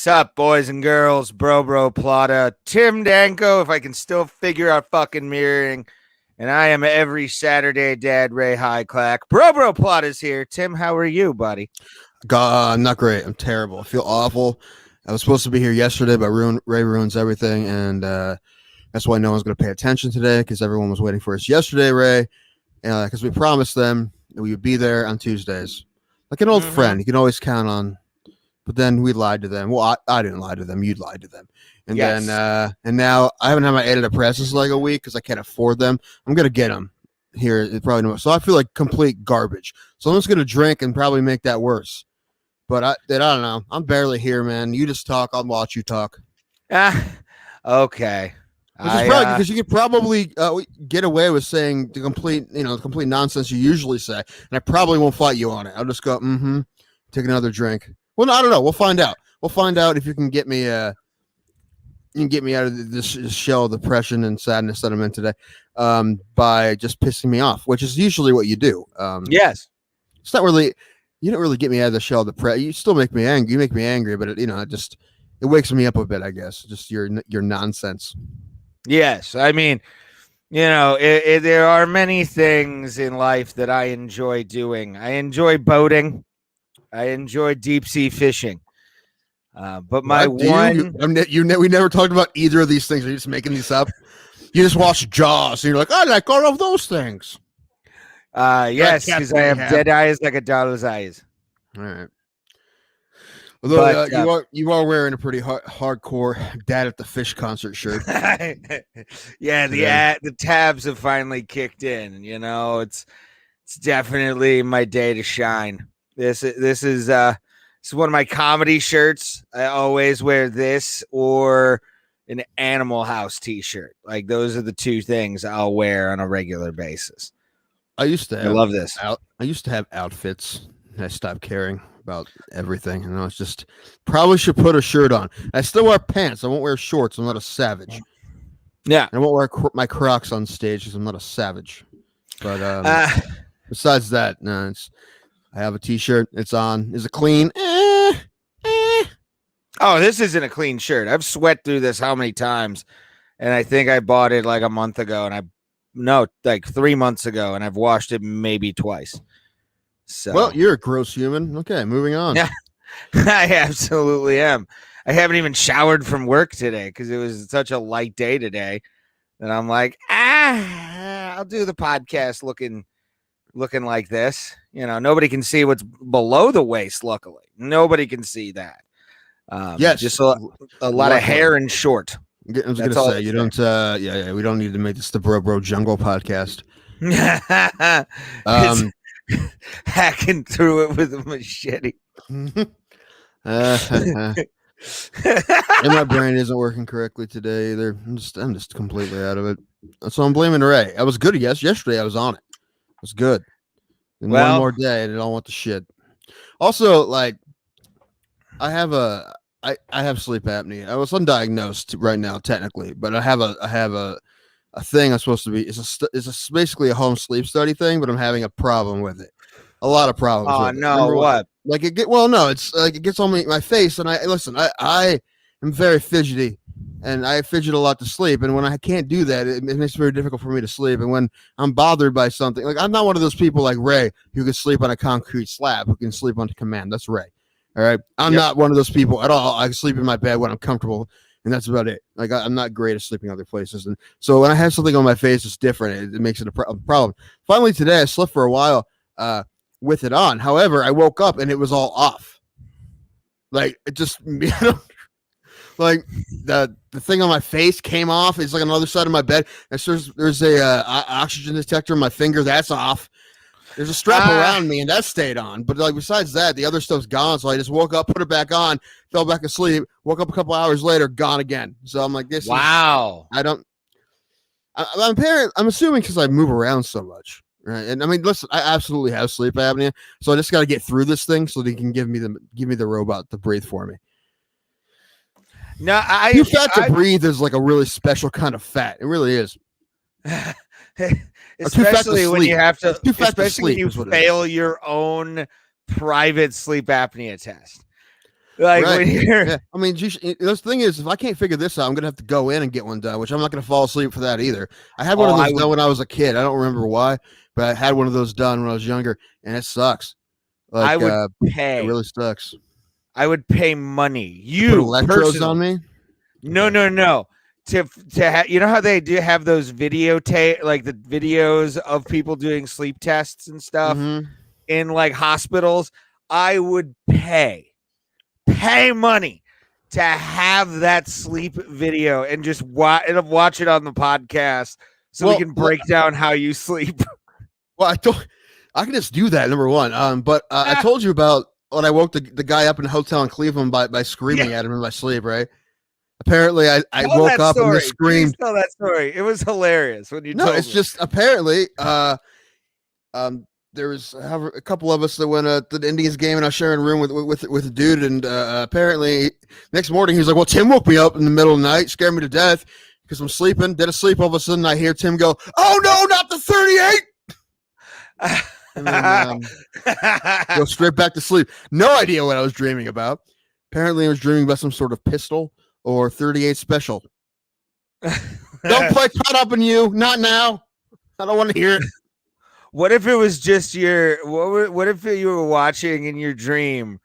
Sup, boys and girls, bro, Plata, Tim Danko, if I can still figure out fucking mirroring. And I am every Saturday dad, Ray Highclack. Bro, Plata's here. Tim, how are you, buddy? God, I'm not great. I'm terrible. I feel awful. I was supposed to be here yesterday, but Ray ruins everything. And that's why no one's going to pay attention today, because everyone was waiting for us yesterday, Ray. Because we promised them that we would be there on Tuesdays. Like an old friend, you can always count on. But then we lied to them. Well, I didn't lie to them. You lied to them. And then, and now I haven't had my edited presses like a week because I can't afford them. I'm going to get them here. So I feel like complete garbage. So I'm just going to drink and probably make that worse. But I don't know. I'm barely here, man. You just talk. I'll watch you talk. Okay. Because you could probably get away with saying the complete nonsense you usually say. And I probably won't fight you on it. I'll just go, take another drink. Well, no, I don't know. We'll find out. We'll find out if you can get me out of this shell of depression and sadness that I'm in today by just pissing me off, which is usually what you do. Yes. It's not really, you don't really get me out of the shell of depression. You still make me angry. You make me angry, but it wakes me up a bit, I guess. Just your nonsense. Yes. I mean, there are many things in life that I enjoy doing. I enjoy boating. I enjoy deep sea fishing, but we never talked about either of these things. Are you just making these up? You just watch Jaws, and you're like, I like all of those things. Yes, because I have dead eyes like a doll's eyes. All right. Although you are wearing a pretty hardcore Dad at the Fish concert shirt. Yeah, the tabs have finally kicked in. It's definitely my day to shine. This is one of my comedy shirts. I always wear this or an Animal House t-shirt. Like those are the two things I'll wear on a regular basis. I love this. I used to have outfits. I stopped caring about everything. And I was just probably should put a shirt on. I still wear pants. I won't wear shorts. I'm not a savage. Yeah. I won't wear my Crocs on stage because I'm not a savage. But besides that, no, I have a t-shirt. It's on. Is it clean? Oh, this isn't a clean shirt. I've sweat through this how many times? And I think I bought it like a month ago. Like 3 months ago. And I've washed it maybe twice. So, well, you're a gross human. Okay, moving on. Yeah, I absolutely am. I haven't even showered from work today because it was such a light day today. And I'm like, I'll do the podcast looking like this. Nobody can see what's below the waist. Luckily, nobody can see that. Yes, just a lot of hair and short. I was going to say, you don't. We don't need to make this the bro jungle podcast. Hacking through it with a machete. And my brain isn't working correctly today either. I'm just completely out of it. So I'm blaming Ray. I was good. Yesterday I was on it. It was good. And one more day, and it all went to shit. Also, like, I have sleep apnea. I was undiagnosed right now, technically, but I have a thing I'm supposed to be. It's basically a home sleep study thing, but I'm having a problem with it. A lot of problems. Oh no! What? Like it's like it gets on my face, and I am very fidgety. And I fidget a lot to sleep. And when I can't do that, it makes it very difficult for me to sleep. And when I'm bothered by something, like I'm not one of those people like Ray who can sleep on a concrete slab, who can sleep on command. That's Ray. All right. I'm not one of those people at all. I can sleep in my bed when I'm comfortable. And that's about it. Like I'm not great at sleeping other places. And so when I have something on my face, it's different. It makes it a problem. Finally, today I slept for a while with it on. However, I woke up and it was all off. Like it just, like the thing on my face came off. It's like on the other side of my bed. And so there's a oxygen detector on my finger. That's off. There's a strap around me, and that stayed on. But like besides that, the other stuff's gone. So I just woke up, put it back on, fell back asleep. Woke up a couple hours later, gone again. So I'm like, this. Wow. I'm assuming because I move around so much, right? And I mean, listen, I absolutely have sleep apnea, so I just got to get through this thing so they can give me the robot to breathe for me. No, fat to breathe is like a really special kind of fat. It really is. Especially when you have to, especially when you fail your own private sleep apnea test. Like Right. when you're Yeah. I mean, the thing is, if I can't figure this out, I'm gonna have to go in and get one done, which I'm not gonna fall asleep for that either. I had one oh, of I those would done when I was a kid. I don't remember why, but I had one of those done when I was younger, and it sucks. I Like, would it pay. really sucks. I would pay money. To put You electrodes on personally. me. No, Okay. no, no. You know how they do have those videotape, like the videos of people doing sleep tests and stuff Mm-hmm. in like hospitals. I would pay money to have that sleep video and just watch it on the podcast so we Well, can break down how you sleep. well, I can just do that. Number one. But I told you about when I woke the guy up in a hotel in Cleveland by Yeah, screaming at him in my sleep. Right. Apparently, I tell woke that up and story. just Please screamed. tell that story. It was hilarious when you No, told it's me. just apparently there was a couple of us that went to the Indians game, and I was sharing a room with a dude, and apparently next morning he was like, "Well, Tim woke me up in the middle of the night, scared me to death because I'm sleeping, dead asleep. All of a sudden, I hear Tim go, 'Oh no, not the 38!' And then go straight back to sleep. No idea what I was dreaming about. Apparently, I was dreaming about some sort of pistol or 38 special. Don't play caught up in you, not now. I don't want to hear it. What if it was just what if you were watching in your dream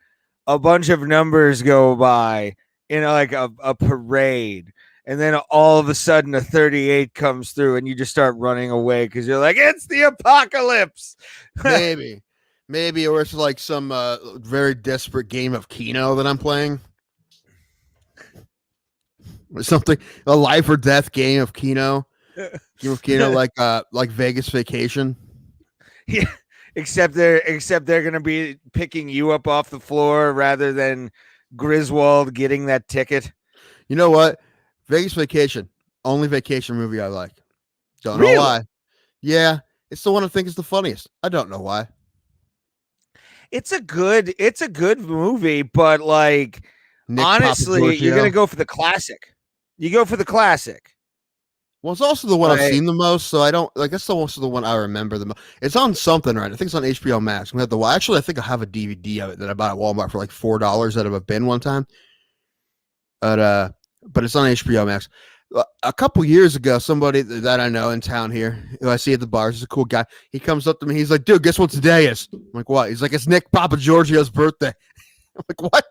a bunch of numbers go by in like a parade and then all of a sudden a 38 comes through and you just start running away because you're like, it's the apocalypse. Maybe, or it's like some very desperate game of Keno that I'm playing. Or something, a life or death game of Keno. Game of Keno, like Vegas Vacation. Yeah. Except they're gonna be picking you up off the floor rather than Griswold getting that ticket. You know what? Vegas Vacation, only vacation movie I like. Don't know Really? why. Yeah, it's the one I think is the funniest. I don't know why. It's a good movie, but like Nick honestly, you're gonna Papagiorgio. go for the classic. You go for the classic. Well, it's also the one I've Like, seen the most, so I don't like. That's also the one I remember the most. It's on something, right? I think it's on HBO Max. We have the actually, I think I have a DVD of it that I bought at Walmart for like $4 out of a bin one time. But it's on HBO Max. A couple years ago, somebody that I know in town here, who I see at the bars, is a cool guy. He comes up to me. He's like, "Dude, guess what today is?" I'm like, "What?" He's like, "It's Nick Papagiorgio's birthday." I'm like, "What?"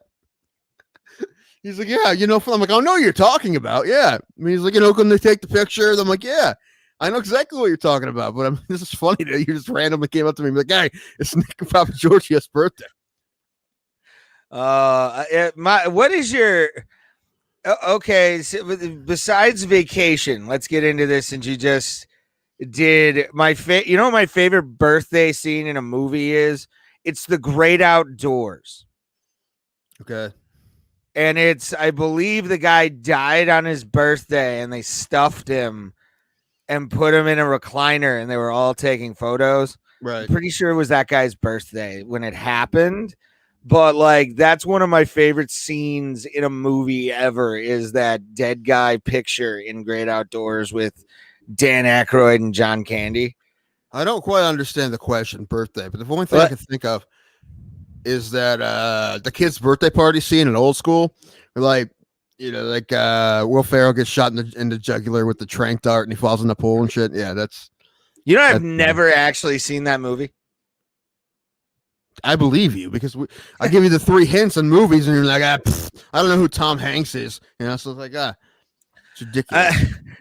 He's like, "Yeah, you know." I'm like, "I know what you're talking about." Yeah. I mean, he's like, "You know, can they take the picture?" I'm like, "Yeah, I know exactly what you're talking about." But this is funny that you just randomly came up to me and be like, "Hey, it's Nick Papagiorgio's birthday." What is your okay? So besides vacation, let's get into this. Since you just did you know what my favorite birthday scene in a movie is? It's The Great Outdoors. Okay. And I believe the guy died on his birthday and they stuffed him and put him in a recliner and they were all taking photos. I'm Right. pretty sure it was that guy's birthday when it happened. But like that's one of my favorite scenes in a movie ever is that dead guy picture in Great Outdoors with Dan Aykroyd and John Candy. I don't quite understand the question, birthday, but the only thing I can think of is that the kid's birthday party scene in Old School, like Will Ferrell gets shot in the jugular with the tranq dart and he falls in the pool and shit. Yeah, I've never actually seen that movie. I believe you because I give you the 3 hints in movies and you're like, I don't know who Tom Hanks is. You know, so it's like, it's ridiculous.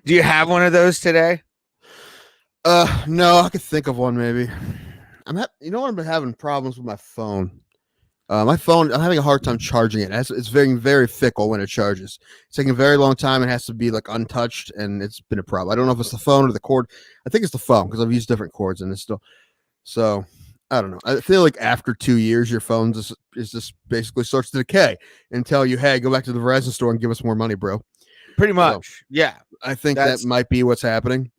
Do you have one of those today? No, I could think of one maybe. You know what? I've been having problems with my phone. My phone, I'm having a hard time charging it. It's very, very fickle when it charges. It's taking a very long time. It has to be like untouched, and it's been a problem. I don't know if it's the phone or the cord. I think it's the phone because I've used different cords, and it's still. So I don't know. I feel like after 2 years, your phone is just basically starts to decay and tell you, "Hey, go back to the Verizon store and give us more money, bro." Pretty much, so, yeah. I think that might be what's happening.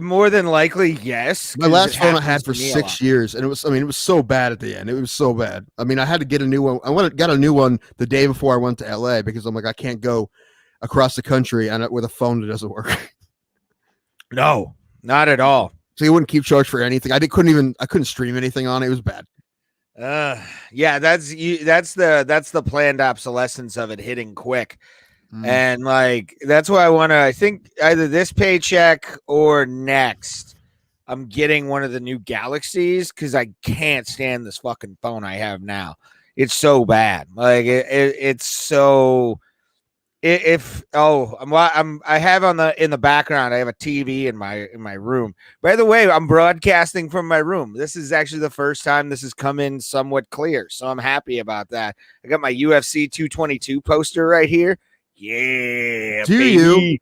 More than likely, yes. My last phone I had for 6 years, and it was so bad at the end. It was so bad. I mean, I had to get a new one. Got a new one the day before I went to LA because I'm like, I can't go across the country with a phone that doesn't work. No, not at all. So you wouldn't keep charged for anything. I couldn't stream anything on it. It was bad. Yeah, that's you. That's the planned obsolescence of it hitting quick, and like that's why I want to. I think either this paycheck or next, I'm getting one of the new Galaxies because I can't stand this fucking phone I have now. It's so bad. Like it's so. If I have on the in the background, I have a TV in my room. By the way, I'm broadcasting from my room. This is actually the first time this has come in somewhat clear, so I'm happy about that. I got my UFC 222 poster right here. Yeah, Do baby. you?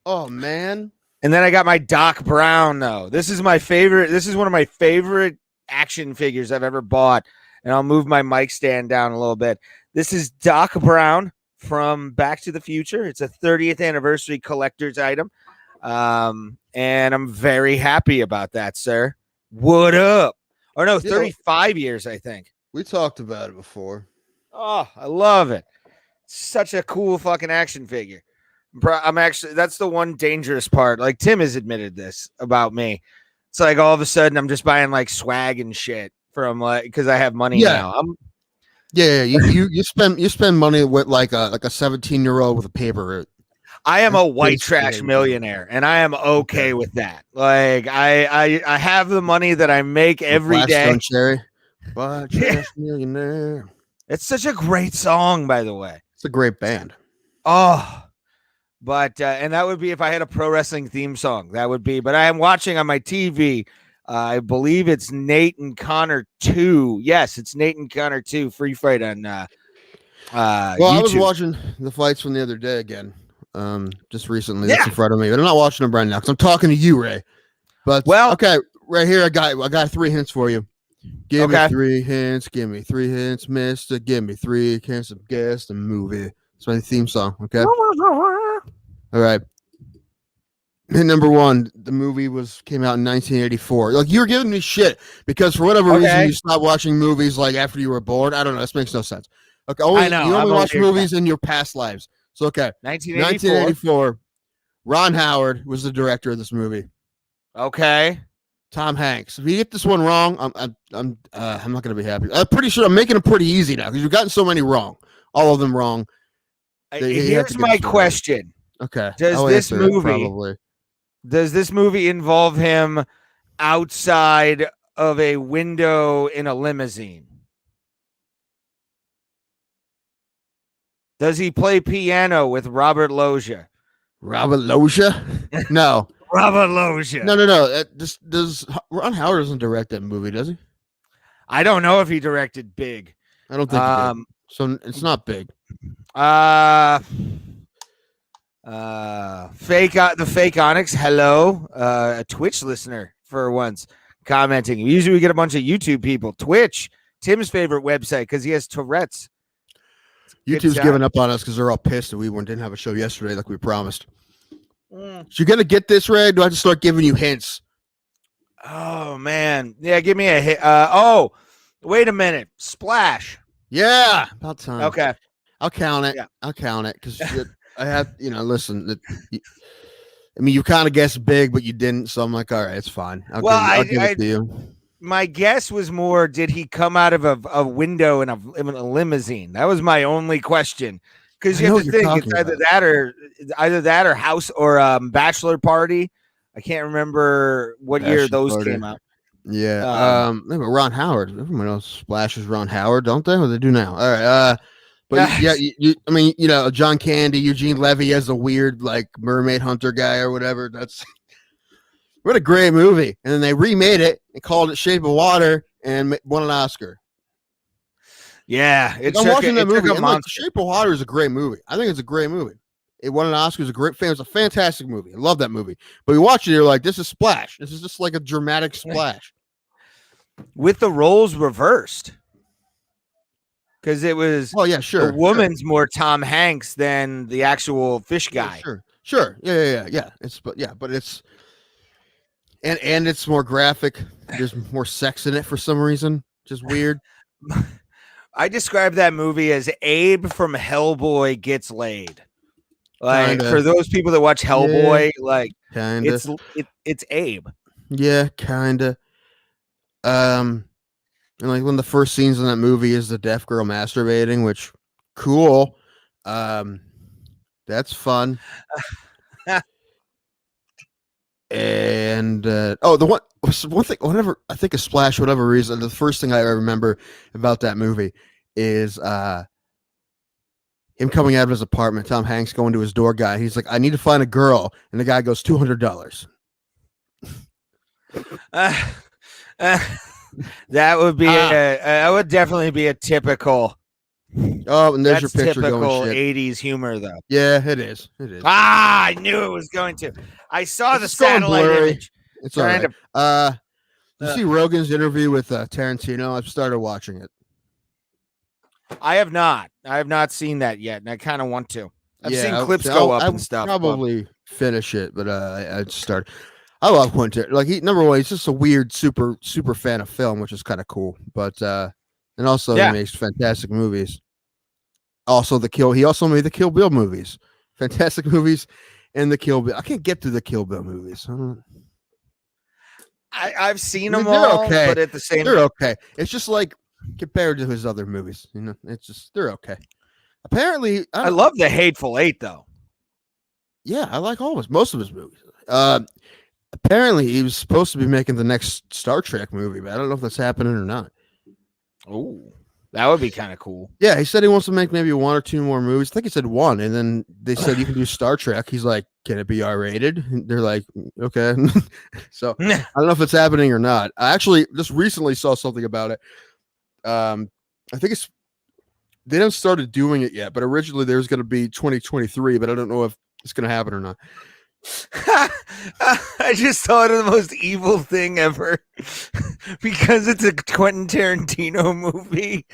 Oh man. And then I got my Doc Brown though. This is my favorite. This is one of my favorite action figures I've ever bought. And I'll move my mic stand down a little bit. This is Doc Brown from Back to the Future. It's a 30th anniversary collector's item. And I'm very happy about that, sir. What up? Or no, 35 years, I think. We talked about it before. Oh, I love it. Such a cool fucking action figure. I'm actually, that's the one dangerous part. Like Tim has admitted this about me. It's like all of a sudden I'm just buying like swag and shit from like, because I have money now. You spend money with like a 17-year-old with a paper route. I am a white trash millionaire, and I am okay with that. Like I have the money that I make every day. Cherry, white trash millionaire. It's such a great song, by the way. It's a great band. Oh, but and that would be if I had a pro wrestling theme song. That would be. But I am watching on my TV. I believe it's Nate and Connor 2. Yes, it's Nate and Connor 2 free fight on well, YouTube. I was watching the fights from the other day again. Just recently. That's in front of me. But I'm not watching them right now because I'm talking to you, Ray. But okay, right here I got 3 hints for you. Give me 3 hints, give me 3 hints, mister. Give me 3 hints of guess the movie. It's my theme song, okay? All right. Hint number 1, the movie came out in 1984. Like you were giving me shit because for whatever reason you stopped watching movies like after you were bored. I don't know. This makes no sense. Okay, I know. You only watch movies in your past lives. So okay, 1984. Ron Howard was the director of this movie. Okay. Tom Hanks. If you get this one wrong, I'm not gonna be happy. I'm pretty sure I'm making it pretty easy now because you've gotten so many wrong. All of them wrong. Here's my question. Okay. Does this movie involve him outside of a window in a limousine? Does he play piano with Robert Loggia? Robert Loggia? No. Robert Loggia. No. Does Ron Howard doesn't direct that movie, does he? I don't know if he directed Big. I don't think he did. So it's not Big. The fake Onyx. Hello, a Twitch listener for once commenting. Usually we get a bunch of YouTube people. Twitch, Tim's favorite website because he has Tourette's. YouTube's giving up on us because they're all pissed that we didn't have a show yesterday like we promised. So you're gonna get this, Ray? Do I have to start giving you hints? Oh man, yeah. Give me a hit. Wait a minute. Splash. Yeah, about time. Okay, I'll count it. Yeah. I'll count it because I have, listen. I mean, you kind of guessed Big, but you didn't. So I'm like, all right, it's fine. I'll give it to you. My guess was more, did he come out of a window in a limousine? That was my only question. Because you have to think it's either that or house or bachelor party. I can't remember what year those came out. Yeah. Maybe Ron Howard. Everyone else splashes Ron Howard, don't they? What do they do now? All right. But yeah, John Candy, Eugene Levy as a weird like mermaid hunter guy or whatever. That's what a great movie. And then they remade it and called it Shape of Water and won an Oscar. Yeah, I'm watching that movie. And like, Shape of Water is a great movie. I think it's a great movie. It won an Oscar. It's a great film. It's a fantastic movie. I love that movie. But you watch it, you're like, this is Splash. This is just like a dramatic splash. With the roles reversed. Because it was the woman's more Tom Hanks than the actual fish guy. Yeah, sure. Yeah. But it's and it's more graphic. There's more sex in it for some reason. Just weird. I describe that movie as Abe from Hellboy gets laid. Like for those people that watch Hellboy, it's Abe. Yeah, kinda. And like one of the first scenes in that movie is the deaf girl masturbating, which cool. That's fun. And the one thing, whatever I think of Splash, whatever reason, the first thing I remember about that movie is him coming out of his apartment. Tom Hanks going to his door guy. He's like, "I need to find a girl," and the guy goes, $200. That would be that would definitely be a typical. Oh, and there's That's your picture typical going shit. 80s humor, though. Yeah, it is. It is. I knew it was going to. I saw It's the going satellite blurry. image. It's all right. You see Rogan's interview with Tarantino? I've started watching it. I have not. I have not seen that yet, and I kind of want to. I've seen clips I'll go up and stuff. Probably finish it, but I started. I love Quentin. Like number one, he's just a weird, super fan of film, which is kind of cool. But and also he makes fantastic movies. Also he also made the Kill Bill movies, fantastic movies, and the Kill Bill. I can't get through the Kill Bill movies. I've seen them all, okay. But at the same, they're okay. It's just like compared to his other movies, it's just they're okay. Apparently, I love the Hateful Eight, though. Yeah, I like most of his movies. Apparently, he was supposed to be making the next Star Trek movie, but I don't know if that's happening or not. Oh, that would be kind of cool. Yeah, he said he wants to make maybe one or two more movies. I think he said one, and then they said you can do Star Trek. He's like, "Can it be R-rated?" And they're like, "Okay." So I don't know if it's happening or not. I actually just recently saw something about it. I think they haven't started doing it yet, but originally there was going to be 2023, but I don't know if it's going to happen or not. I just thought of the most evil thing ever because it's a Quentin Tarantino movie.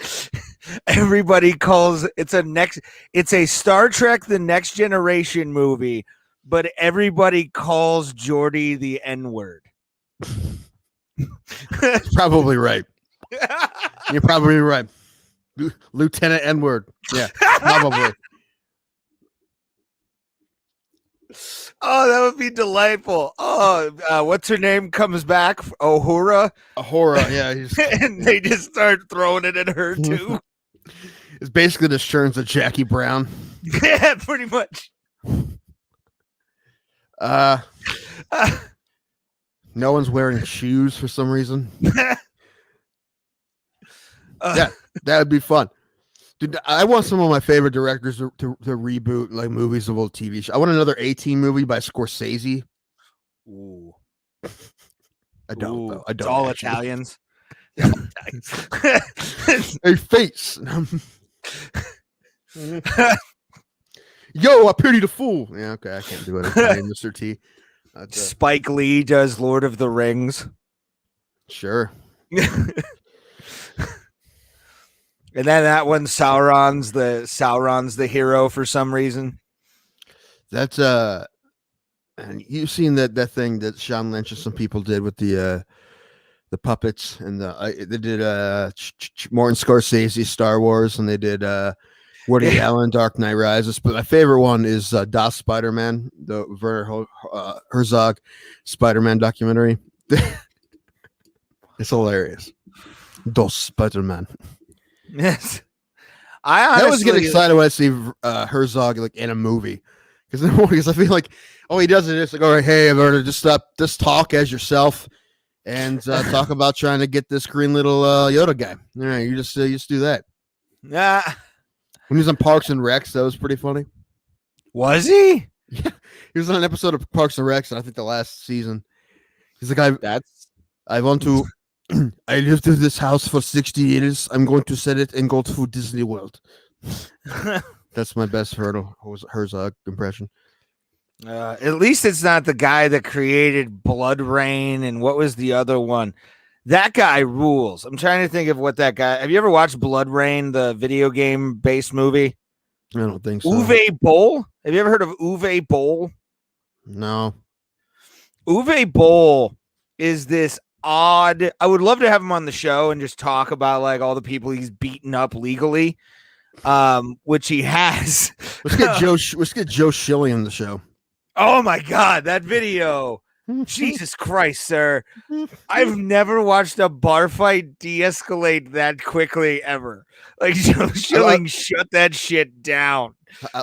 Everybody calls it's a Star Trek The Next Generation movie, but everybody calls Geordi the N-word. Probably right. You're probably right. Lieutenant N-word. Yeah, probably. Oh, that would be delightful. Oh, what's her name comes back? Uhura? Uhura, yeah. And they just start throwing it at her, too. It's basically the Stearns of Jackie Brown. Yeah, pretty much. No one's wearing shoes for some reason. Yeah, that would be fun. Dude, I want some of my favorite directors to reboot like movies of old TV shows. I want another A-Team movie by Scorsese. Ooh. I don't. Though. I don't. It's all actually. Italians. A face. Yo, I pity the fool. Yeah, okay, I can't do it. Italian, Mr. T. Spike Lee does Lord of the Rings. Sure. And then that one, Sauron's the hero for some reason. That's and you've seen that thing that Sean Lynch and some people did with the puppets and they did Martin Scorsese Star Wars and they did Woody Allen Dark Knight Rises. But my favorite one is Das Spider-Man, the Werner Herzog Spider-Man documentary. It's hilarious. Das Spider-Man. Yes, I always get excited when I see Herzog like in a movie because I feel like he does it. It's like, all right, hey, Werner, just talk as yourself and talk about trying to get this green little Yoda guy. All right, you just do that. Yeah, when he was on Parks and Recs, that was pretty funny. Was he? Yeah, he was on an episode of Parks and Recs, and I think the last season. He's like, I want to. I lived in this house for 60 years. I'm going to sell it and go to Disney World. That's my best Herzog impression. At least it's not the guy that created Blood Rain and what was the other one? That guy rules. I'm trying to think of what that guy. Have you ever watched Blood Rain, the video game based movie? I don't think so. Uwe Boll? Have you ever heard of Uwe Boll? No. Uwe Boll is this odd. I would love to have him on the show and just talk about like all the people he's beaten up legally, which he has. Let's get Joe Schilling on the show. Oh my god, that video! Jesus Christ, sir. I've never watched a bar fight de-escalate that quickly ever. Like Schilling shut that shit down.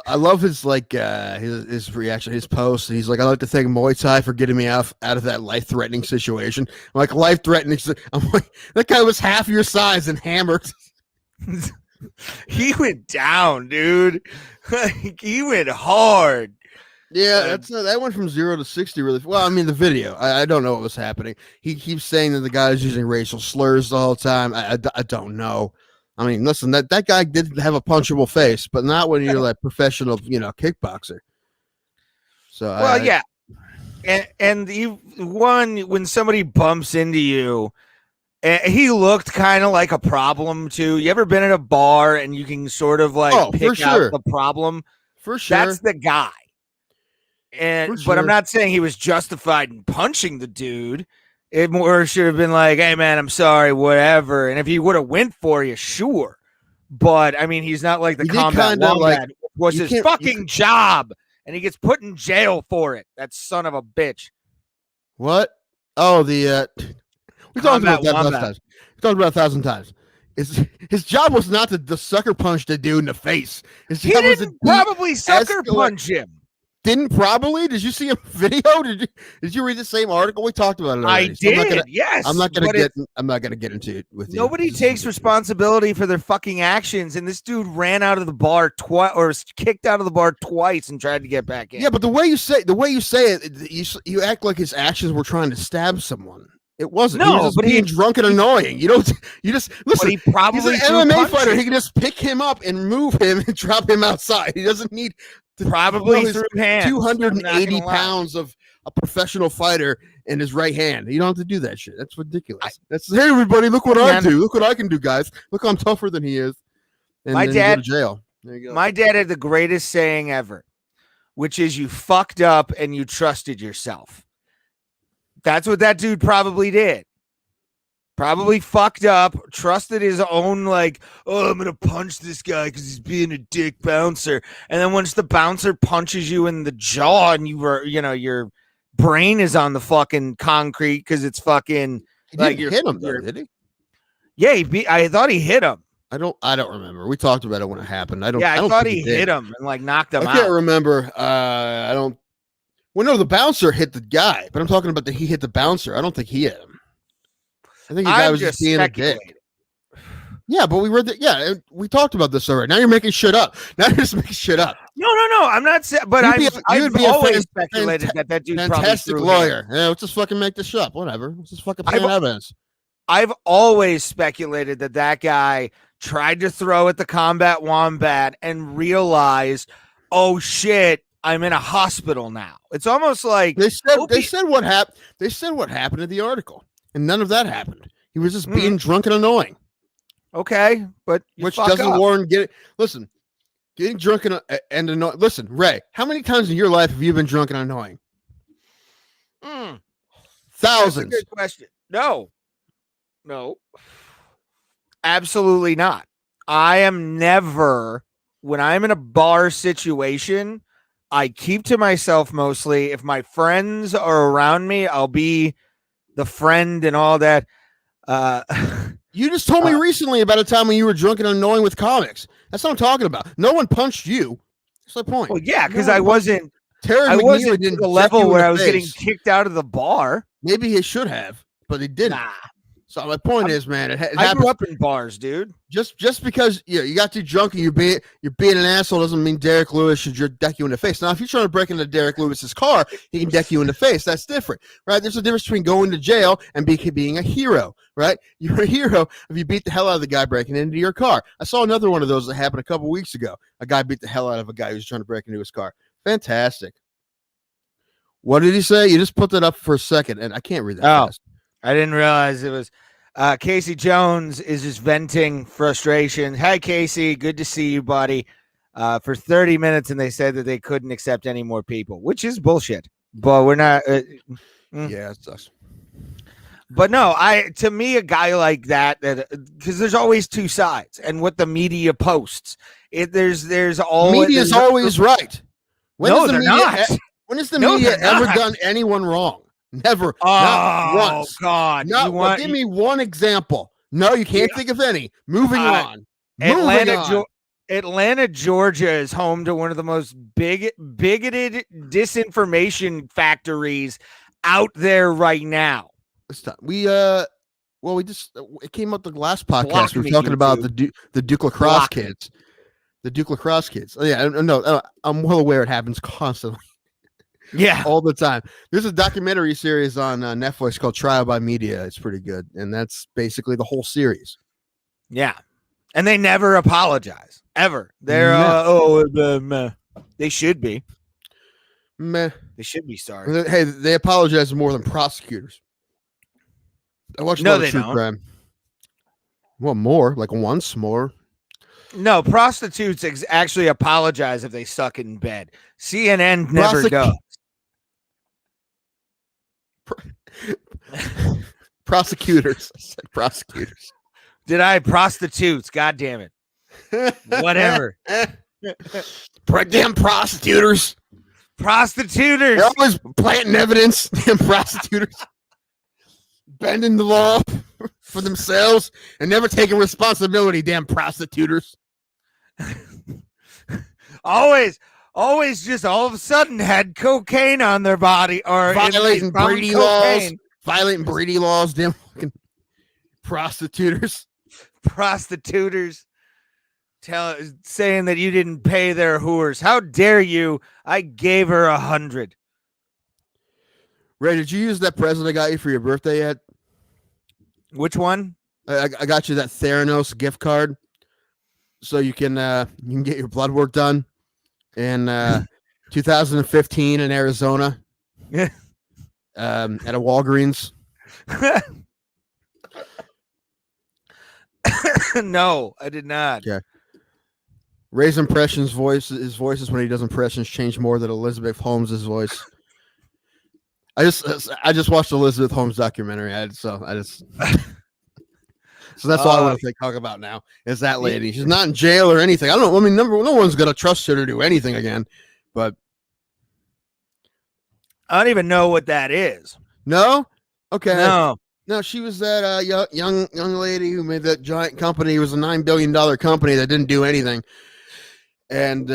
I love his his reaction, his post. He's like, "I'd like to thank Muay Thai for getting me out of that life-threatening situation." I'm like, life-threatening. I'm like, that guy was half your size and hammered. He went down, dude. He went hard. Yeah, that went from 0 to 60 really. Well, I mean, the video. I don't know what was happening. He keeps saying that the guy is using racial slurs the whole time. I don't know. I mean, listen, that guy did have a punchable face, but not when you're like professional, kickboxer. So well, yeah, and when somebody bumps into you, he looked kind of like a problem too. You ever been at a bar and you can sort of like pick out the problem? For sure, that's the guy. But I'm not saying he was justified in punching the dude. It more should have been like, "Hey man, I'm sorry, whatever." And if he would have went for you, sure. But I mean, he's not like the combat wombat was his fucking job, and he gets put in jail for it. That son of a bitch. What? Oh, we talked about that last time. We talked about 1,000 times. His job was not to sucker punch the dude in the face. His job was to probably sucker punch him. Didn't probably? Did you see a video? Did you read the same article? We talked about it already. I did. Yes. I'm not gonna get into it with you. Nobody takes responsibility for their fucking actions, and this dude ran out of the bar twice, or kicked out of the bar twice, and tried to get back in. Yeah, but the way you say it, you act like his actions were trying to stab someone. It wasn't. No, he was just being drunk and annoying. You just listen. He probably he's an MMA fighter. He can just pick him up and move him and drop him outside. He doesn't need probably through hands. 280 pounds of a professional fighter in his right hand. You don't have to do that shit. That's ridiculous. Hey everybody, look what I do. Look what I can do, guys. Look, I'm tougher than he is. And my then dad you go to jail. There you go. My dad had the greatest saying ever, which is you fucked up and you trusted yourself. That's what that dude probably did. Probably fucked up, trusted his own, like, oh, I'm going to punch this guy because he's being a dick bouncer. And then once the bouncer punches you in the jaw and your brain is on the fucking concrete because it's fucking. He didn't hit him, though, did he? Yeah, I thought he hit him. I don't remember. We talked about it when it happened. I thought he hit him and, like, knocked him out. I can't remember. Well, no, the bouncer hit the guy, but I'm talking about he hit the bouncer. I don't think he hit him. I think the guy was just being a dick. Yeah, but we read that. Yeah, we talked about this already. Now you're making shit up. Now you're just making shit up. No. I'm not saying. But I've always speculated that dude's fantastic lawyer. Yeah, let's just fucking make this shit up. Whatever. Let's just fucking find evidence. I've always speculated that guy tried to throw at the combat wombat and realized, oh shit, I'm in a hospital now. It's almost like they said what happened. They said what happened in the article. And none of that happened. He was just being drunk and annoying. Okay, but which doesn't warrant getting. Listen, getting drunk and annoying. Listen, Ray, how many times in your life have you been drunk and annoying? Thousands. That's a good question. No, absolutely not. I am never, when I'm in a bar situation, I keep to myself mostly. If my friends are around me, I'll be the friend and all that. You just told me recently about a time when you were drunk and annoying with comics. That's what I'm talking about. No one punched you. That's the point. Well, yeah, because I wasn't to the level where I was getting kicked out of the bar. Maybe he should have, but he didn't. Nah. So my point is, man, I grew up in bars, dude. Just because you got too drunk and you're being an asshole doesn't mean Derek Lewis should deck you in the face. Now, if you're trying to break into Derek Lewis's car, he can deck you in the face. That's different, right? There's a difference between going to jail and being a hero, right? You're a hero if you beat the hell out of the guy breaking into your car. I saw another one of those that happened a couple weeks ago. A guy beat the hell out of a guy who was trying to break into his car. Fantastic. What did he say? You just put that up for a second, and I can't read that. Fast. I didn't realize it was. Casey Jones is just venting frustration. Hi, Casey. Good to see you, buddy. For 30 minutes, and they said that they couldn't accept any more people, which is bullshit. But we're not. Yeah, it sucks. But no, to me, a guy like that because there's always two sides, and what the media posts, there's always media is always right. They're not. When has the media ever done anyone wrong? Never. Oh, not once. God. Give me one example. No, you can't think of any. Moving on. Atlanta, Georgia is home to one of the most bigoted disinformation factories out there right now. It came up the last podcast. We were talking about the Duke lacrosse kids. The Duke lacrosse kids. Oh, yeah, no, I'm well aware it happens constantly. Yeah, all the time. There's a documentary series on Netflix called Trial by Media. It's pretty good, and that's basically the whole series. Yeah, and they never apologize ever. They're they should be. Meh. They should be sorry. Hey, they apologize more than prosecutors. I watched a lot of true crime. Well, more like once more. No, prostitutes actually apologize if they suck in bed. CNN never does. Prosecutors. I said prosecutors. Did I? Prostitutes. God damn it. Whatever. Damn prosecutors. Prostituters. They're always planting evidence. Damn prosecutors. Bending the law for themselves and never taking responsibility. Damn prosecutors. always just all of a sudden had cocaine on their body or violating Brady laws. Violating Brady laws. Damn fucking prostituters. Saying that you didn't pay their whores. How dare you? I gave her 100. Ray, did you use that present I got you for your birthday yet? Which one? I got you that Theranos gift card, so you can get your blood work done in 2015 in Arizona. Yeah. At a Walgreens. No, I did not. Yeah. Ray's his voices when he does impressions change more than Elizabeth Holmes' voice. I just watched Elizabeth Holmes documentary. So that's all I want to talk about now is that lady. She's not in jail or anything. I don't know. I mean, no one's gonna trust her to do anything again. But I don't even know what that is. No? Okay. No, she was that young lady who made that giant company. It was a $9 billion company that didn't do anything. And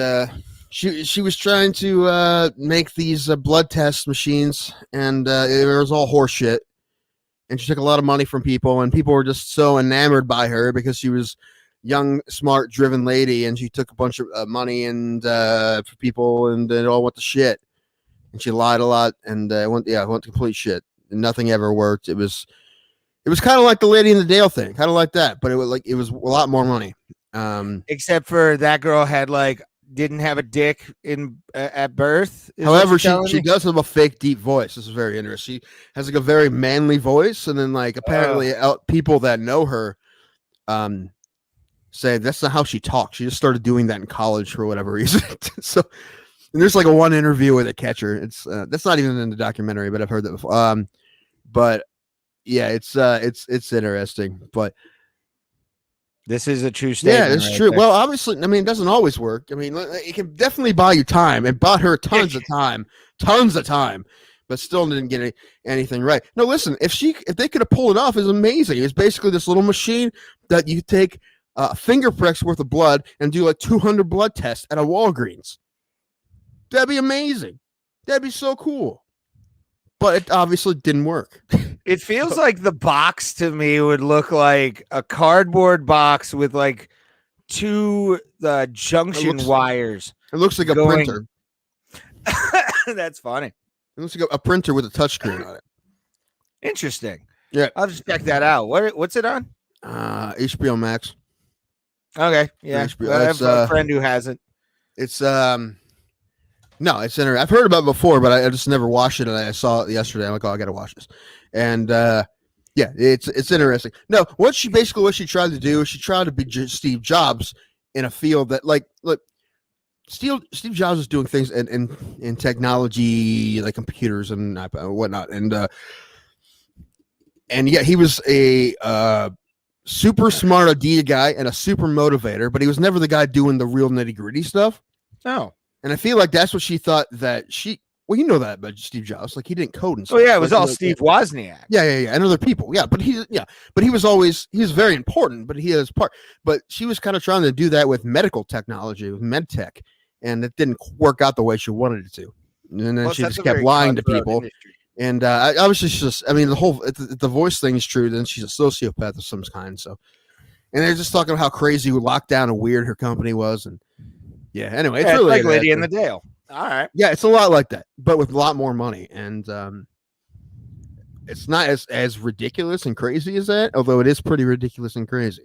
she was trying to make these blood test machines, and it was all horse shit. And she took a lot of money from people, and people were just so enamored by her because she was young, smart, driven lady, and she took a bunch of money and for people, and it all went to shit. And she lied a lot, and it went to complete shit. And nothing ever worked. It was kind of like the Lady in the Dale thing, kind of like that, but it was a lot more money. Except for that girl had didn't have a dick in at birth. However, she does have a fake deep voice. This is very interesting. She has a very manly voice, and then apparently people that know her say that's not how she talks. She just started doing that in college for whatever reason. So, and there's a one interview with a catcher. It's that's not even in the documentary, but I've heard that before. But yeah, it's interesting, but. This is a true statement. Yeah, it's true. There. Well, obviously, I mean, it doesn't always work. I mean, it can definitely buy you time. It bought her tons of time, but still didn't get anything right. No, listen, if they could have pulled it off, it's amazing. It's basically this little machine that you take finger pricks worth of blood and do 200 blood tests at a Walgreens. That'd be amazing. That'd be so cool. But it obviously didn't work. It feels like the box to me would look like a cardboard box with two junction wires. It looks like a printer. That's funny. It looks like a printer with a touchscreen on it. Interesting. Yeah. I'll just check that out. What's it on? HBO Max. Okay. Yeah. HBO. I have a friend who has it. It's no, it's interesting. I've heard about it before, but I just never watched it, and I saw it yesterday. I'm like, oh, I gotta watch this. And yeah, it's interesting. No, what she tried to do is she tried to be Steve Jobs in a field that look, Steve Jobs was doing things in technology, like computers and whatnot, and yeah, he was a super smart idea guy and a super motivator, but he was never the guy doing the real nitty gritty stuff. No. And I feel like that's what she thought that Well, you know that about Steve Jobs. Like he didn't code and Oh stuff. yeah, it was like, all Steve Wozniak. Yeah, and other people. Yeah, but he was very important. But he is part. But she was kind of trying to do that with medical technology, with med tech, and it didn't work out the way she wanted it to. And then Plus, she that's just a kept very lying to cutthroat people. industry. And I was just, I mean, the whole if the voice thing is true, then she's a sociopath of some kind. So, and they're just talking about how crazy lockdown and weird her company was, and yeah. Anyway, it's Yeah, really like Lady in the Dale. All right. Yeah, it's a lot like that, but with a lot more money, and it's not as ridiculous and crazy as that. Although it is pretty ridiculous and crazy.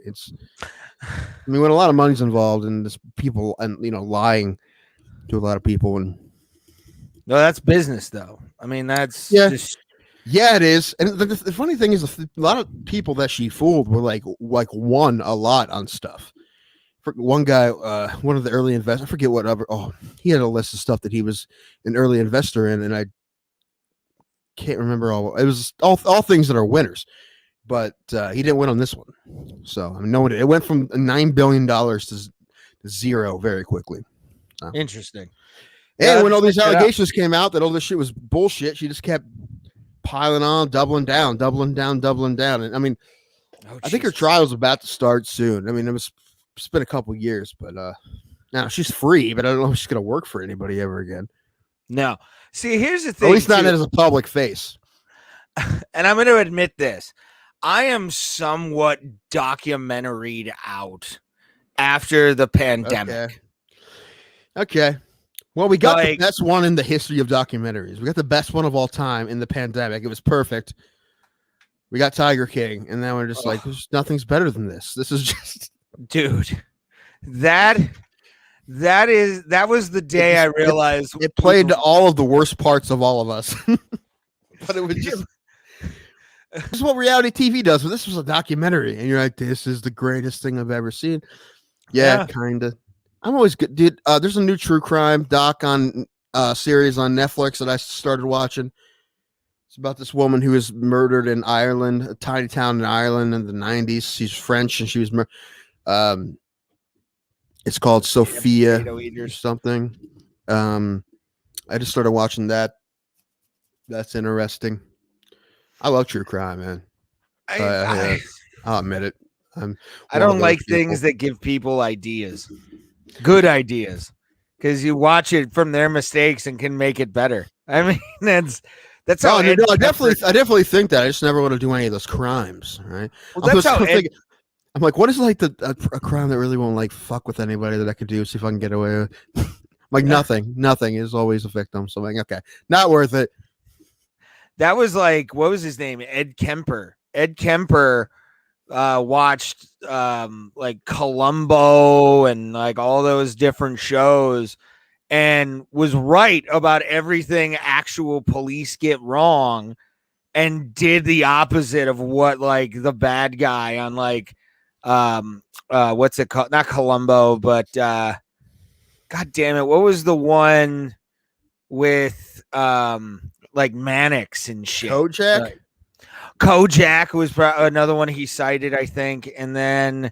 I mean, when a lot of money's involved, and this people, and lying to a lot of people, and No, that's business, though. I mean, that's just. Yeah, it is. And the funny thing is, a lot of people that she fooled were like won a lot on stuff. One guy, one of the early investors, I forget what other. Oh, he had a list of stuff that he was an early investor in, and I can't remember all. It was all things that are winners, but he didn't win on this one. So I mean, no one. It went from $9 billion to zero very quickly. So. Interesting. And when all these allegations came out that all this shit was bullshit, she just kept piling on, doubling down. And I mean, I think her trial is about to start soon. I mean, it's been a couple years, but now she's free, but I don't know if she's going to work for anybody ever again. No. See, here's the thing. At least not as a public face. And I'm going to admit this. I am somewhat documentaried out after the pandemic. Okay. Well, we got the best one in the history of documentaries. We got the best one of all time in the pandemic. It was perfect. We got Tiger King, and then we're just like, nothing's better than this. This is just, dude. That was the day I realized it played to all of the worst parts of all of us. But it was just this is what reality TV does. But this was a documentary, and you're like, this is the greatest thing I've ever seen. Yeah. Kind of. I'm always good, dude. There's a new true crime doc on series on Netflix that I started watching. It's about this woman who was murdered in Ireland, a tiny town in Ireland in the 90s. She's French, and she was it's called Sophia or something. I just started watching that. That's interesting. I love true crime, man. I'll admit it. I don't like things that give people ideas. Good ideas, because you watch it from their mistakes and can make it better. I mean, that's how. I definitely think that. I just never want to do any of those crimes, right? Well, that's how. I'm like, what is like a crime that really won't like fuck with anybody that I could do, see if I can get away with? Like nothing is always a victim. So I'm like, okay, not worth it. That was like, what was his name? Ed Kemper. Ed Kemper watched like Columbo and like all those different shows and was right about everything actual police get wrong and did the opposite of what like the bad guy on like what's it called? Not Columbo, but god damn it, what was the one with like Mannix and shit? Kojak? Kojak was another one he cited, I think. And then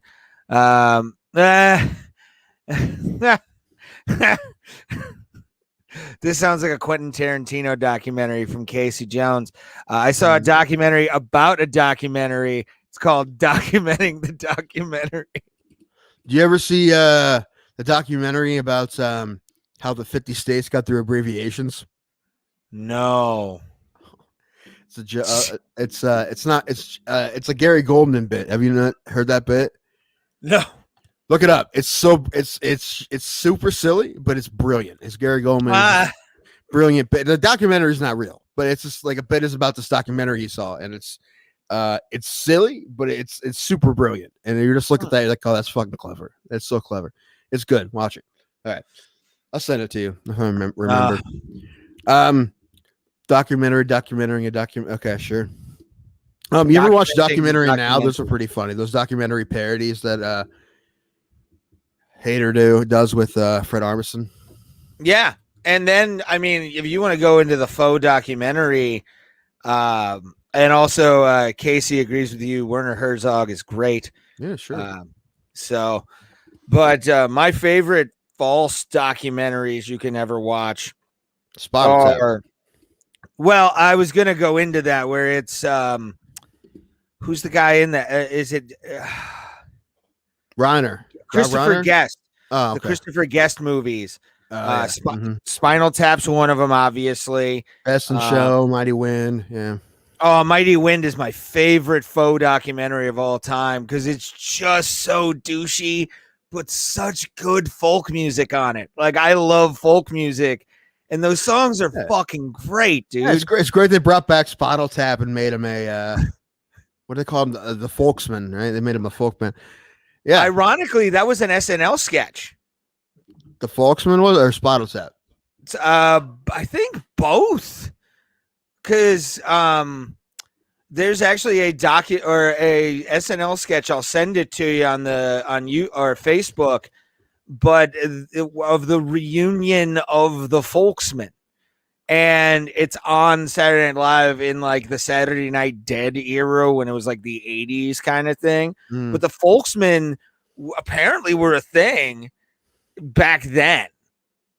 this sounds like a Quentin Tarantino documentary from Casey Jones. I saw a documentary about a documentary. It's called Documenting the Documentary. Do you ever see the documentary about how the 50 states got their abbreviations? No. It's a Gary Goldman bit. Have you not heard that bit? No. Look it up. It's super silly, but it's brilliant. It's Gary Goldman. Brilliant bit. The documentary is not real, but it's just like a bit is about this documentary you saw, and it's silly, but it's super brilliant. And you just look at that, you're like, oh, that's fucking clever. It's so clever. It's good. Watch it. All right, I'll send it to you. I remember. Documentary. Okay, sure. You ever watch Documentary Now? Those are pretty funny. Those documentary parodies that Hader does with Fred Armisen. Yeah, and then I mean, if you want to go into the faux documentary, and also Casey agrees with you. Werner Herzog is great. Yeah, sure. But my favorite false documentaries you can ever watch. Spinal Tap. Well, I was gonna go into that where it's who's the guy in that? Is it Reiner? Christopher Reiner? Guest? Oh, okay. The Christopher Guest movies. Yeah. Spinal Tap's one of them, obviously. Best in Show, Mighty Wind. Yeah. Oh, Mighty Wind is my favorite faux documentary of all time because it's just so douchey, but such good folk music on it. Like, I love folk music, and those songs are fucking great, dude. Yeah, it's great. It's great they brought back Spinal Tap and made him a what do they call him? The folksman, right? They made him a folkman. Yeah. Ironically, that was an SNL sketch. The folksman was or Spinal Tap? I think both. Because there's actually a SNL sketch. I'll send it to you on you or Facebook, but of the reunion of the Folksmen, and it's on Saturday Night Live in like the Saturday Night Dead era when it was like the 80s kind of thing. But the Folksmen apparently were a thing back then,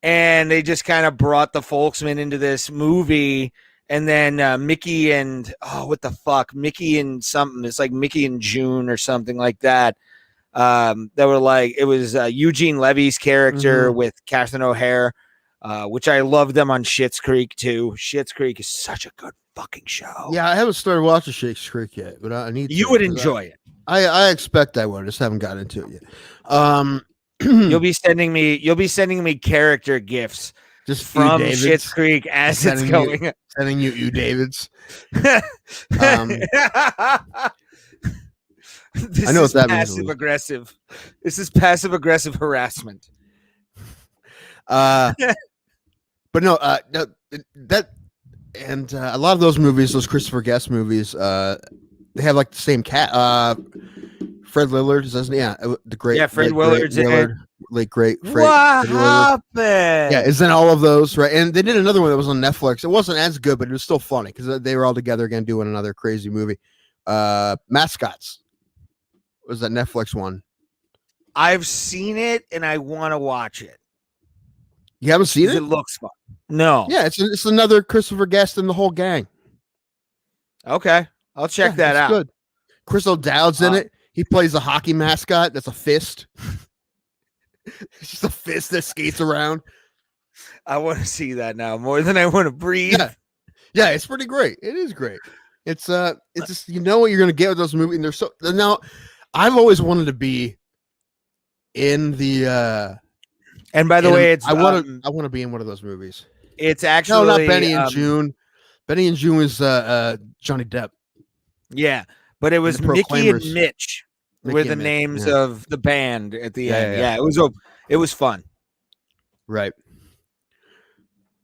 and they just kind of brought the Folksmen into this movie. And then Mickey and Mickey and something. It's like Mickey and June or something like that. That were like, it was Eugene Levy's character with Catherine O'Hare, which I love them on Schitt's Creek too. Schitt's Creek is such a good fucking show. Yeah, I haven't started watching Schitt's Creek yet, but I need to. You would enjoy it. I expect I would. I just haven't gotten into it yet. You'll be sending me character gifts. Just from Schitt's Creek as it's going. Sending you Davids. I know what that means. Passive aggressive. This is passive aggressive harassment. But no, that and a lot of those movies, those Christopher Guest movies, they have like the same cat. Fred Lillard, doesn't he? Yeah, the great. Yeah, Fred Willard's in it. Like great. What happened? Yeah, it's in all of those, right? And they did another one that was on Netflix. It wasn't as good, but it was still funny because they were all together again doing another crazy movie. Mascots was that Netflix one? I've seen it and I want to watch it. You haven't seen it? It looks fun. No. Yeah, it's another Christopher Guest and the whole gang. Okay, I'll check that out. Good. Chris O'Dowd's in it. He plays a hockey mascot. That's a fist. It's just a fist that skates around. I want to see that now more than I want to breathe. Yeah, it's pretty great. It is great. It's just, you know what you're gonna get with those movies. And they're so now. I've always wanted to be in the. And by the way, it's I want to be in one of those movies. It's actually not Benny and June. Benny and June is Johnny Depp. Yeah, but it was Mickey and Mitch. Were the names of the band at the end. Yeah, it was fun. Right.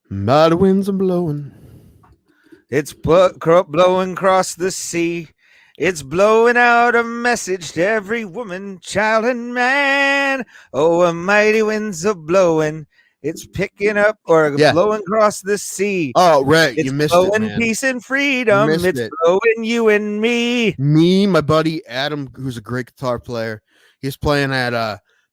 Mighty winds are blowing. It's blowing across the sea. It's blowing out a message to every woman, child, and man. Oh, a mighty winds are blowing. It's picking up or blowing across the sea. Oh, right. You missed it, man. Peace and freedom. It's blowing you and me. Me, my buddy Adam, who's a great guitar player. He's playing at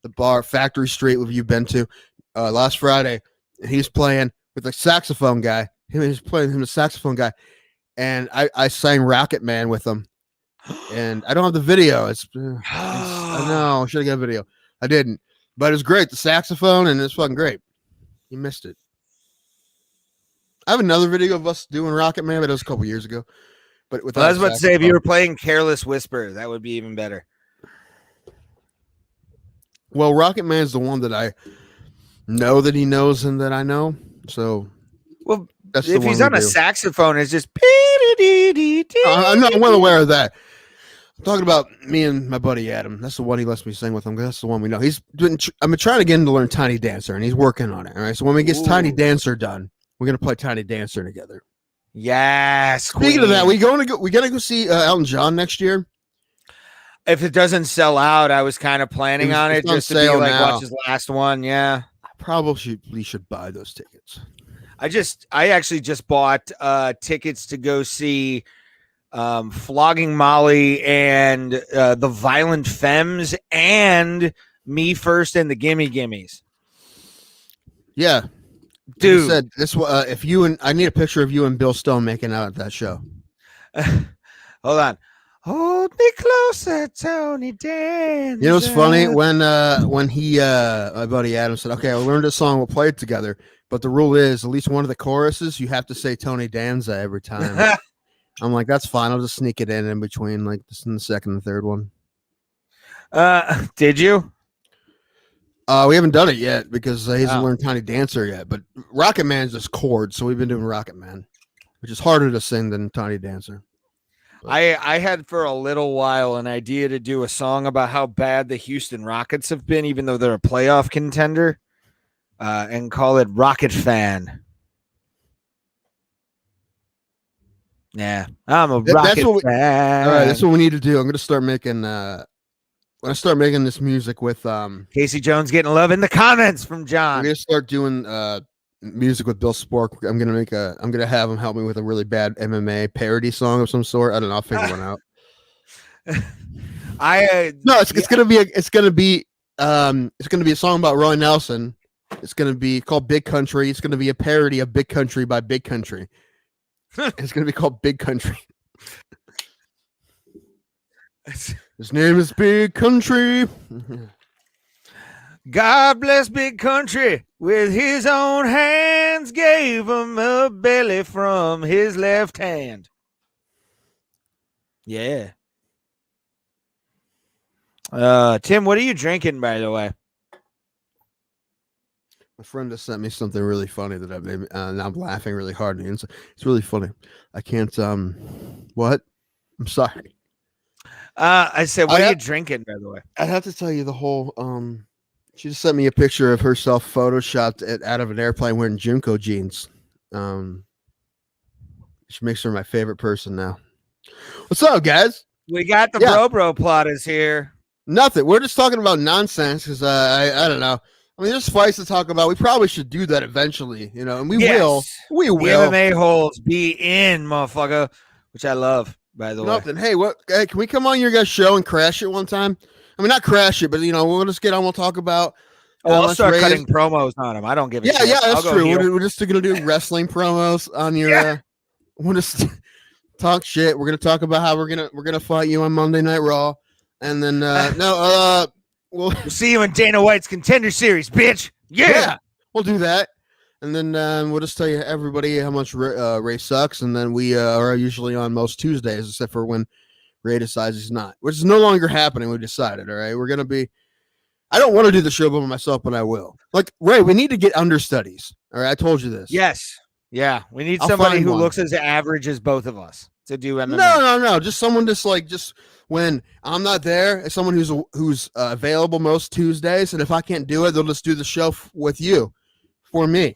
the bar Factory Street, which you've been to, last Friday. And he's playing with a saxophone guy. He's playing a saxophone guy. And I sang Rocket Man with him. And I don't have the video. I know. I should have got a video. I didn't. But it's great. The saxophone, and it's fucking great. You missed it. I have another video of us doing Rocket Man, but it was a couple years ago. But I was about to say, if you were playing Careless Whisper, that would be even better. Well, Rocket Man's the one that I know that he knows and that I know. So, well, that's if he's on a saxophone, it's just. I'm not well aware of that. I'm talking about me and my buddy Adam. That's the one he lets me sing with him. That's the one we know. I've been trying to get him to learn Tiny Dancer, and he's working on it. All right. So when we get Tiny Dancer done, we're gonna play Tiny Dancer together. Yes. Speaking of that, we gonna go see Elton John next year. If it doesn't sell out, I was kind of planning on it just to be like watch his last one. Yeah. I probably should buy those tickets. I actually just bought tickets to go see Flogging Molly and the Violent Femmes and Me First and the Gimme Gimmes. Yeah. Dude. Like I said, this if you and I need a picture of you and Bill Stone making out at that show. Hold on. Hold me closer, Tony Danza. You know what's funny? When he my buddy Adam said, okay, I learned this song, we'll play it together. But the rule is at least one of the choruses, you have to say Tony Danza every time. I'm like, that's fine. I'll just sneak it in between, like this in the second and third one. Did you? We haven't done it yet because he hasn't learned Tiny Dancer yet. But Rocket Man's just chords, so we've been doing Rocket Man, which is harder to sing than Tiny Dancer. But I had for a little while an idea to do a song about how bad the Houston Rockets have been, even though they're a playoff contender, and call it Rocket Fan. Yeah, I'm a Rocket fan. All right, that's what we need to do. I'm going to start making when I start making this music with Casey Jones getting love in the comments from John. I'm going to start doing music with Bill Spork. I'm going to have him help me with a really bad MMA parody song of some sort. I don't know. I'll figure one out. It's going to be a song about Roy Nelson. It's going to be called Big Country. It's going to be a parody of Big Country by Big Country. It's going to be called Big Country. His name is Big Country. God bless Big Country. With his own hands gave him a belly from his left hand. Yeah. Tim, what are you drinking, by the way? My friend just sent me something really funny that I've made, and I'm laughing really hard. And it's really funny. I can't. What? I'm sorry. I said, what are you drinking, by the way? I have to tell you the whole. She just sent me a picture of herself photoshopped out of an airplane wearing Junko jeans. She makes her my favorite person now. What's up, guys? We got the bro plotters here. Nothing. We're just talking about nonsense because I don't know. I mean, there's fights to talk about. We probably should do that eventually, you know, and we will. We will. The MMA holds be in, motherfucker, which I love, by the way. Nothing. Hey, can we come on your guys' show and crash it one time? I mean, not crash it, but, you know, we'll just get on. We'll talk about. I'll start cutting promos on them. I don't give a shit. Yeah, that's true. We're just going to do wrestling promos on your. Yeah. We'll just talk shit. We're going to talk about how we're gonna fight you on Monday Night Raw, and then We'll see you in Dana White's Contender Series, bitch. Yeah. We'll do that. And then we'll just tell you everybody how much Ray sucks. And then we are usually on most Tuesdays, except for when Ray decides he's not, which is no longer happening. We decided, all right, we're going to be, I don't want to do the show by myself, but I will. Like, Ray, we need to get understudies. All right, I told you this. Yes. Yeah. We need somebody who looks as average as both of us to do MMA. No. Just someone just when I'm not there, someone who's available most Tuesdays, and if I can't do it, they'll just do the show with you for me.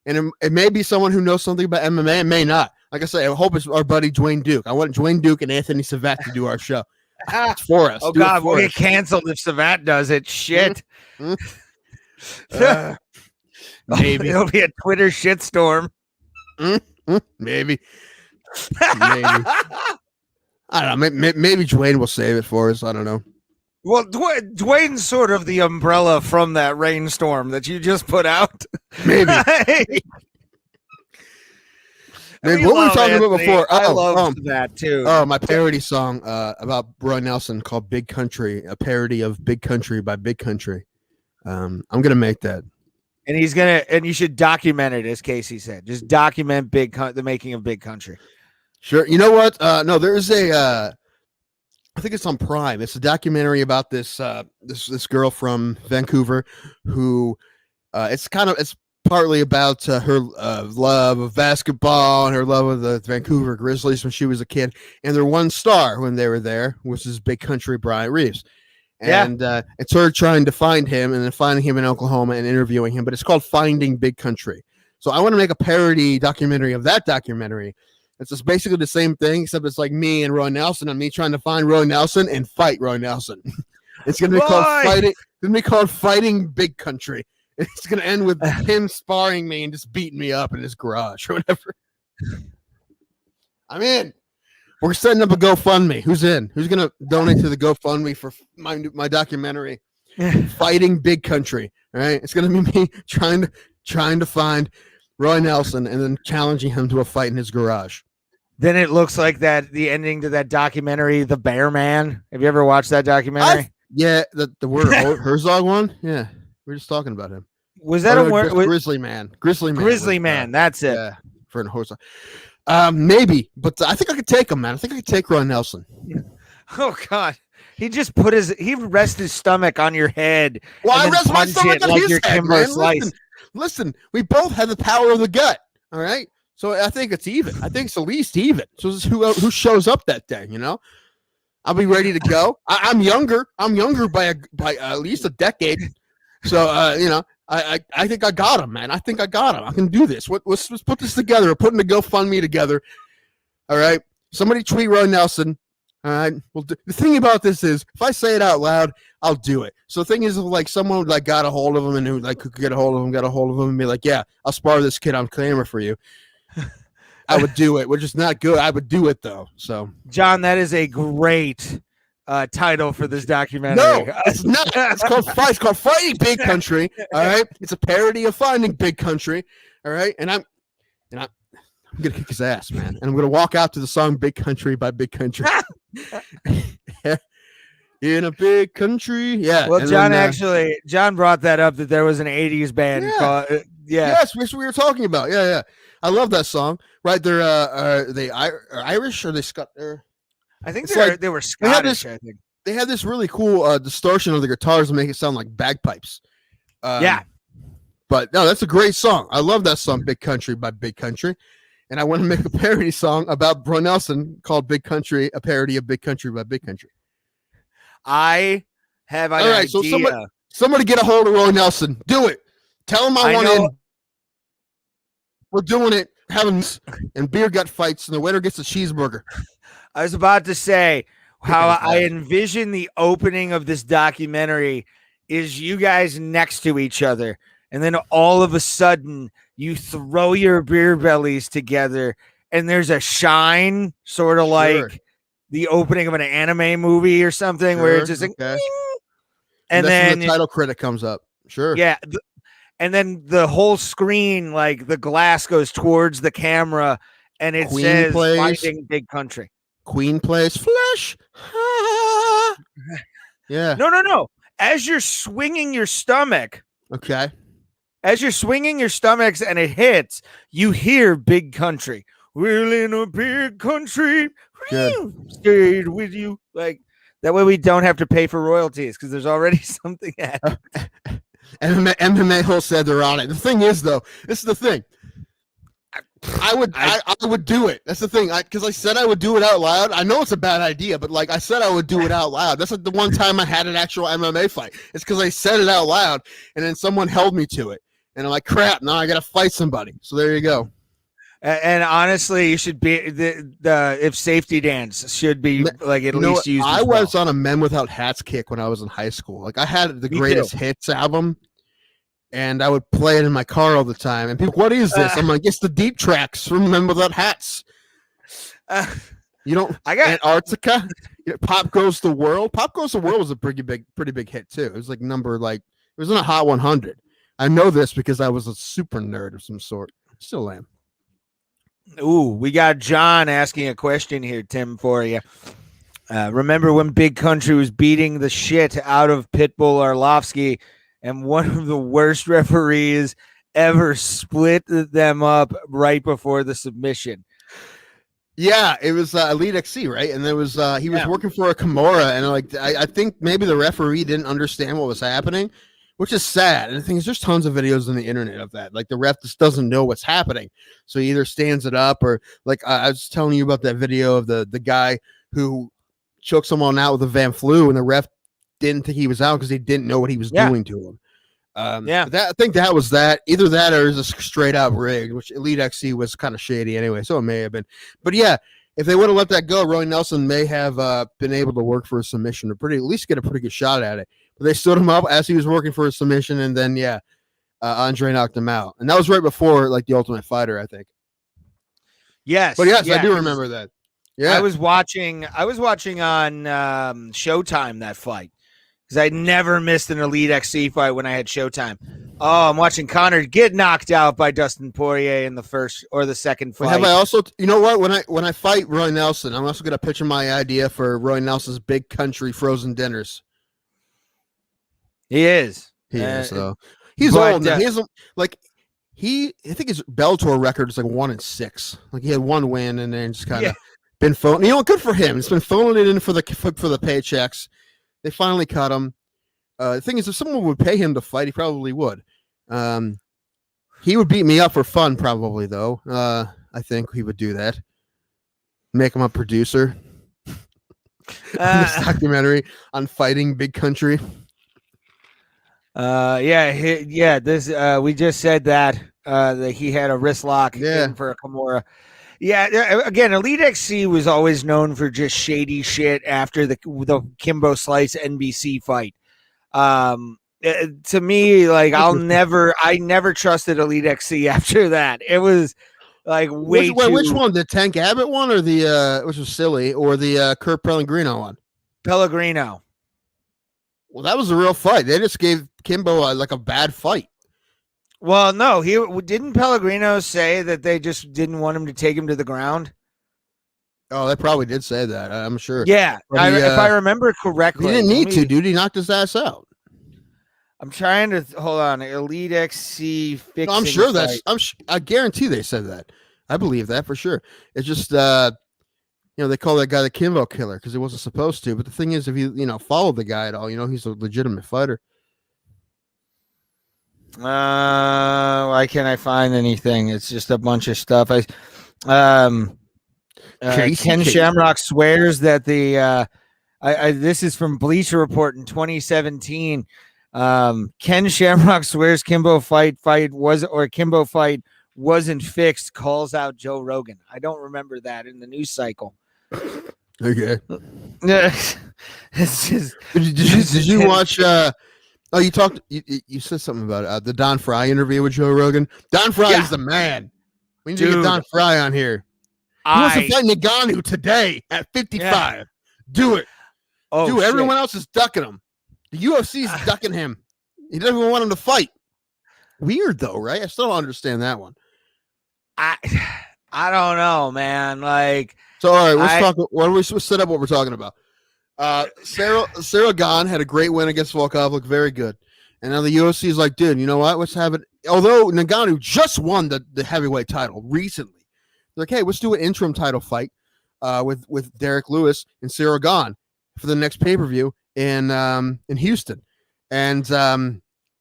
And it may be someone who knows something about MMA, it may not. Like I say, I hope it's our buddy Dwayne Duke. I want Dwayne Duke and Anthony Savat to do our show. It's for us. Oh, God, we'll get canceled if Savat does it. Shit. Maybe. It'll be a Twitter shitstorm. Maybe. I don't know. Maybe Dwayne will save it for us. I don't know. Well, Dwayne's sort of the umbrella from that rainstorm that you just put out. Maybe. What were we talking about before? I love that too. Oh, my parody song about Roy Nelson called Big Country, a parody of Big Country by Big Country. I'm gonna make that. And you should document it, as Casey said. Just document the making of Big Country. Sure. You know what? No, there is I think it's on Prime. It's a documentary about this girl from Vancouver who it's partly about her love of basketball and her love of the Vancouver Grizzlies when she was a kid, and their one star when they were there was this Big Country Bryant Reeves. And it's her trying to find him and then finding him in Oklahoma and interviewing him, but it's called Finding Big Country. So I want to make a parody documentary of that documentary. It's just basically the same thing, except it's like me and Roy Nelson and me trying to find Roy Nelson and fight Roy Nelson. It's going to be called Fighting. It's going to be called Fighting Big Country. It's going to end with him sparring me and just beating me up in his garage or whatever. I'm in. We're setting up a GoFundMe. Who's in? Who's going to donate to the GoFundMe for my documentary, Fighting Big Country? All right. It's going to be me trying trying to find Roy Nelson and then challenging him to a fight in his garage. Then it looks like the ending to that documentary, The Bear Man. Have you ever watched that documentary? The word Herzog one. Yeah, we were just talking about him. Was that a word? Grizzly Man? Grizzly Man. That's it. Yeah, for an Herzog. Maybe, but I think I could take him, man. I think I could take Roy Nelson. Oh God. He just he rests his stomach on your head. Well, I rest my stomach on his head, man. Listen, we both have the power of the gut. All right. So I think it's even. I think it's at least even. So this is who shows up that day, you know? I'll be ready to go. I'm younger. I'm younger by at least a decade. So you know, I think I got him, man. I think I got him. I can do this. Let's put this together. We're putting the GoFundMe together. All right. Somebody tweet Roy Nelson. All right. Well, the thing about this is, if I say it out loud, I'll do it. So the thing is, if like someone like got a hold of him and who like could get a hold of him, and be like, yeah, I'll spar this kid on camera for you. I would do it, which is not good. I would do it though. So, John, that is a great title for this documentary. No, it's not. It's called Fighting Big Country. All right, it's a parody of Finding Big Country. All right, and I'm gonna kick his ass, man. And I'm gonna walk out to the song "Big Country" by Big Country. In a big country, yeah. Well, John brought that up that there was an '80s band called. Yes, which we were talking about. Yeah. I love that song. Right, they're are they Irish or they Scottish? I think they were Scottish. I think they had this really cool distortion of the guitars to make it sound like bagpipes. But no, that's a great song. I love that song, "Big Country" by Big Country. And I want to make a parody song about Roy Nelson called "Big Country," a parody of "Big Country" by Big Country. I have an idea. So somebody get a hold of Roy Nelson. Do it. Tell him I want in. We're doing it. Having and beer gut fights, and the waiter gets a cheeseburger. I was about to say how I envision the opening of this documentary is you guys next to each other, and then all of a sudden you throw your beer bellies together, and there's a shine, sort of like the opening of an anime movie or something, where it's just like, and then the title credit comes up. Sure. Yeah. And then the whole screen, like the glass goes towards the camera, and it says "Finding Big Country." Queen plays Flesh. Yeah. No. As you're swinging your stomach. Okay. As you're swinging your stomachs and it hits, you hear "Big Country." We're in a big country. Good. Stayed with you. Like that way we don't have to pay for royalties because there's already something at MMA Hill said they're on it. The thing is, though, this is the thing. I would do it. That's the thing. Because I said I would do it out loud. I know it's a bad idea, but like I said, I would do it out loud. That's like the one time I had an actual MMA fight. It's because I said it out loud, and then someone held me to it, and I'm like, crap. Now I got to fight somebody. So there you go. And honestly, you should be the if safety dance should be like at least used. I was on a Men Without Hats kick when I was in high school. Like I had the Greatest Hits album, and I would play it in my car all the time. And people, what is this? I'm like, it's the deep tracks from Men Without Hats. You don't. I got Antarctica. Pop Goes the World. Pop Goes the World was a pretty big hit too. It was like it was in a Hot 100. I know this because I was a super nerd of some sort. Still am. Ooh, we got John asking a question here, Tim, for you. Remember when Big Country was beating the shit out of Pitbull Arlovsky, and one of the worst referees ever split them up right before the submission? Yeah, it was Elite XC, right? And there was he was working for a Kimura, and like I think maybe the referee didn't understand what was happening, which is sad. And the thing is, there's tons of videos on the internet of that. Like the ref just doesn't know what's happening, so he either stands it up or like I was telling you about that video of the guy who choked someone out with a Van Flew, and the ref didn't think he was out because he didn't know what he was doing to him. I think that was that. Either that or it was a straight out rig, which Elite XC was kind of shady anyway, so it may have been. But yeah, if they would have let that go, Roy Nelson may have been able to work for a submission or at least get a pretty good shot at it. But they stood him up as he was working for a submission, and then Andre knocked him out, and that was right before like the Ultimate Fighter, I think. Yes, but yes, I do remember that. Yeah, I was watching on Showtime that fight because I never missed an Elite XC fight when I had Showtime. Oh, I'm watching Connor get knocked out by Dustin Poirier in the first or the second fight. But have I also, you know what? When I fight Roy Nelson, I'm also gonna pitch my idea for Roy Nelson's Big Country frozen dinners. He is. He is though. He's old now. He isn't like I think his Bellator record is like 1-6. Like he had one win and then just kind of been phoning. You know, good for him. He's been phoning it in for the paychecks. They finally cut him. The thing is, if someone would pay him to fight, he probably would. He would beat me up for fun, probably though. I think he would do that. Make him a producer. This documentary on fighting Big Country. This we just said that he had a wrist lock in for a Kimura. Yeah, again, Elite XC was always known for just shady shit after the Kimbo Slice NBC fight. To me, like I never trusted Elite XC after that. It was like which one, the Tank Abbott one or the which was silly, or the Kurt Pellegrino one? Pellegrino. Well, that was a real fight. They just gave Kimbo like a bad fight. Well, no, didn't Pellegrino say that they just didn't want him to take him to the ground? Oh, they probably did say that. I'm sure. Yeah, if I remember correctly, he didn't need to, dude. He knocked his ass out. I'm trying to hold on. Elite XC fixing. No, I'm sure I guarantee they said that. I believe that for sure. It's just they call that guy the Kimbo Killer because he wasn't supposed to. But the thing is, if you followed the guy at all, he's a legitimate fighter. Why can't I find anything? It's just a bunch of stuff. Ken Shamrock swears that this is from Bleacher Report in 2017. Ken Shamrock swears Kimbo fight wasn't fixed. Calls out Joe Rogan. I don't remember that in the news cycle. Okay. It's just. Did you watch? You said something about it. The Don Fry interview with Joe Rogan. Don Fry is the man. We need to get Don Fry on here. He wants to fight Ngannou today at 55. Yeah. Do it. Oh, dude, everyone else is ducking him. The UFC is ducking him. He doesn't even want him to fight. Weird though, right? I still don't understand that one. I don't know, man. Like, so all right, let's talk. Let's set up what we're talking about. Ciryl Gane had a great win against Volkov, very good. And now the UFC is like, dude, you know what? Let's have it. Although Ngannou just won the heavyweight title recently, they're like, hey, let's do an interim title fight with Derek Lewis and Ciryl Gane for the next pay-per-view in Houston. And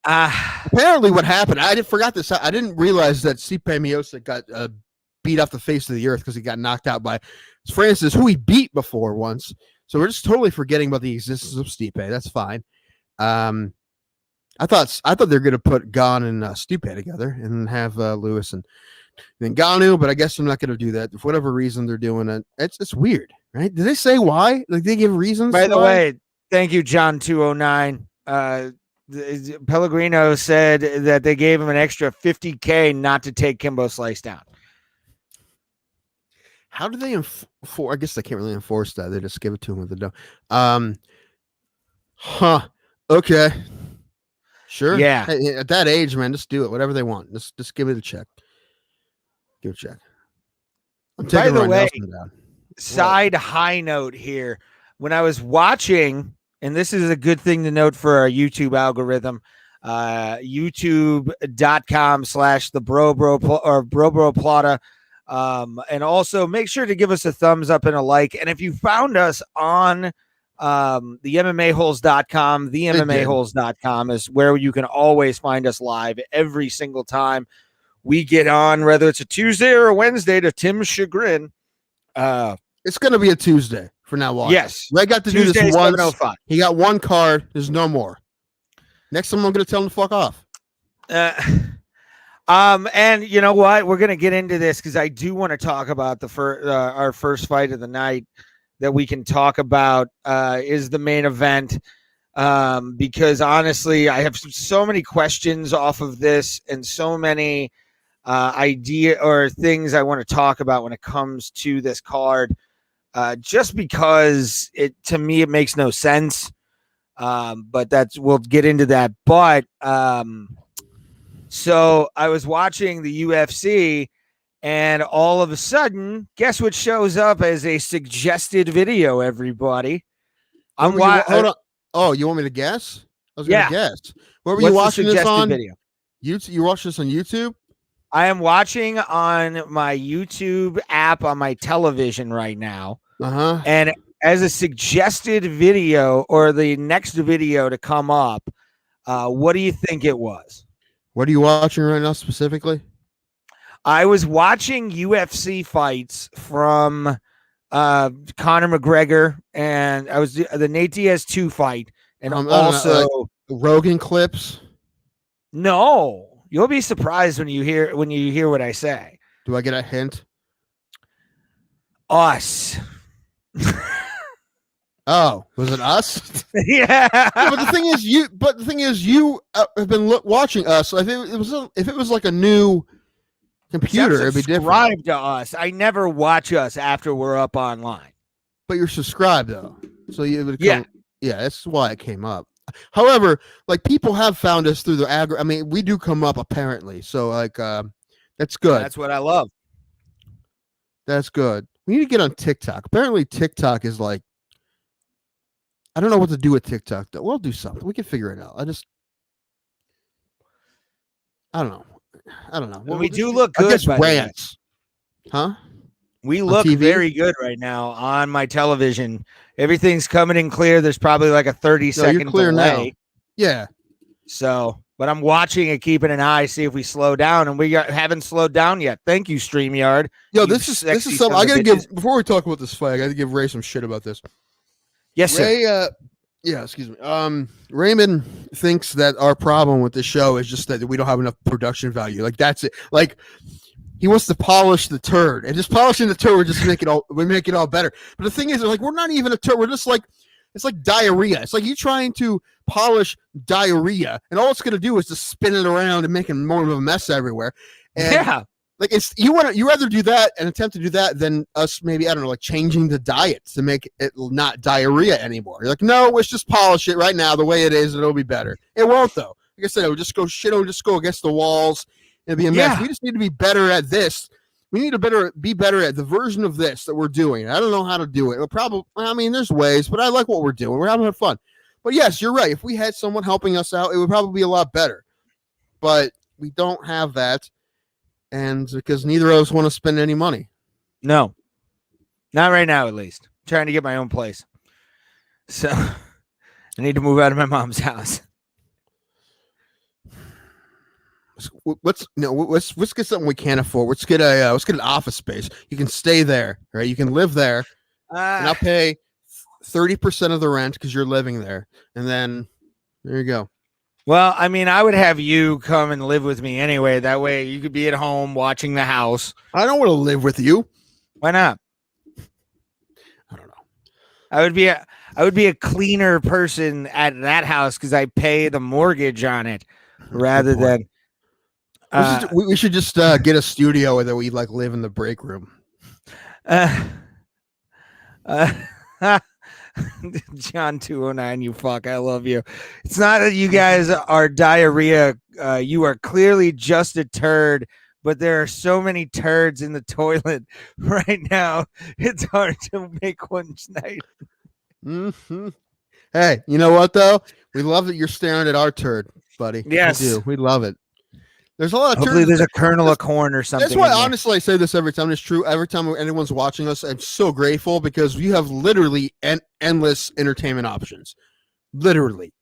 apparently, what happened? I forgot this. I didn't realize that Stipe Miocic got beat off the face of the earth because he got knocked out by Francis, who he beat before once. So we're just totally forgetting about the existence of Stipe. That's fine. I thought they were going to put Gane and Stipe together and have Lewis and Ngannou, but I guess I'm not going to do that. For whatever reason they're doing it. It's weird, right? Did they say why? Like they give reasons? By the way, thank you, John 209. Pellegrino said that they gave him an extra $50K not to take Kimbo Slice down. How do they enforce? I guess they can't really enforce that. They just give it to him with the dough. Okay. Sure. Yeah. Hey, at that age, man, just do it. Whatever they want. Just give it a check. Give it a check. I'm taking By the way, side high note here. When I was watching, and this is a good thing to note for our YouTube algorithm, youtube.com/the Plata. And also make sure to give us a thumbs up and a like. And if you found us on the MMAholes.com, the MMAholes.com is where you can always find us live every single time we get on, whether it's a Tuesday or a Wednesday to Tim's chagrin. It's going to be a Tuesday for now on. Yes. Ray got to do this once. He got one card. There's no more. Next time I'm going to tell him to fuck off. And you know what? We're going to get into this because I do want to talk about our first fight of the night that we can talk about is the main event. Because honestly, I have so many questions off of this and so many idea or things I want to talk about when it comes to this card. Just because to me, it makes no sense. But we'll get into that. But, So I was watching the UFC, and all of a sudden, guess what shows up as a suggested video, everybody? Hold on. Oh, you want me to guess? I was going to guess. Where were you watching this on? Video? YouTube? You watching this on YouTube? I am watching on my YouTube app on my television right now. Uh-huh. And as a suggested video, or the next video to come up, what do you think it was? What are you watching right now specifically? I was watching UFC fights from Conor McGregor, and I was the Nate Diaz 2 fight, and also like Rogan clips. No, you'll be surprised when you hear what I say. Do I get a hint? Us. Oh, was it us? Yeah. But the thing is, you have been watching us. So if it was like a new computer, it'd be different. Subscribe to us. I never watch us after we're up online. But you're subscribed though, so you would yeah, that's why it came up. However, like people have found us through the I mean, we do come up apparently, so like that's good. That's what I love. That's good. We need to get on TikTok. Apparently, TikTok is like, I don't know what to do with TikTok though. We'll do something. We can figure it out. I don't know. Well, we do look good. Rants, huh? We look very good right now on my television. Everything's coming in clear. There's probably like a 30-second clear delay. Now. Yeah. So, but I'm watching it, keeping an eye, see if we slow down, and we haven't slowed down yet. Thank you, StreamYard. Yo, this is something I gotta give before we talk about this fight. I gotta give Ray some shit about this. Yes, sir. Ray, yeah, excuse me. Raymond thinks that our problem with this show is just that we don't have enough production value. Like that's it. Like he wants to polish the turd, and just polishing the turd, we make it all better. But the thing is, like, we're not even a turd. We're just like, it's like diarrhea. It's like you trying to polish diarrhea, and all it's going to do is just spin it around and making more of a mess everywhere. And yeah, like you rather do that and attempt to do that than us maybe, I don't know, like changing the diet to make it not diarrhea anymore. You're like, no, let's just polish it right now the way it is, and it'll be better. It won't though. Like I said, it'll just go against the walls. It'll be a mess. We just need to be better at this. We need to be better at the version of this that we're doing. I don't know how to do it. There's ways, but I like what we're doing. We're having fun. But yes, you're right. If we had someone helping us out, it would probably be a lot better. But we don't have that, and because neither of us want to spend any money. No, not right now, at least. I'm trying to get my own place, so I need to move out of my mom's house. Let's get something we can't afford. Let's get an office space. You can stay there, right? You can live there, and I'll pay 30% of the rent because you're living there, and then there you go. Well, I mean, I would have you come and live with me anyway. That way, you could be at home watching the house. I don't want to live with you. Why not? I don't know. I would be a cleaner person at that house because I pay the mortgage on it rather than. We should just get a studio that we like live in the break room. John 209, you fuck, I love you. It's not that you guys are diarrhea. You are clearly just a turd, but there are so many turds in the toilet right now. It's hard to make one night. Mm-hmm. Hey, you know what though? We love that you're staring at our turd, buddy. Yes, we do. We love it. There's a lot of hopefully there's a kernel of corn or something. That's why honestly I say this every time. It's true. Every time anyone's watching us, I'm so grateful because you have literally endless entertainment options. Literally.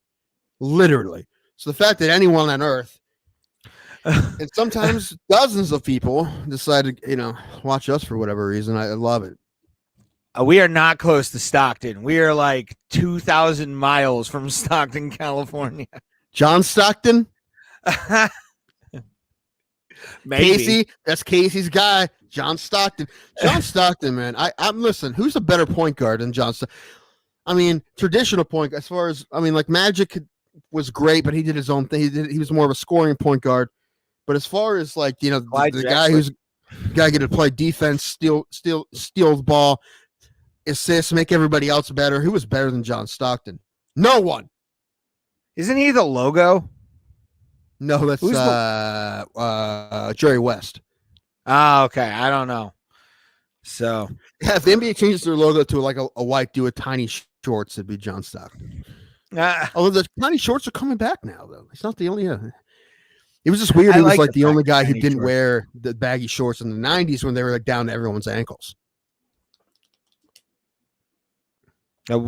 So the fact that anyone on earth and sometimes dozens of people decide to, watch us for whatever reason, I love it. We are not close to Stockton. We are like 2,000 miles from Stockton, California. John Stockton? Maybe. Casey, that's Casey's guy, John Stockton. John Stockton, man. I'm listen. Who's a better point guard than John Stockton? I mean, traditional point. As far as like Magic was great, but he did his own thing. He was more of a scoring point guard. But as far as like the guy get to play defense, steal the ball, assist, make everybody else better. Who was better than John Stockton? No one. Isn't he the logo? No, that's Jerry West. Oh, okay. I don't know. So yeah, if the NBA changes their logo to like a white dude with tiny shorts, it'd be John Stockton. Although the tiny shorts are coming back now, though. It's not the only. It was just weird. He was like the only guy who didn't wear the baggy shorts in the '90s when they were like down to everyone's ankles. I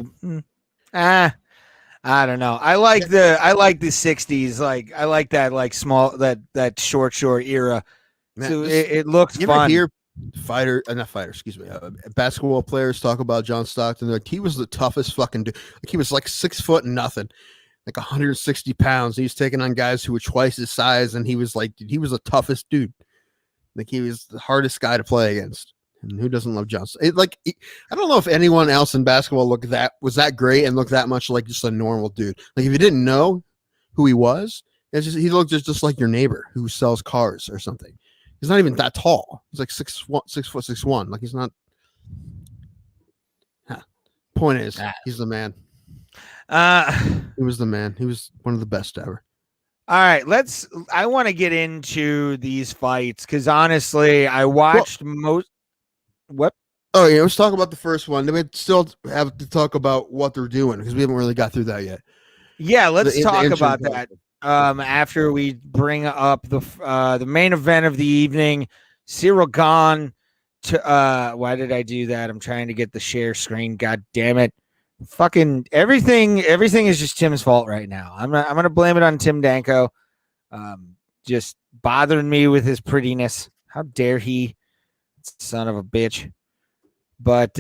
don't know. I like the '60s. Like I like that like small that short era. Man, so it looks fun. Hear basketball players talk about John Stockton. Like he was the toughest fucking dude. Like he was like 6 foot and nothing, like 160 pounds. He was taking on guys who were twice his size, and he was the toughest dude. Like he was the hardest guy to play against. And who doesn't love John? I don't know if anyone else in basketball was that great and looked that much like just a normal dude. Like if you didn't know who he was, he looked just like your neighbor who sells cars or something. He's not even that tall. He's like 6'1". Like he's not. Point is, he's the man. He was the man. He was one of the best ever. All right, I want to get into these fights because honestly, I watched most. What? Oh yeah, let's talk about the first one. Then we still have to talk about what they're doing because we haven't really got through that yet. Yeah, let's talk about that. After we bring up the main event of the evening, Ciryl Gane. Why did I do that? I'm trying to get the share screen. God damn it! Fucking everything is just Tim's fault right now. I'm gonna blame it on Tim Danko. Just bothering me with his prettiness. How dare he? Son of a bitch. But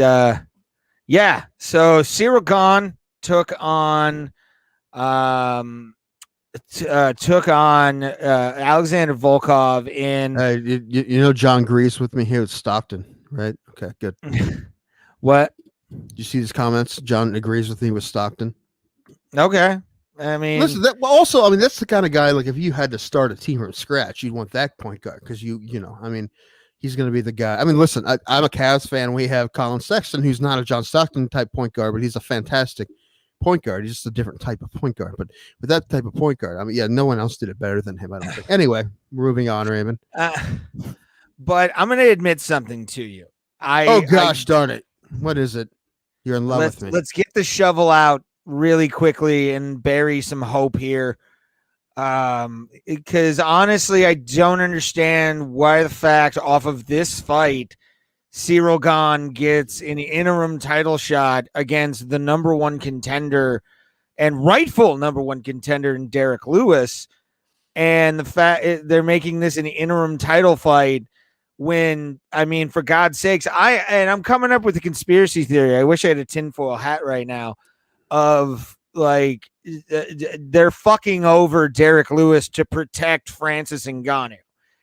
yeah. So Ciryl Gane took on Alexander Volkov in. You know John agrees with me here with Stockton, right? Okay, good. What? You see these comments? John agrees with me with Stockton. Okay. I mean, listen. That's the kind of guy. Like, if you had to start a team from scratch, you'd want that point guard because he's going to be the guy. I mean, listen, I'm a Cavs fan. We have Colin Sexton, who's not a John Stockton type point guard, but he's a fantastic point guard. He's just a different type of point guard. But with that type of point guard, I mean, yeah, no one else did it better than him, I don't think. Anyway, moving on, Raymond. But I'm going to admit something to you. Darn it. What is it? You're in love with me. Let's get the shovel out really quickly and bury some hope here. Because honestly, I don't understand why the fact off of this fight, Ciryl Gane gets an interim title shot against the number one contender and rightful number one contender in Derek Lewis. And the fact they're making this an interim title fight when, I mean, for God's sakes, I'm coming up with a conspiracy theory. I wish I had a tinfoil hat right now of like, they're fucking over Derek Lewis to protect Francis Ngannou.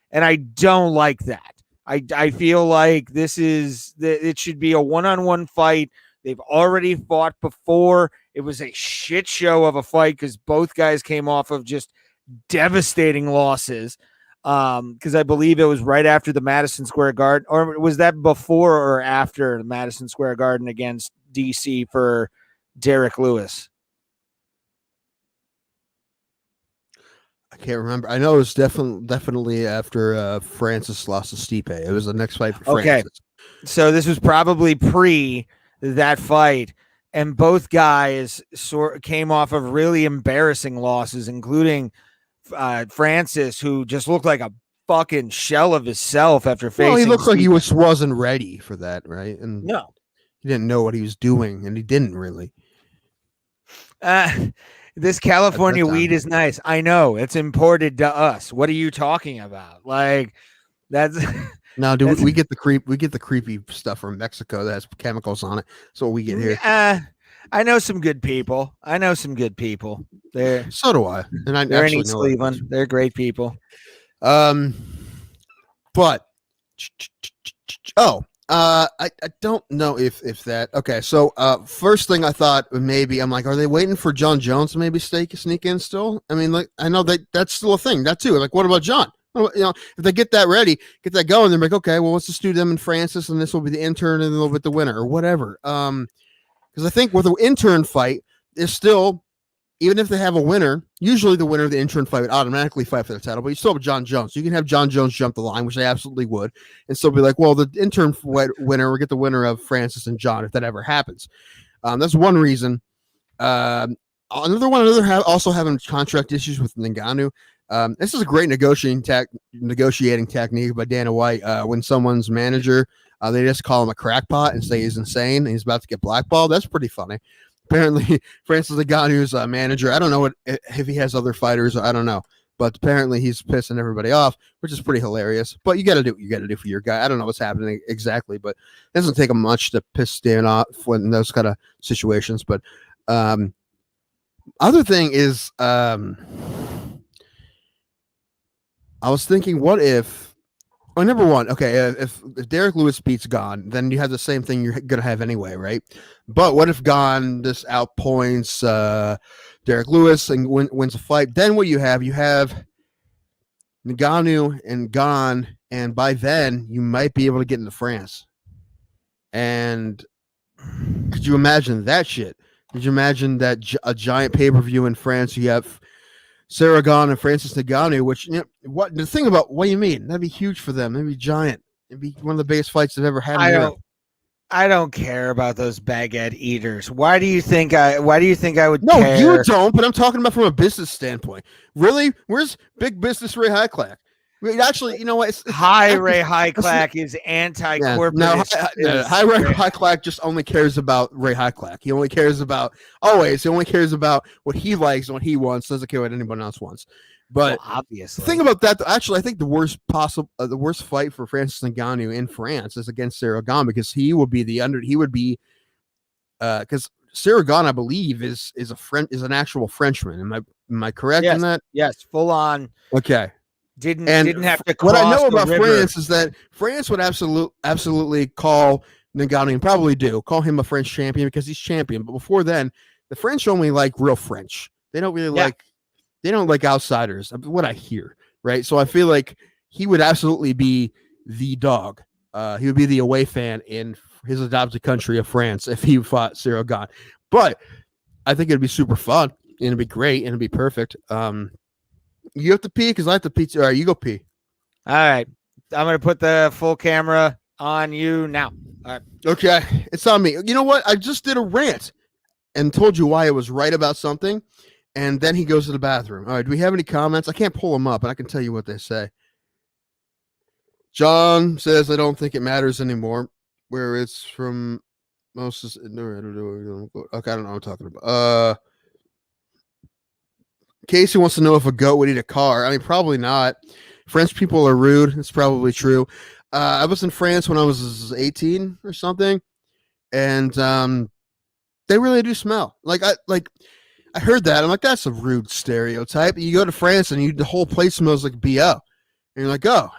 And I don't like that. I feel like it should be a one-on-one fight. They've already fought before. It was a shit show of a fight because both guys came off of just devastating losses. Because I believe it was right after the Madison Square Garden, or was that before or after the Madison Square Garden against DC for Derek Lewis? I can't remember. I know it was definitely after Francis lost to Stipe. It was the next fight for Francis. Okay, so this was probably pre that fight, and both guys came off of really embarrassing losses, including Francis, who just looked like a fucking shell of himself after facing. Well, he looked like he wasn't ready for that, right? And no, he didn't know what he was doing, and he didn't really. This California weed is nice. I know it's imported to us. What are you talking about? Like that's no, dude. We get the creepy stuff from Mexico that has chemicals on it. That's what we get here. I know some good people. There. So do I. And they're in East Cleveland. They're great people. But I don't know if that. Okay, so first thing I thought maybe I'm like, are they waiting for John Jones to maybe sneak in still? I mean, like I know that's still a thing. That too. Like, what about John? If they get that ready, get that going, they're like, okay, well, let's just do them and Francis, and this will be the intern, and they'll get the winner or whatever. Because I think with the intern fight, there's still even if they have a winner, usually the winner of the interim fight would automatically fight for the title, but you still have John Jones. You can have John Jones jump the line, which they absolutely would, and still be like, well, the interim winner will get the winner of Francis and John if that ever happens. That's one reason. Another one, also having contract issues with Ngannou. This is a great negotiating technique by Dana White. When someone's manager, they just call him a crackpot and say he's insane and he's about to get blackballed. That's pretty funny. Apparently, Francis Ngannou's manager, I don't know if he has other fighters, I don't know. But apparently he's pissing everybody off, which is pretty hilarious. But you got to do what you got to do for your guy. I don't know what's happening exactly, but it doesn't take him much to piss Dan off in those kind of situations. But other thing is, I was thinking, what if? Oh, number one, okay, if Derek Lewis beats Gane, then you have the same thing you're gonna have anyway, right? But what if Gane just outpoints Derek Lewis and wins a fight? Then what you have Ngannou and Gane, and by then you might be able to get into France. And could you imagine that shit? Could you imagine that a giant pay-per-view in France? You have Ciryl Gane and Francis Ngannou, which, you know, what the thing about, what do you mean? That'd be huge for them. That'd be giant. It'd be one of the biggest fights they've ever had in Europe. I don't care about those baguette eaters. Why do you think I would No, care? you don't, but I'm talking about from a business standpoint. Really? Where's big business Ray Hyclak? I mean, actually, you know what? Ray Hyclak is anti-corporate. Yeah, Ray Hyclak just only cares about Ray Hyclak. He only cares about what he likes and what he wants. Doesn't care what anyone else wants. But obviously, the thing about that, actually, I think the worst fight for Francis Ngannou in France is against Ciryl Gane, because he would be because Ciryl Gane, I believe, is an actual Frenchman. Am I correct in that? Yes, full on. Okay. Didn't have to cross. What I know about river. France is that France would absolutely call Ngannou, and probably do call him a French champion because he's champion. But before then, the French only like real French. They don't really they don't like outsiders. What I hear, right? So I feel like he would absolutely be the dog. He would be the away fan in his adopted country of France if he fought Ciryl Gane. But I think it'd be super fun and it'd be great and it'd be perfect. You have to pee because I have to pee. All right, you go pee. All right. I'm going to put the full camera on you now. All right. Okay. It's on me. You know what? I just did a rant and told you why I was right about something. And then he goes to the bathroom. All right. Do we have any comments? I can't pull them up, but I can tell you what they say. John says, I don't think it matters anymore. Where it's from most. Okay. I don't know what I'm talking about. Casey wants to know if a goat would eat a car. I mean, probably not. French people are rude. It's probably true. I was in France when I was 18 or something, and they really do smell. I heard that. I'm like, that's a rude stereotype. You go to France and the whole place smells like BO. And you're like, oh,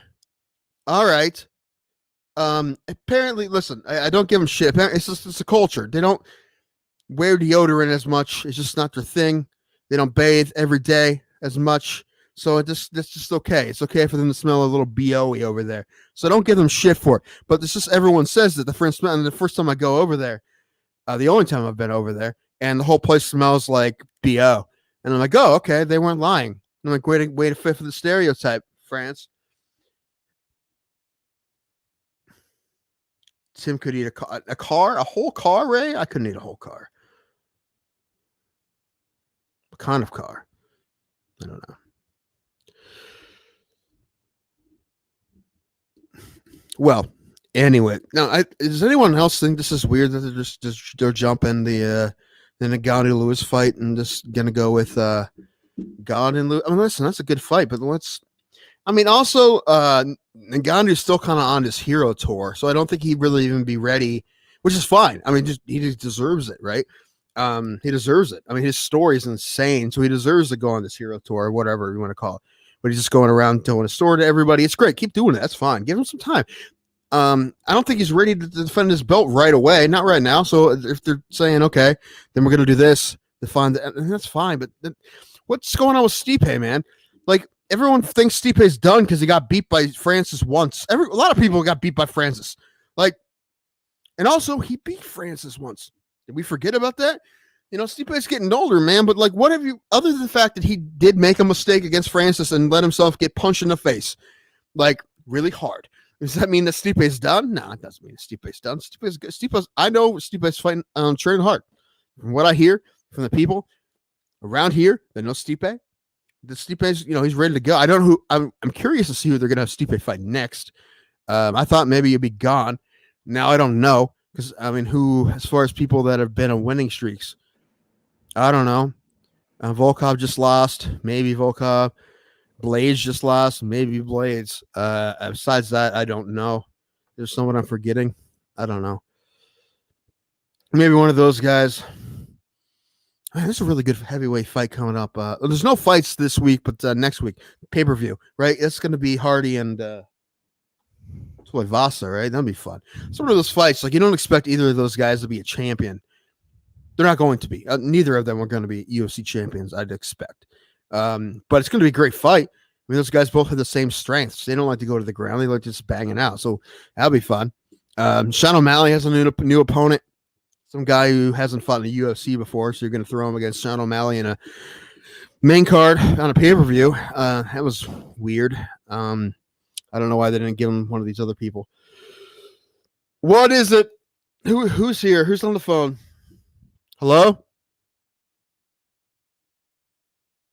all right. Apparently, listen, I don't give them shit. It's a culture. They don't wear deodorant as much. It's just not their thing. They don't bathe every day as much. So that's just okay. It's okay for them to smell a little BO-y over there. So don't give them shit for it. But it's just everyone says that the French smell. And the first time I go over there, the only time I've been over there, and the whole place smells like BO. And I'm like, oh, okay, they weren't lying. And I'm like, way to fit for the stereotype, France. Tim could eat a whole car, Ray? I couldn't eat a whole car. What kind of car? I don't know. Well, anyway, now does anyone else think this is weird that they're jumping the Ngannou Lewis fight and just gonna go with Gane and Lewis? I mean, listen, that's a good fight, but also Ngannou's still kind of on his hero tour, so I don't think he'd really even be ready, which is fine. I mean, he just deserves it, right? He deserves it. I mean, his story is insane, so he deserves to go on this hero tour, or whatever you want to call it. But he's just going around telling a story to everybody. It's great. Keep doing it. That's fine. Give him some time. I don't think he's ready to defend his belt right away. Not right now. So if they're saying, okay, then we're going to do this, that's fine. But what's going on with Stipe, man? Like, everyone thinks Stipe's done because he got beat by Francis once. A lot of people got beat by Francis. And also he beat Francis once. Did we forget about that? Stipe's getting older, man. But like, what have you, other than the fact that he did make a mistake against Francis and let himself get punched in the face, like really hard? Does that mean that Stipe's done? No, it doesn't mean Stipe's done. I know Stipe's fighting, training hard. From what I hear from the people around here that know Stipe, the Stipe's, he's ready to go. I don't know who. I'm curious to see who they're gonna have Stipe fight next. I thought maybe it'd be Gane. Now I don't know because who, as far as people that have been on winning streaks, I don't know. Volkov just lost. Maybe Volkov. Blades just lost. Maybe Blades. Besides that, I don't know. There's someone I'm forgetting. I don't know. Maybe one of those guys. Man, there's a really good heavyweight fight coming up. There's no fights this week, but next week, pay-per-view, right? It's going to be Hardy and Vasa, right? That'll be fun. It's one of those fights, like you don't expect either of those guys to be a champion. They're not going to be. Neither of them are going to be UFC champions, I'd expect. But it's going to be a great fight. Those guys both have the same strengths. They don't like to go to the ground. They like to just bang it out. So that'll be fun. Sean O'Malley has a new opponent. Some guy who hasn't fought in the UFC before, so you're going to throw him against Sean O'Malley in a main card on a pay-per-view. That was weird. I don't know why they didn't give him one of these other people. What is it? Who's here? Who's on the phone? Hello?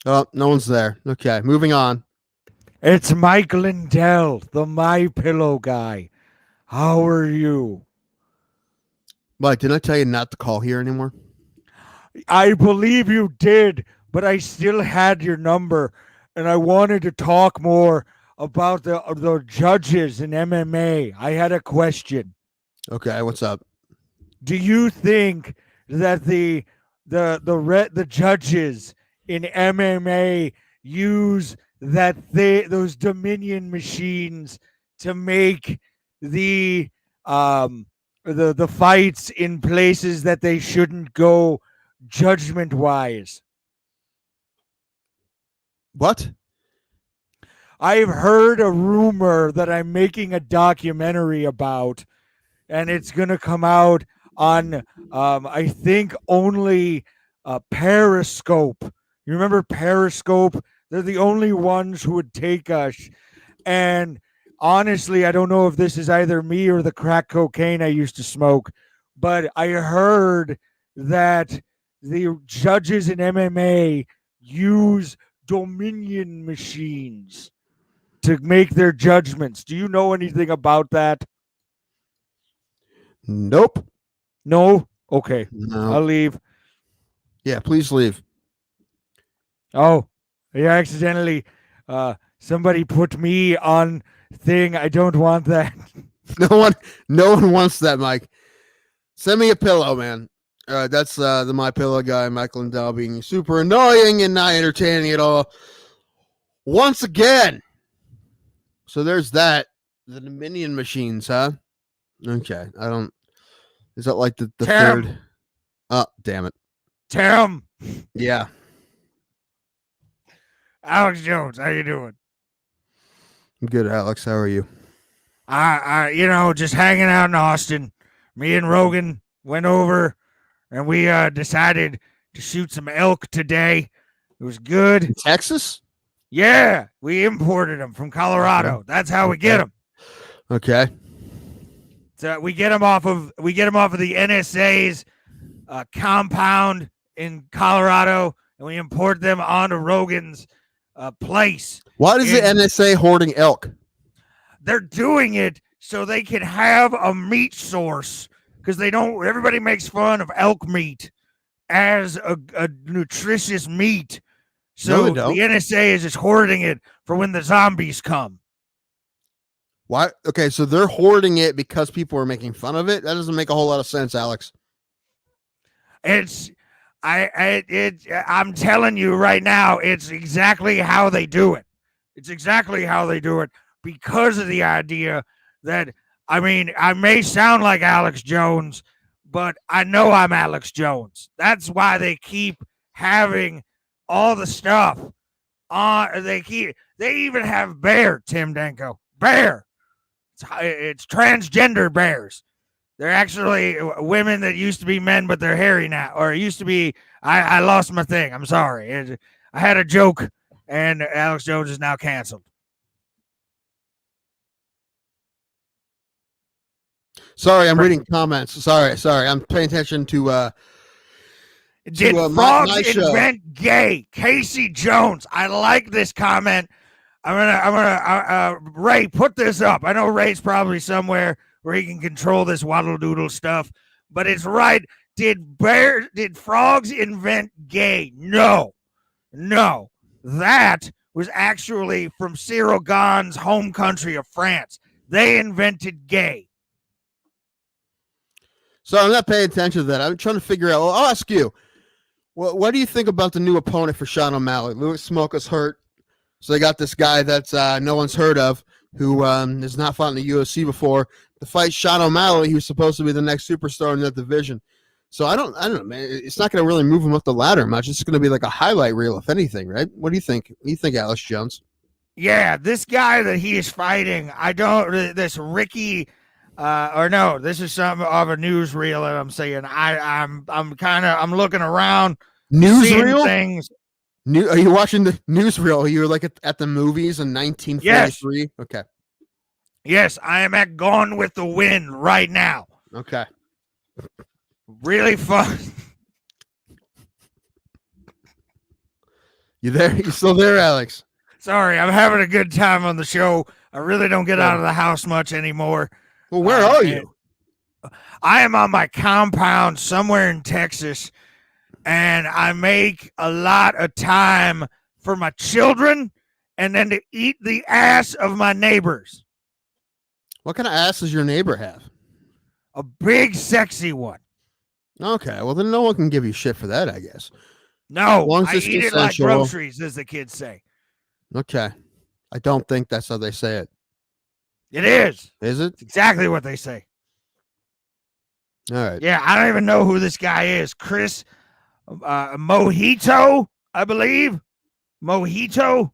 Oh, no one's there. Okay, moving on. It's Mike Lindell, the My Pillow guy. How are you? Mike, didn't I tell you not to call here anymore? I believe you did, but I still had your number, and I wanted to talk more about the judges in MMA. I had a question. Okay, what's up? Do you think that the judges in MMA use those Dominion machines to make the fights in places that they shouldn't go judgment wise? What? I've heard a rumor that I'm making a documentary about, and it's going to come out on, I think, only Periscope. You remember Periscope? They're the only ones who would take us. And honestly, I don't know if this is either me or the crack cocaine I used to smoke, but I heard that the judges in MMA use Dominion machines to make their judgments. Do you know anything about that? Nope. No? Okay. No. I'll leave. Yeah, please leave. Oh, yeah, accidentally. Somebody put me on thing. I don't want that. No one wants that, Mike. Send me a pillow, man. That's the My Pillow guy, Michael Lindell, being super annoying and not entertaining at all. Once again. So there's that. The Dominion machines, huh? Okay. Is that like the third? Oh, damn it. Tim. Yeah. Alex Jones, how you doing? I'm good, Alex. How are you? Just hanging out in Austin. Me and Rogan went over and we decided to shoot some elk today. It was good. In Texas? Yeah, we imported them from Colorado. Okay. That's how we get them. Okay. So we get them off of the NSA's compound in Colorado, and we import them onto Rogan's place. Why does the NSA hoarding elk? They're doing it so they can have a meat source, because everybody makes fun of elk meat as a nutritious meat. So the NSA is just hoarding it for when the zombies come. Why? Okay, so they're hoarding it because people are making fun of it? That doesn't make a whole lot of sense, Alex. I'm telling you right now, it's exactly how they do it. It's exactly how they do it, because of the idea that, I may sound like Alex Jones, but I know I'm Alex Jones. That's why they keep having all the stuff on. They even have Bear, Tim Danko. Bear. It's transgender bears. They're actually women that used to be men, but they're hairy now. Or it used to be, I lost my thing. I'm sorry. I had a joke, and Alex Jones is now canceled. Sorry, I'm reading comments. Sorry. I'm paying attention to Did frogs invent gay? Casey Jones. I like this comment. I'm gonna Ray, put this up. I know Ray's probably somewhere where he can control this waddle doodle stuff, but it's right. Did frogs invent gay? No. That was actually from Ciryl Gane's home country of France. They invented gay. So I'm not paying attention to that. I'm trying to figure out. Well, I'll ask you. What do you think about the new opponent for Sean O'Malley? Louis Smolka's hurt. So they got this guy that's no one's heard of, who has not fought in the UFC before, to fight Sean O'Malley, who's supposed to be the next superstar in that division. So I don't know, man. It's not going to really move him up the ladder much. It's going to be like a highlight reel, if anything, right? What do you think? What do you think, Alex Jones? Yeah, this guy that he is fighting, this Ricky, this is some of a newsreel that I'm saying. I'm looking around, newsreel things. Are you watching the newsreel? You were like at the movies in 1943? Yes. Okay. Yes, I am at Gone with the Wind right now. Okay. Really fun. You there? You still there, Alex? Sorry, I'm having a good time on the show. I really don't get out of the house much anymore. Well, where are you? I am on my compound somewhere in Texas, and I make a lot of time for my children and then to eat the ass of my neighbors. What kind of ass does your neighbor have? A big, sexy one. Okay, well, then no one can give you shit for that, I guess. No, I eat it like groceries, as the kids say. Okay. I don't think that's how they say it. It is. Is it? It's exactly what they say. All right. Yeah, I don't even know who this guy is. Chris Mojito, I believe. Mojito.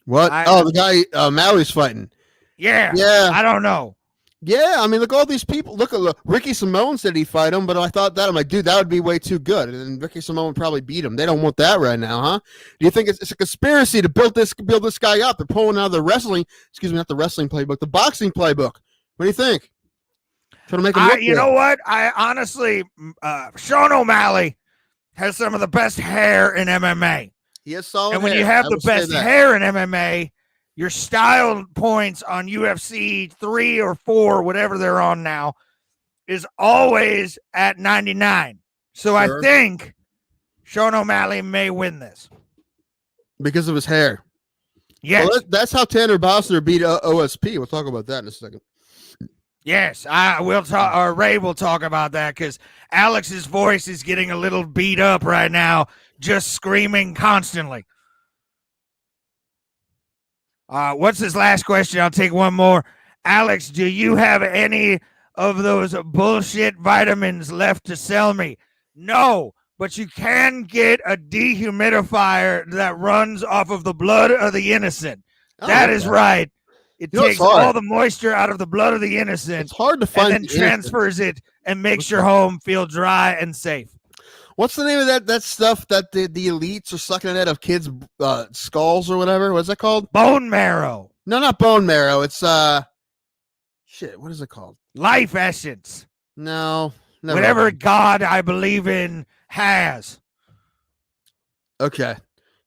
What? The guy Mallory's fighting. Yeah. I don't know. Yeah, I mean, look, all these people. Look, Ricky Simone said he'd fight him, but I thought that, I'm like, dude, that would be way too good. And then Ricky Simone would probably beat him. They don't want that right now, huh? Do you think it's a conspiracy to build this guy up? They're pulling out of the not the wrestling playbook, the boxing playbook. What do you think? Trying to make him look you know what? I honestly, Sean O'Malley has some of the best hair in MMA. He has solid hair. And when you have the best hair in MMA, your style points on UFC 3 or 4, whatever they're on now, is always at 99. So sure. I think Sean O'Malley may win this. Because of his hair. Yes. Well, that's how Tanner Bossner beat OSP. We'll talk about that in a second. Yes, I will talk, or Ray will talk about that, because Alex's voice is getting a little beat up right now, just screaming constantly. What's his last question? I'll take one more. Alex, do you have any of those bullshit vitamins left to sell me? No, but you can get a dehumidifier that runs off of the blood of the innocent. That is right. It takes all the moisture out of the blood of the innocent. It's hard to find. And then transfers it and makes your home feel dry and safe. What's the name of that stuff that the elites are sucking it out of kids' skulls or whatever? What's that called? Bone marrow. No, not bone marrow. It's shit. What is it called? Life essence. No. Whatever God I believe in has. Okay.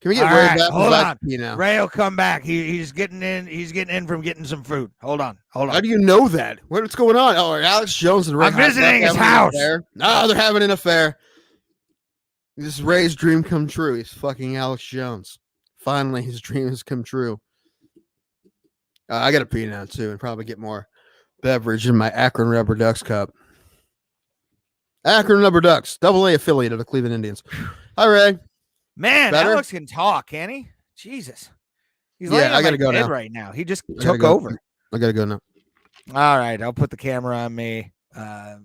Can we get Ray back? Hold on. Ray will come back. He's getting in. He's getting in from getting some food. Hold on. How do you know that? What's going on? Oh, Alex Jones and Ray. I'm visiting his house. No, they're having an affair. This is Ray's dream come true. He's fucking Alex Jones. Finally, his dream has come true. I got to pee now, too, and probably get more beverage in my Akron Rubber Ducks cup. Akron Rubber Ducks, AA affiliate of the Cleveland Indians. Hi, Ray. Man, Alex can talk, can he? Jesus. He's laying on my bed right now. He just took over. I got to go now. All right, I'll put the camera on me. I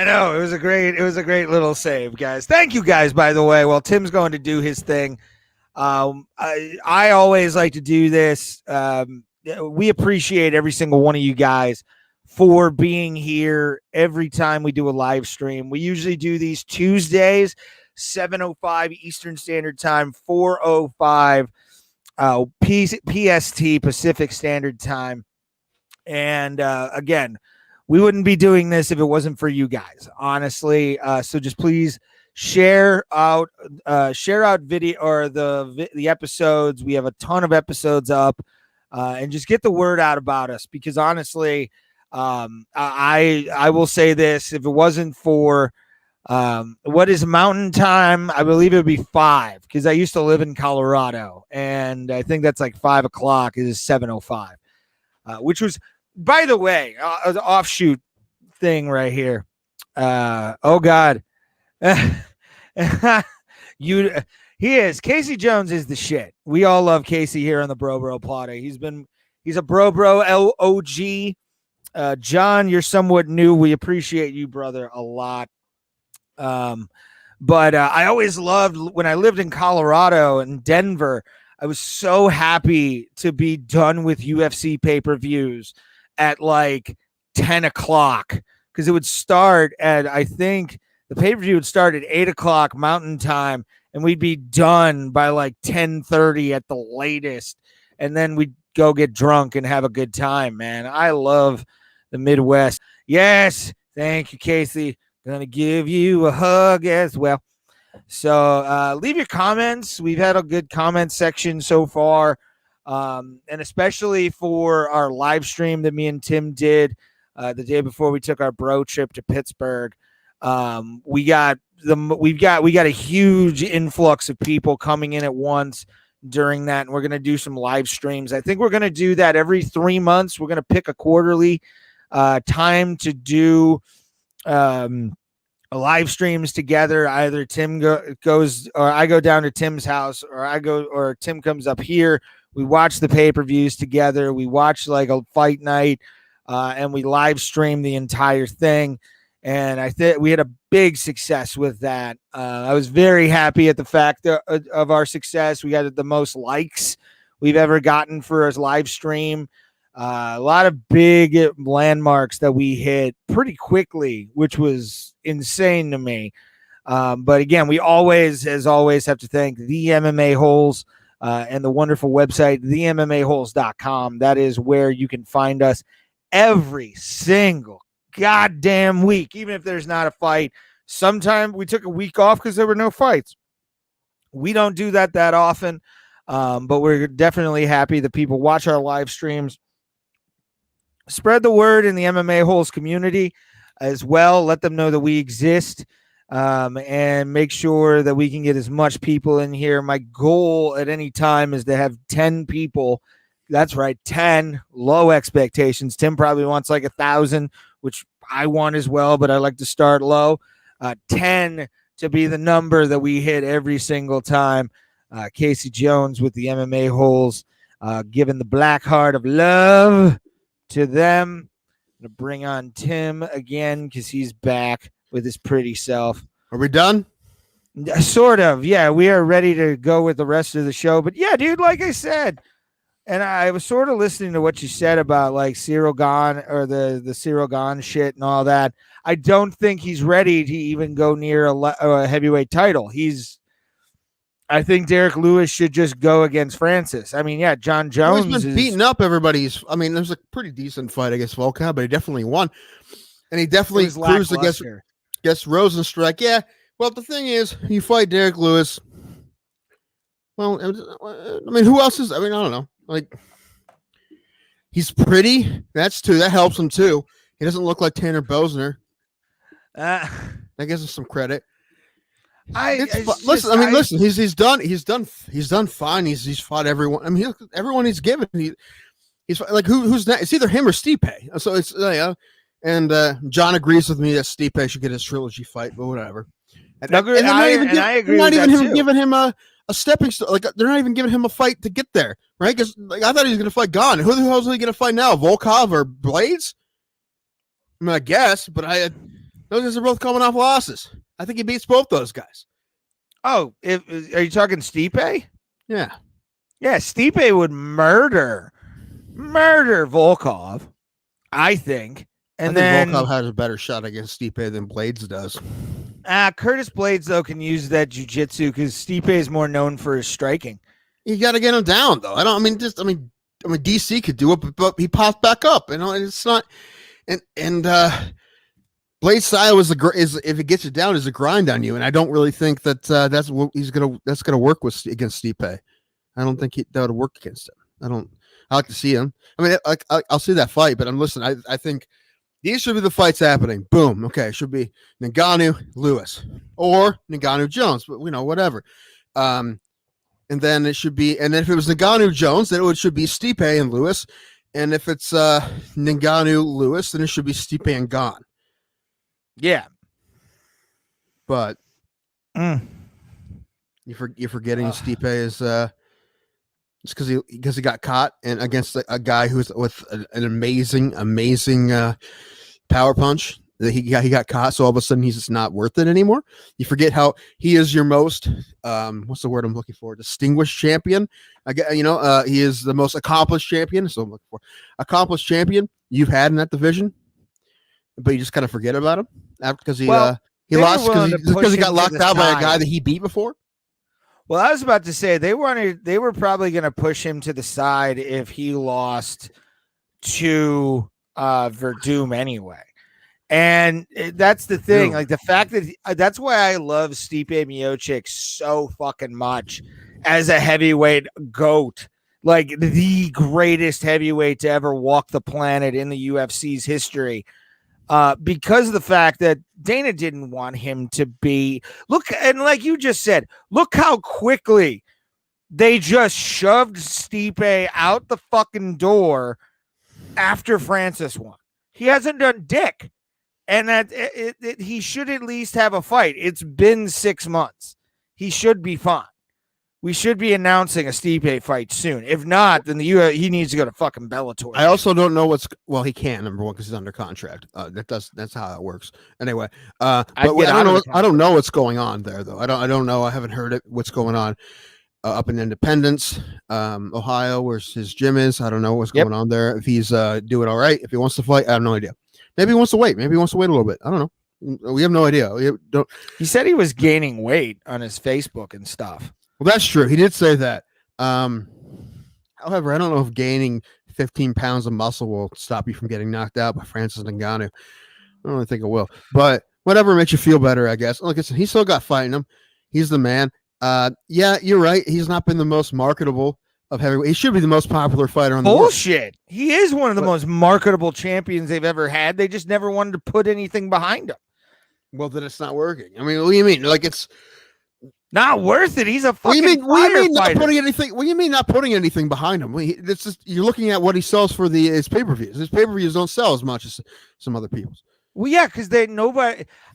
know it was a great little save, guys. Thank you guys, by the way. While Tim's going to do his thing, I always like to do this. we appreciate every single one of you guys for being here every time we do a live stream. We usually do these Tuesdays, 7:05 Eastern Standard Time, 4:05 PST, Pacific Standard Time. And again, we wouldn't be doing this if it wasn't for you guys, honestly. So just please share out video or the episodes. We have a ton of episodes up, and just get the word out about us, because honestly, I will say this: if it wasn't for what is Mountain Time, I believe it would be 5, because I used to live in Colorado, and I think that's like 5 o'clock is 7:05, which was, by the way, an offshoot thing right here. Oh God. Casey Jones is the shit. We all love Casey here on the Bro Plata. He's a bro OG. John, you're somewhat new. We appreciate you, brother, a lot. But I always loved when I lived in Colorado and Denver. I was so happy to be done with UFC pay-per-views at like 10 o'clock, because it would start at, I think the pay-per-view would start at 8 o'clock Mountain Time, and we'd be done by like 10:30 at the latest. And then we'd go get drunk and have a good time, man. I love the Midwest. Yes. Thank you, Casey. Gonna give you a hug as well. So leave your comments. We've had a good comment section so far. And especially for our live stream that me and Tim did the day before we took our bro trip to Pittsburgh. We got a huge influx of people coming in at once during that, and we're going to do some live streams. I think we're going to do that every 3 months. We're going to pick a quarterly time to do live streams together. Either Tim goes, or I go down to Tim's house, or Tim comes up here. We watch the pay-per-views together. We watch like a fight night, and we live stream the entire thing. And I think we had a big success with that. I was very happy at the fact of our success. We got the most likes we've ever gotten for a live stream. A lot of big landmarks that we hit pretty quickly, which was insane to me. But again, we always have to thank the MMA Holes and the wonderful website, themmaholes.com. That is where you can find us every single goddamn week, even if there's not a fight. Sometimes we took a week off because there were no fights. We don't do that often, but we're definitely happy that people watch our live streams. Spread the word in the MMA Holes community as well. Let them know that we exist, and make sure that we can get as much people in here. My goal at any time is to have 10 people. That's right, 10. Low expectations. Tim probably wants like 1,000, which I want as well, but I like to start low. 10 to be the number that we hit every single time. Casey Jones with the MMA Holes, giving the black heart of love to them. I'm going to bring on Tim again because he's back with his pretty self. Are we done? Sort of. Yeah, we are ready to go with the rest of the show. But yeah, dude, like I said, and I was sort of listening to what you said about like Ciryl Gane, or the Ciryl Gane shit and all that. I don't think he's ready to even go near a heavyweight title. I think Derek Lewis should just go against Francis. I mean, yeah, John Jones has been beating up everybody's. I mean, there's a pretty decent fight against Volkov, but he definitely won, and he definitely cruised against Rosenstruck. Yeah. Well, the thing is, you fight Derek Lewis. Well, I mean, who else is? I mean, I don't know. Like, he's pretty. That helps him too. He doesn't look like Tanner Bosner. That gives him some credit. Listen. He's done fine. He's fought everyone. I mean, everyone he's given. He's like who's next? It's either him or Stipe. So it's and John agrees with me that Stipe should get his trilogy fight, but whatever. I agree. Not even him giving him a stepping stone. Like, they're not even giving him a fight to get there, right? Because like, I thought he was going to fight Gane. Who the hell is he going to fight now? Volkov or Blades? I mean, I guess, but those guys are both coming off losses. I think he beats both those guys. Oh, are you talking Stipe? Yeah. Yeah, Stipe would murder murder Volkov, I think. And then Volkov has a better shot against Stipe than Blades does. Curtis Blades, though, can use that jiu-jitsu because Stipe is more known for his striking. You got to get him down, though. I mean, DC could do it, but he popped back up. You know, it's not. And Blades' style is if it gets you down, is a grind on you, and I don't really think that that's what that's gonna work with against Stipe. I don't think that would work against him. I like to see him. I mean, I'll see that fight, but I think these should be the fights happening. Boom. Okay, it should be Ngannou Lewis or Ngannou Jones, but whatever. And then it should be, and then if it was Ngannou Jones, then it should be Stipe and Lewis. And if it's Ngannou Lewis, then it should be Stipe and Gane. Yeah. But you're forgetting Stipe is just because he got caught and against a guy who's with an amazing power punch that he got caught, so all of a sudden he's just not worth it anymore. You forget how he is your most what's the word I'm looking for? Distinguished champion. He is the most accomplished champion. So I'm looking for accomplished champion you've had in that division, but you just kind of forget about him because he lost because he got locked out by a guy that he beat before. Well, I was about to say they were probably going to push him to the side if he lost to Verdum anyway. And that's the thing, like the fact that that's why I love Stipe Miocic so fucking much as a heavyweight GOAT, like the greatest heavyweight to ever walk the planet in the UFC's history. Because of the fact that Dana didn't want him to be and like you just said, look how quickly they just shoved Stipe out the fucking door after Francis won. He hasn't done dick, and that he should at least have a fight. It's been 6 months. He should be fine. We should be announcing a Stipe fight soon. If not, then he needs to go to fucking Bellator. I also don't know he can't, number one, because he's under contract. That's how it works. Anyway, but I don't know what's going on there though. I don't know. I haven't heard what's going on up in Independence, Ohio, where his gym is. I don't know what's going on there. If he's doing all right, if he wants to fight, I have no idea. Maybe he wants to wait. Maybe he wants to wait a little bit. I don't know. We have no idea. He said he was gaining weight on his Facebook and stuff. Well, that's true. He did say that. However, I don't know if gaining 15 pounds of muscle will stop you from getting knocked out by Francis Ngannou. I don't really think it will. But whatever makes you feel better, I guess. Like I said, he still got fighting him. He's the man. Yeah, you're right. He's not been the most marketable of heavyweight. He should be the most popular fighter on the world. Bullshit. He is one of the most marketable champions they've ever had. They just never wanted to put anything behind him. Well, then it's not working. I mean, what do you mean? Like it's not worth it. He's a fucking what do you mean not putting anything? What do you mean not putting anything behind him? It's just you're looking at what he sells for his pay-per-views. His pay-per-views don't sell as much as some other people's. Well, yeah, because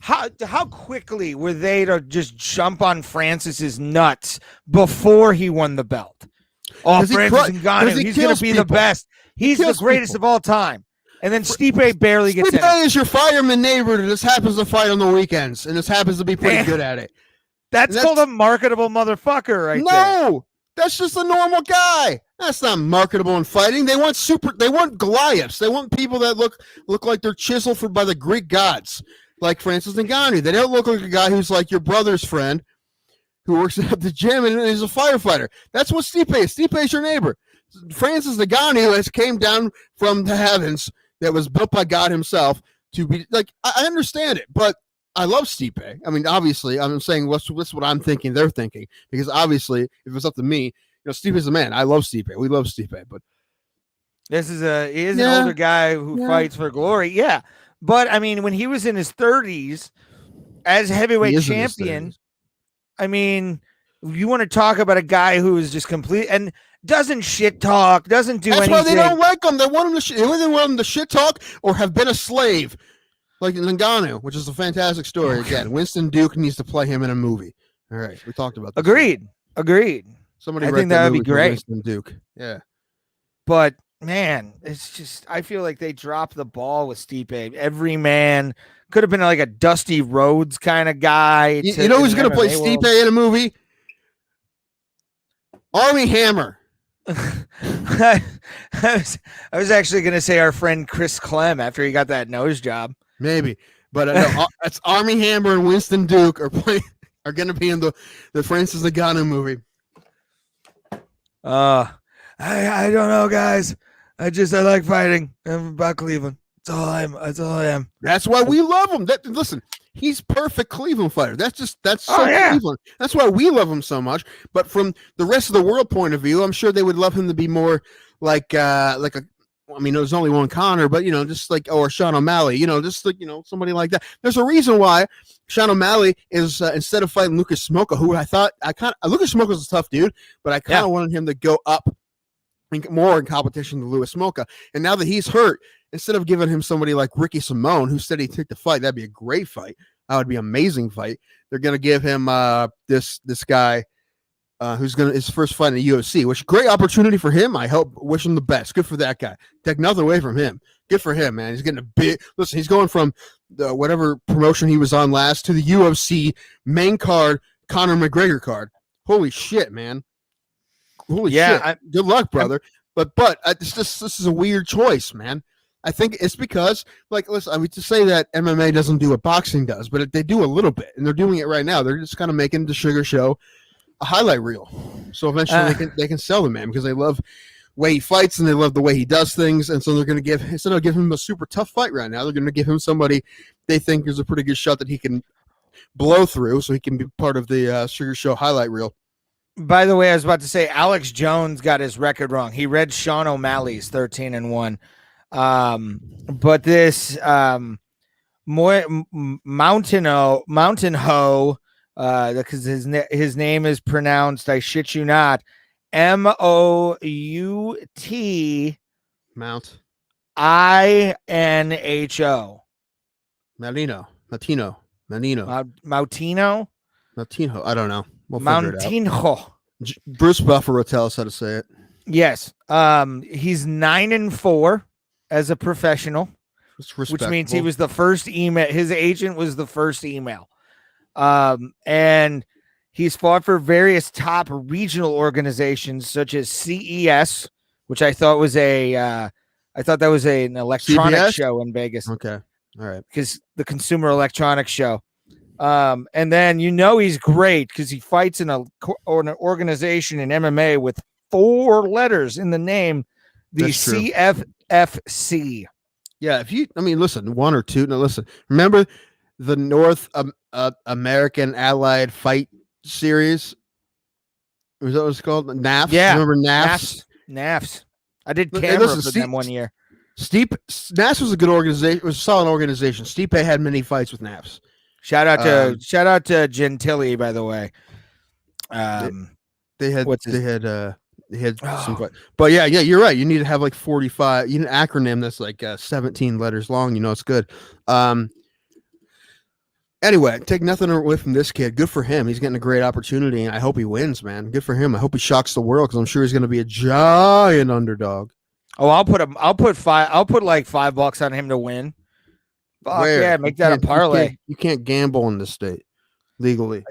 how quickly were they to just jump on Francis's nuts before he won the belt? Oh, Francis Ngannou, he's going to be the best. He's the greatest of all time. And then Stipe barely gets in. Stipe is your fireman neighbor that just happens to fight on the weekends and just happens to be pretty good at it. That's called a marketable motherfucker right there. No, that's just a normal guy. That's not marketable in fighting. They want Goliaths. They want people that look like they're chiseled by the Greek gods, like Francis Ngannou. They don't look like a guy who's like your brother's friend who works at the gym and is a firefighter. That's what Stipe is. Stipe is your neighbor. Francis Ngannou has came down from the heavens that was built by God himself to be like, I understand it, but I love Stipe. I mean, obviously, I'm saying what's what I'm thinking they're thinking, because obviously, if it's up to me, Stipe is a man. I love Stipe. We love Stipe, but he is an older guy who fights for glory. Yeah. But I mean, when he was in his 30s as heavyweight champion, I mean, you want to talk about a guy who is just complete and doesn't shit talk, doesn't do anything. That's why they don't like him. They want him to shit talk or have been a slave. Like Ngannou, which is a fantastic story. Again, Winston Duke needs to play him in a movie. All right, we talked about this. Agreed. I think that would be great. Winston Duke. Yeah. But man, it's just I feel like they dropped the ball with Stipe. Every man could have been like a Dusty Rhodes kind of guy. You know who's going to play Stipe in a movie? Armie Hammer. I was actually going to say our friend Chris Clem after he got that nose job. Maybe, but no, that's Army Hammer and Winston Duke are going to be in the Francis Ngannou movie. I don't know, guys. I like fighting. I'm about Cleveland. That's all I am. That's why we love him. Listen, he's perfect Cleveland fighter. That's so Cleveland. That's why we love him so much. But from the rest of the world point of view, I'm sure they would love him to be more like there's only one Connor, but just like or Sean O'Malley, just like somebody like that. There's a reason why Sean O'Malley is instead of fighting Lucas Smoka, who Lucas Smoka was a tough dude, but I kind of wanted him to go up more in competition to Louis Smoka. And now that he's hurt, instead of giving him somebody like Ricky Simone, who said he'd take the fight, that'd be a great fight. That would be an amazing fight. They're gonna give him this guy who's his first fight in the UFC, which great opportunity for him. I hope, wish him the best. Good for that guy. Take nothing away from him. Good for him, man. He's getting a big listen. He's going from the whatever promotion he was on last to the UFC main card, Conor McGregor card. Holy shit, man. Holy shit. Good luck, brother. But this is a weird choice, man. I think it's because, listen, I would just say that MMA doesn't do what boxing does, but they do a little bit, and they're doing it right now. They're just kind of making the Sugar Show a highlight reel, so eventually they can sell the man because they love the way he fights and they love the way he does things, and so they're going to instead of giving him a super tough fight right now, they're going to give him somebody they think is a pretty good shot that he can blow through, so he can be part of the Sugar Show highlight reel. By the way, I was about to say Alex Jones got his record wrong. He read Sean O'Malley's 13-1. But this Mountain Ho, because his name is pronounced, I shit you not, Mout Mount Inho. Moutino. I don't know. We'll Mountinho. Bruce Buffer will tell us how to say it. Yes. He's 9-4 as a professional, which means he was the first email. His agent was the first email. And he's fought for various top regional organizations such as CES, which I thought was an electronic CBS? show in Vegas. Okay. All right. Because the Consumer Electronics Show. And then he's great because he fights in an organization in MMA with 4 letters in the name, the CFFC. Yeah, listen, 1 or 2. Now, listen, remember the North American Allied Fight Series? Was that what it's called? NAFs? Yeah. Remember NAFs? NAFs. I did camera for them one year. NAFs was a good organization. It was a solid organization. Stipe had many fights with NAFs. Shout out to Gentili, by the way. They had some fight. But yeah, you're right. You need to have like 45. You need an acronym that's like 17 letters long. It's good. Anyway, take nothing away from this kid. Good for him. He's getting a great opportunity, and I hope he wins, man. Good for him. I hope he shocks the world because I'm sure he's going to be a giant underdog. Oh, I'll put like $5 on him to win. Fuck yeah, make that a parlay. You can't gamble in this state legally.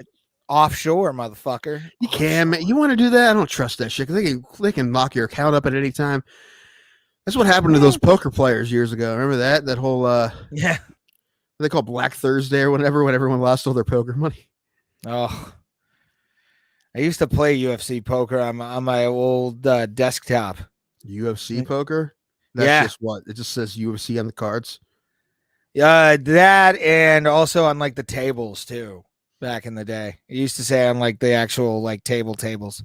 Offshore, motherfucker. You can, man. You want to do that? I don't trust that shit because they can lock your account up at any time. That's what happened to those poker players years ago. Remember that? That whole yeah. They call Black Thursday or whatever when everyone lost all their poker money. Oh, I used to play UFC poker on my old desktop. UFC poker? That's just what? It just says UFC on the cards? That and also on like the tables too. Back in the day, it used to say on like the actual like tables.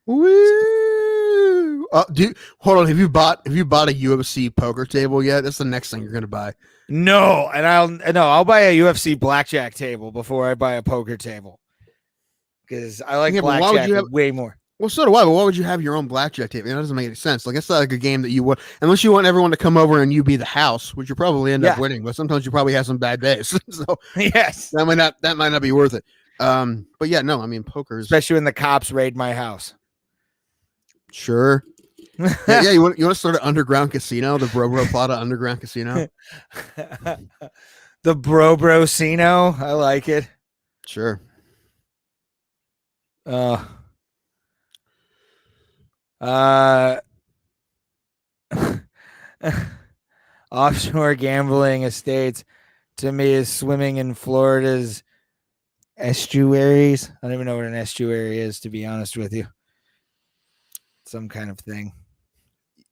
Woo! Hold on. Have you bought a UFC poker table yet? That's the next thing you're gonna buy. No, and I'll buy a UFC blackjack table before I buy a poker table because I like blackjack way more. Well, so do I. But why would you have your own blackjack table? That doesn't make any sense. Like, it's not like a game that you want, unless you want everyone to come over and you be the house, which you probably end up winning. But sometimes you probably have some bad days, so yes, that might not be worth it. But yeah, no, I mean, poker, especially when the cops raid my house. Sure. Yeah, you want to start an underground casino, the Plata underground casino. The Brocino, I like it. Sure. Offshore gambling estates to me is swimming in Florida's estuaries. I don't even know what an estuary is, to be honest with you. Some kind of thing.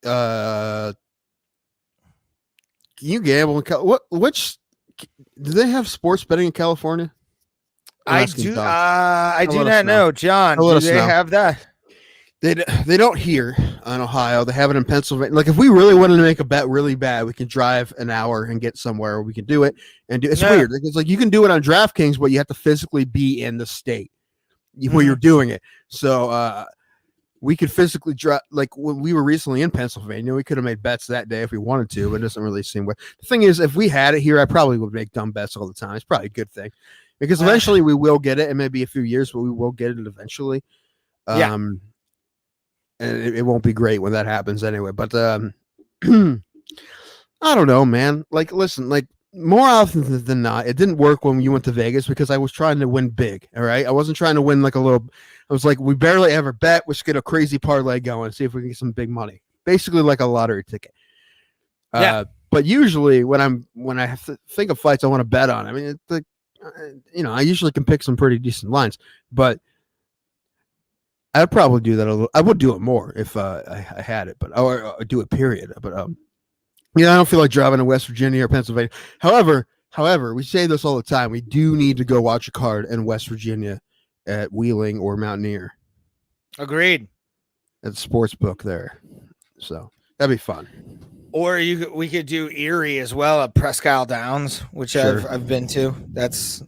Can you gamble in which do they have sports betting in California? I do not know, John. Do they have that? They don't here in Ohio. They have it in Pennsylvania. Like if we really wanted to make a bet really bad, we can drive an hour and get somewhere. We can do it and do. It's weird. It's like you can do it on DraftKings, but you have to physically be in the state where you're doing it. So we could physically drive. Like when we were recently in Pennsylvania, we could have made bets that day if we wanted to. But it doesn't really seem where. The thing is, if we had it here, I probably would make dumb bets all the time. It's probably a good thing because eventually we will get it. It may be a few years, but we will get it eventually. And it won't be great when that happens anyway. But I don't know, man. Like, listen, like more often than not, it didn't work when you went to Vegas because I was trying to win big. All right. I wasn't trying to win like a little. I was like, we barely ever bet. Let's get a crazy parlay going, see if we can get some big money. Basically like a lottery ticket. But usually when I have to think of fights I want to bet on, I mean, it's like, I usually can pick some pretty decent lines, but I'd probably do that a little. I would do it more if I had it, but or do it. Period. But I don't feel like driving to West Virginia or Pennsylvania. However, we say this all the time. We do need to go watch a card in West Virginia at Wheeling or Mountaineer. Agreed. At the sports book there, so that'd be fun. Or we could do Erie as well at Presque Isle Downs, which sure. I've been to.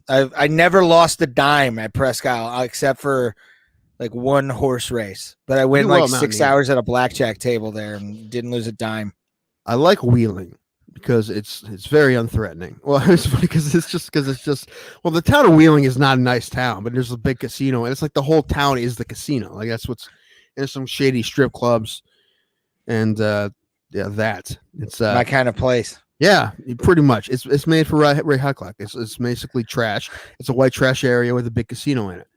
I never lost a dime at Presque Isle except for like one horse race, but I went like 6 hours at a blackjack table there and didn't lose a dime. I like Wheeling because it's very unthreatening. Well, it's funny because it's just the town of Wheeling is not a nice town, but there's a big casino and it's like the whole town is the casino. Like there's some shady strip clubs and it's my kind of place. Yeah, pretty much. It's made for Ray Hucklock. It's basically trash. It's a white trash area with a big casino in it.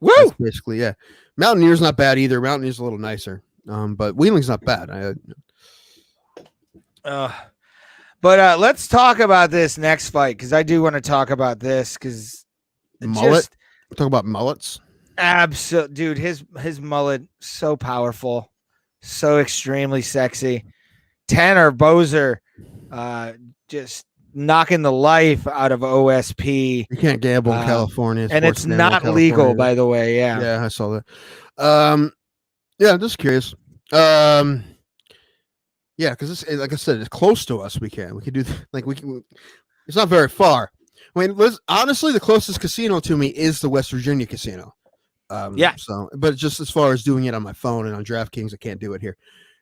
Woo! That's basically, yeah. Mountaineer's not bad either. Mountaineer's a little nicer, but Wheeling's not bad. But let's talk about this next fight because I do want to talk about this because talk about mullets. Absolutely, dude. His mullet so powerful, so extremely sexy. Tanner Boser, just knocking the life out of OSP. You can't gamble in California, and it's not legal, by the way. Yeah, I saw that. I'm just curious. Yeah, because like I said, it's close to us. We can do like we can. It's not very far. I mean, honestly, the closest casino to me is the West Virginia casino. So, but just as far as doing it on my phone and on DraftKings, I can't do it here.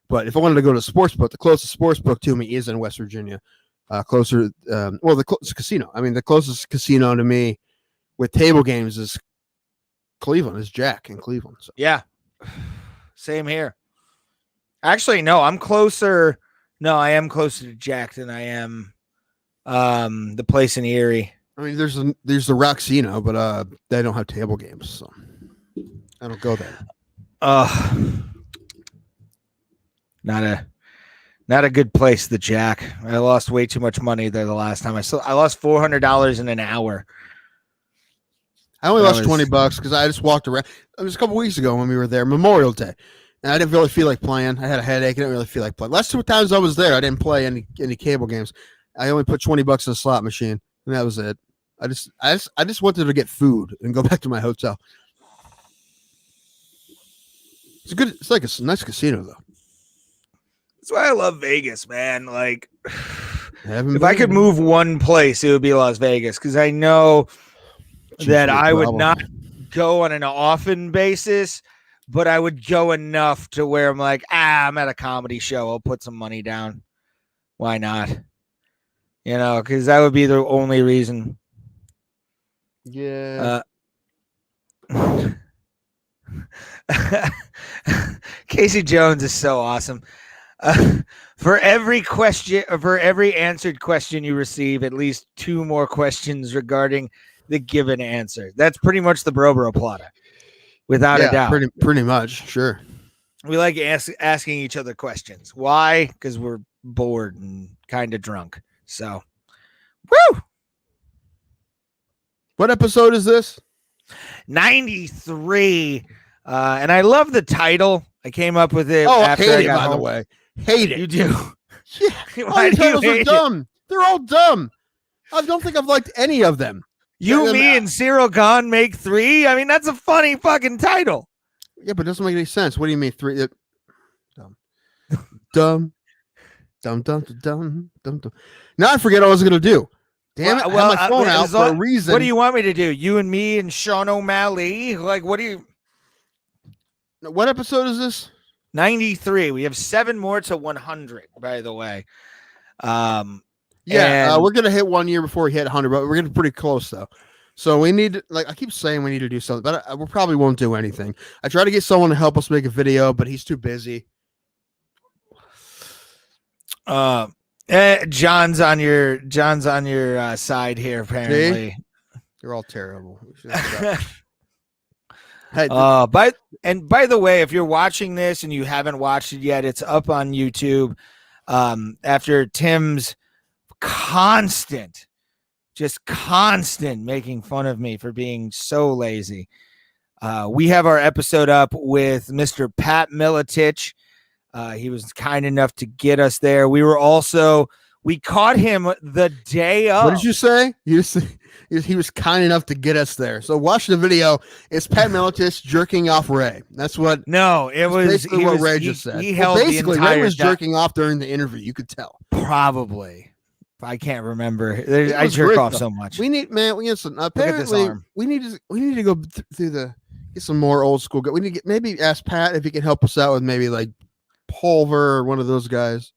But if I wanted to go to a sports book, the closest sports book to me is in West Virginia. The closest casino. I mean, the closest casino to me with table games is Cleveland, is Jack in Cleveland. So. Yeah, same here. Actually, no, I'm closer. No, I am closer to Jack than I am the place in Erie. I mean, there's the Roxino, but they don't have table games, so I don't go there. Not a good place, the Jack. I lost way too much money there the last time. I lost $400 in an hour. I only lost $20 because I just walked around. It was a couple weeks ago when we were there, Memorial Day, and I didn't really feel like playing. I had a headache. I didn't really feel like playing. Last two times I was there, I didn't play any cable games. I only put $20 in a slot machine, and that was it. I just wanted to get food and go back to my hotel. It's like a nice casino though. That's why I love Vegas, man. Like, if I could move one place, it would be Las Vegas because I know that I would not go on an often basis, but I would go enough to where I'm like, I'm at a comedy show. I'll put some money down. Why not? Because that would be the only reason. Yeah. Casey Jones is so awesome. For every answered question you receive, at least 2 more questions regarding the given answer. That's pretty much the Bro Plata, without a doubt. Pretty much, sure. We like asking each other questions. Why? Because we're bored and kind of drunk. So, woo! What episode is this? 93. And I love the title. I came up with it. Oh, after I hate I it, got by home. the way. Hate it. You do. Yeah. Why All the do you titles are hate dumb. They're all dumb. I don't think I've liked any of them. You, me, and Ciryl Gane make 3. I mean, that's a funny fucking title. Yeah, but it doesn't make any sense. What do you mean 3? Dumb. Dumb. Dumb, dumb, dumb, dumb, dumb. Now I forget what I was going to do. Damn it. I had my phone out for a reason. What do you want me to do? You and me and Sean O'Malley? Like, what do you... What episode is this? 93. We have 7 more to 100, by the way. Yeah, we're going to hit 1 year before we hit 100, but we're getting pretty close, though. So we need, like, I keep saying we need to do something, but we probably won't do anything. I try to get someone to help us make a video, but he's too busy. John's on your side here, apparently. See? You're all terrible. Hey, by the way, if you're watching this and you haven't watched it yet, it's up on YouTube. After Tim's constant making fun of me for being so lazy, we have our episode up with Mr. Pat Miletich. He was kind enough to get us there. We caught him the day of. What did you say? He was kind enough to get us there. So watch the video. It's Pat Miletich jerking off Ray. That's what. No, it was basically what Ray just said. He held basically, the entire Ray was jerking off during the interview. You could tell. Probably. I can't remember. I jerk off so much. We need, man. Listen, apparently, Look at this arm. we need to go through get some more old school. We need to maybe ask Pat if he can help us out with maybe like Pulver or one of those guys.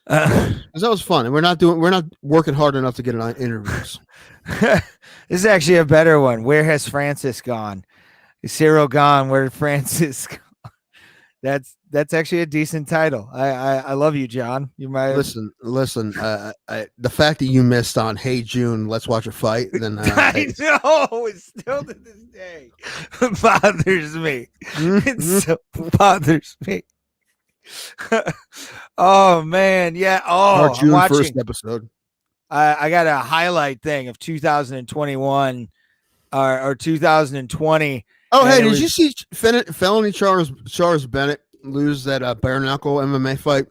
Because that was fun, and we're not working hard enough to get on interviews. This is actually a better one. Where has Francis gone? Is Ciryl gone? Where did Francis go? That's actually a decent title. I love you, John. You might listen. The fact that you missed on Hey June, let's watch a fight. Then I know it's still to this day bothers me. It so bothers me. Oh man, yeah. Oh, our June 1st episode. I got a highlight thing of 2021 or 2020. Oh, hey, did you see felony Charles Bennett lose that bare knuckle MMA fight?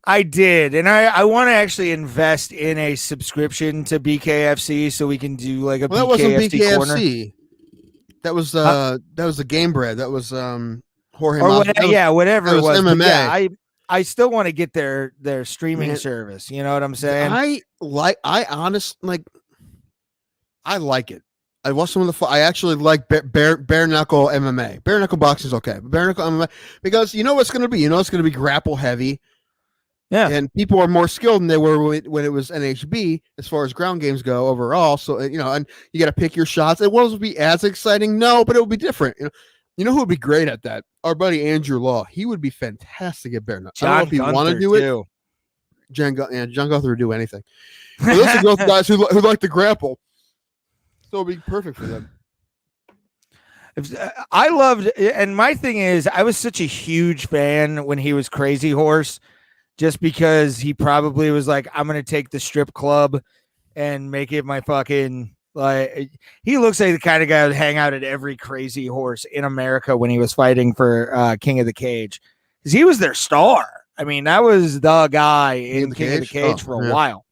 I did, and I want to actually invest in a subscription to BKFC so we can do like a that wasn't BKFC. corner. That was the Game Bread. That was Jorge. Or whatever it was. MMA. Yeah, I still want to get their streaming service. You know what I'm saying? I like it. I watched some of the. I actually like bare knuckle MMA. Bare knuckle boxing is okay, but bare knuckle MMA because you know what's going to be. You know it's going to be grapple heavy. Yeah, and people are more skilled than they were when it was NHB as far as ground games go overall. So and you got to pick your shots. It won't be as exciting, no, but it will be different. You know who would be great at that? Our buddy Andrew Law. He would be fantastic at bare knuckle. I don't know if he want to do it. John Gunther would do anything. But those are both guys who like to grapple. So it'd be perfect for them. I loved, and my thing is, I was such a huge fan when he was Crazy Horse, just because he probably was like, I'm going to take the strip club and make it my fucking, like, he looks like the kind of guy who would hang out at every Crazy Horse in America when he was fighting for King of the Cage. Because he was their star. I mean, that was the guy in King of the Cage for a while.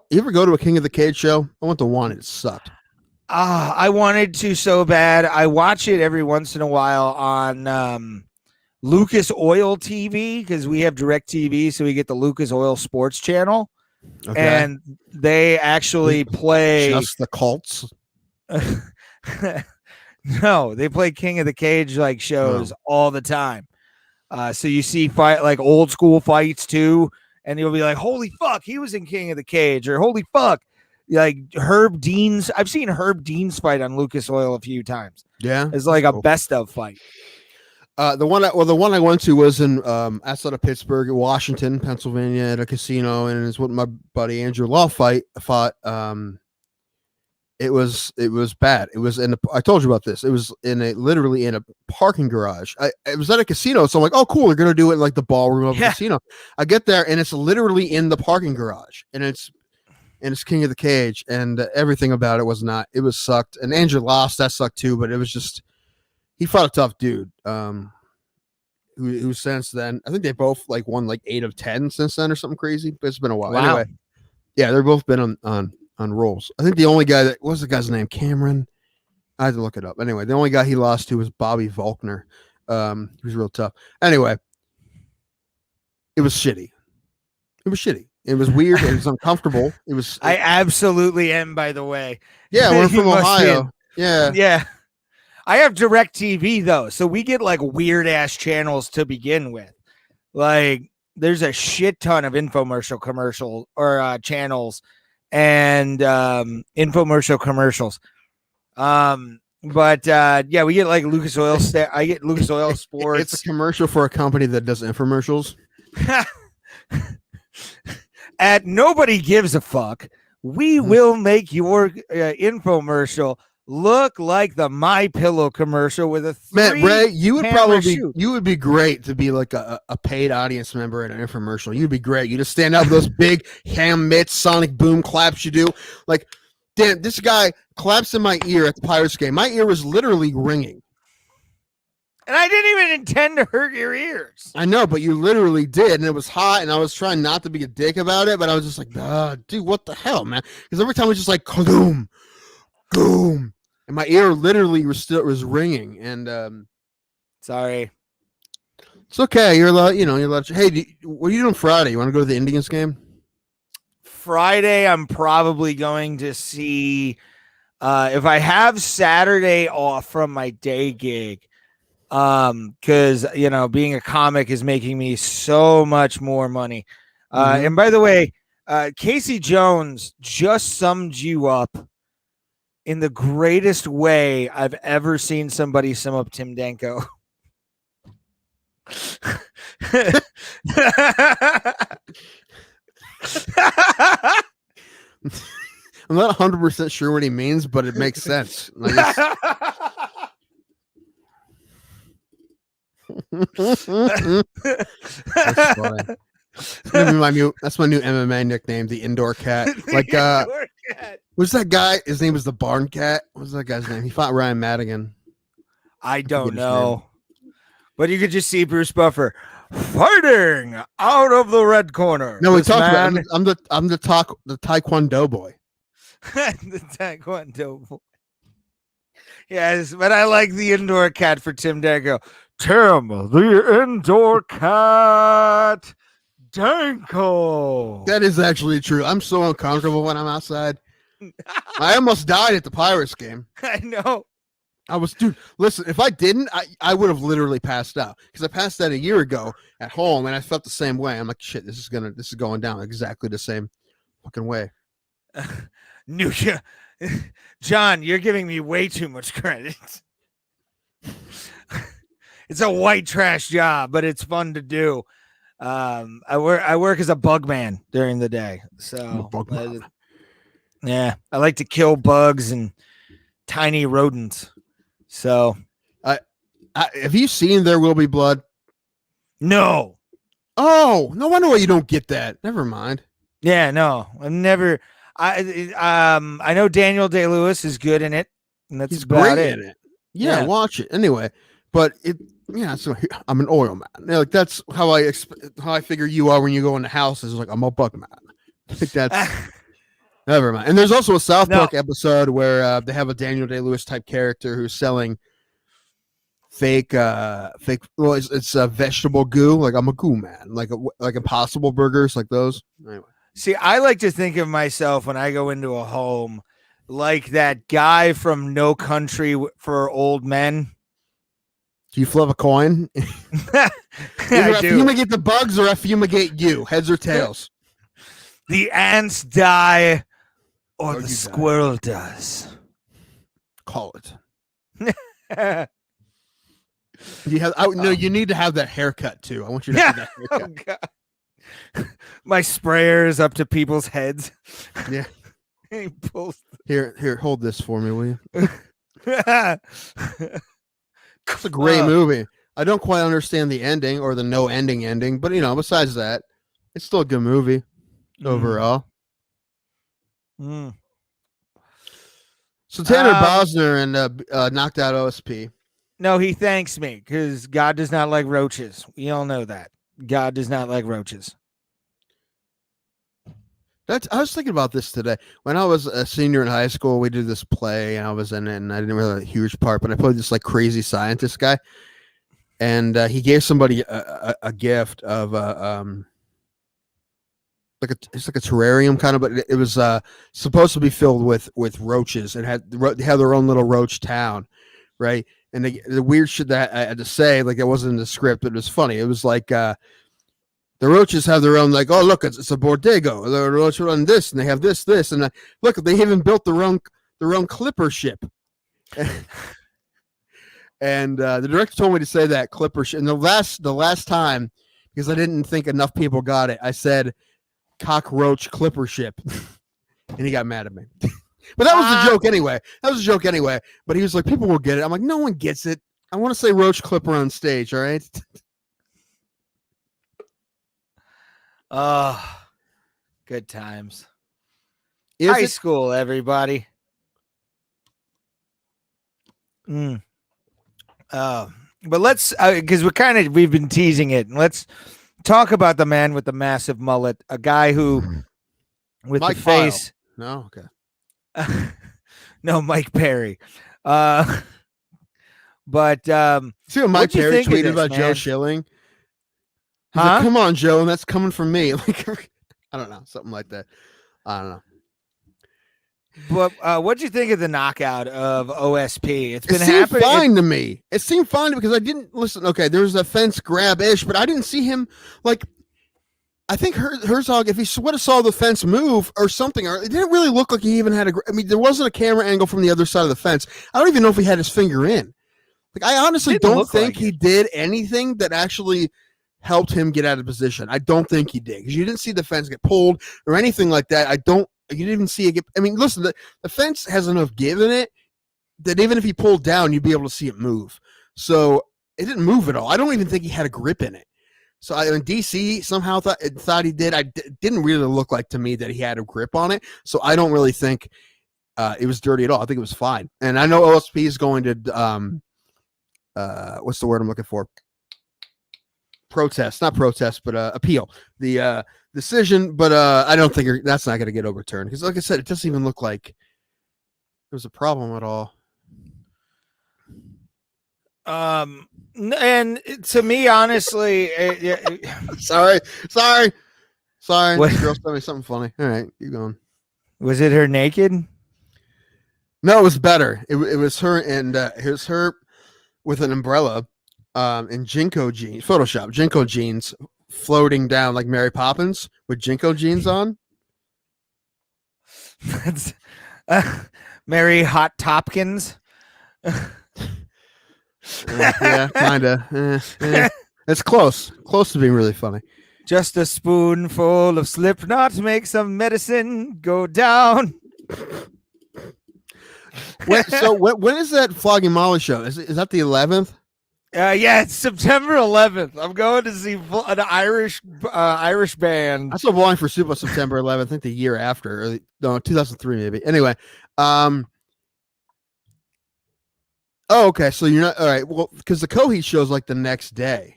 You ever go to a King of the Cage show? I went to one. It sucked. I wanted to so bad. I watch it every once in a while on Lucas Oil TV because we have Direct TV, so we get the Lucas Oil Sports Channel. Okay. And they actually play just the Colts. No, they play King of the Cage like shows all the time. So you see fight like old school fights too, and you'll be like, "Holy fuck, he was in King of the Cage!" or "Holy fuck." Like Herb Dean's, I've seen Herb Dean's fight on Lucas Oil a few times. Yeah, it's like a best of fight. The one I went to was in outside of Pittsburgh, Washington, Pennsylvania, at a casino, and it's what my buddy Andrew Law fought. It was bad. It was I told you about this. It was literally in a parking garage. It was at a casino, so I'm like, oh cool, they're gonna do it in like the ballroom of a casino. I get there and it's literally in the parking garage, and it's King of the Cage, and everything about it was not. It was sucked, and Andrew lost. That sucked too, but it was just he fought a tough dude. Who since then, I think they both like won like 8 of 10 since then or something crazy. But it's been a while. Wow. Anyway, yeah, they've both been on rolls. I think the only guy what was the guy's name? Cameron. I had to look it up. Anyway, the only guy he lost to was Bobby Volkner. He was real tough. Anyway, it was shitty. It was shitty. It was weird. It was uncomfortable. It was. I absolutely am. By the way. Yeah, we're from Ohio. Yeah. Yeah. I have DirecTV though, so we get like weird ass channels to begin with. Like, there's a shit ton of infomercial commercial or channels and infomercial commercials. But yeah, we get like Lucas Oil. I get Lucas Oil Sports. It's a commercial for a company that does infomercials. At Nobody Gives a Fuck, we will make your infomercial look like the My Pillow commercial with a man, Ray, you would be great to be like a paid audience member at an infomercial. You'd be great. You just stand up with those big ham mitts, sonic boom claps you do. Like, damn, this guy claps in my ear at the Pirates game. My ear was literally ringing. And I didn't even intend to hurt your ears. I know, but you literally did, and it was hot, and I was trying not to be a dick about it, but I was just like, dude, what the hell, man? Because every time it was just like, kadoom, boom. And my ear literally was ringing, and sorry, it's okay. You're allowed, you're allowed. Hey, what are you doing Friday? You want to go to the Indians game? Friday, I'm probably going to see if I have Saturday off from my day gig, because being a comic is making me so much more money. And by the way, Casey Jones just summed you up in the greatest way I've ever seen somebody sum up Tim Danko. I'm not 100% sure what he means, but it makes sense. Like that's funny. That's my new MMA nickname, the Indoor Cat. Like, what's that guy? His name was the Barn Cat. What's that guy's name? He fought Ryan Madigan. I don't know, but you could just see Bruce Buffer fighting out of the red corner. No, we talked about. I'm the Taekwondo boy. The Taekwondo boy. Yes, but I like the Indoor Cat for Tim Danko. Tim, the Indoor Cat. Danko. That is actually true. I'm so uncomfortable when I'm outside. I almost died at the Pirates game. I know. Dude, listen, if I didn't, I would have literally passed out, because I passed out a year ago at home and I felt the same way. I'm like, shit, this is going down exactly the same fucking way. John, you're giving me way too much credit. It's a white trash job, but it's fun to do. I work as a bug man during the day, so yeah, I like to kill bugs and tiny rodents. So, have you seen There Will Be Blood? No. Oh, no wonder why you don't get that. Never mind. Yeah, no, I've never. I know Daniel Day-Lewis is good in it, and that's about it. In it. Yeah, watch it anyway. But so I'm an oil man. Like, that's how I figure you are when you go in the house. Is like, I'm a bug man. Like, that's never mind. And there's also a South Park episode where they have a Daniel Day-Lewis type character who's selling fake. Well, it's a vegetable goo. Like, I'm a goo man. Like Impossible Burgers, like those. Anyway. See, I like to think of myself when I go into a home like that guy from No Country for Old Men. Do you flip a coin? I fumigate the bugs, or I fumigate you? Heads or tails? The ants die, or the squirrel does. Call it. You need to have that haircut too. I want you to have that haircut. Oh, God. My sprayer is up to people's heads. Yeah. He pulls. Here, hold this for me, will you? It's It's a great movie. I don't quite understand the ending or the no ending, but besides that, it's still a good movie overall. Mm. So Tanner Bosner and knocked out OSP. No, he thanks me because God does not like roaches. We all know that. God does not like roaches. I was thinking about this today. When I was a senior in high school, we did this play, and I was in it, and I didn't really have a huge part, but I played this like crazy scientist guy, and he gave somebody a gift of it's like a terrarium kind of, but it was supposed to be filled with roaches. It had their own little roach town, right? And the weird shit that I had to say, like it wasn't in the script, but it was funny. It was like the roaches have their own, like, oh look, it's a Borrego. The roaches run this, and they have this, and look, they even built their own clipper ship. And the director told me to say that clipper ship. And the last time, because I didn't think enough people got it, I said cockroach clipper ship, and he got mad at me. But that was a joke anyway. But he was like, people will get it. I'm like, no one gets it. I want to say roach clipper on stage. All right. Oh, good times. High school, everybody. But let's, because we've been teasing it. Let's talk about the man with the massive mullet, a guy who, with Mike the face. Pyle. No, okay. No, Mike Perry. But see what Mike Perry tweeted about Joe Schilling. He's like, come on, Joe, and that's coming from me. Like, I don't know, something like that. I don't know. But what'd you think of the knockout of OSP? It seemed fine to me. It seemed fine because I didn't listen. Okay, there was a fence grab-ish, but I didn't see him like. I think Herzog, if he would have saw the fence move or something, or it didn't really look like he even had there wasn't a camera angle from the other side of the fence. I don't even know if he had his finger in. Like, I honestly don't think he did anything that actually helped him get out of position. I don't think he did, because you didn't see the fence get pulled or anything like that. You didn't even see it get. I mean, listen, the fence has enough give in it that even if he pulled down, you'd be able to see it move. So it didn't move at all. I don't even think he had a grip in it. So DC somehow thought he did. It didn't really look like to me that he had a grip on it. So I don't really think it was dirty at all. I think it was fine. And I know OSP is going to what's the word I'm looking for? Not protest, but appeal the decision. But I don't think that's not going to get overturned, because, like I said, it doesn't even look like there was a problem at all. And to me, honestly, sorry. This girl told me something funny. All right, keep going. Was it her naked? No, it was better. It was her, and here's her with an umbrella, in Jinko jeans, Photoshop Jinko jeans, floating down like Mary Poppins with Jinko jeans on. That's Mary Hot Topkins. Yeah, kinda. It's close to being really funny. Just a spoonful of Slipknot makes some medicine go down. So when is that Flogging Molly show? Is that the 11th? Yeah, it's September 11th. I'm going to see an Irish band. I saw Bowling for Soup on September 11th. I think the year after, no, 2003 maybe. Anyway, oh, okay. So you're not all right. Well, because the Coheed show's like the next day.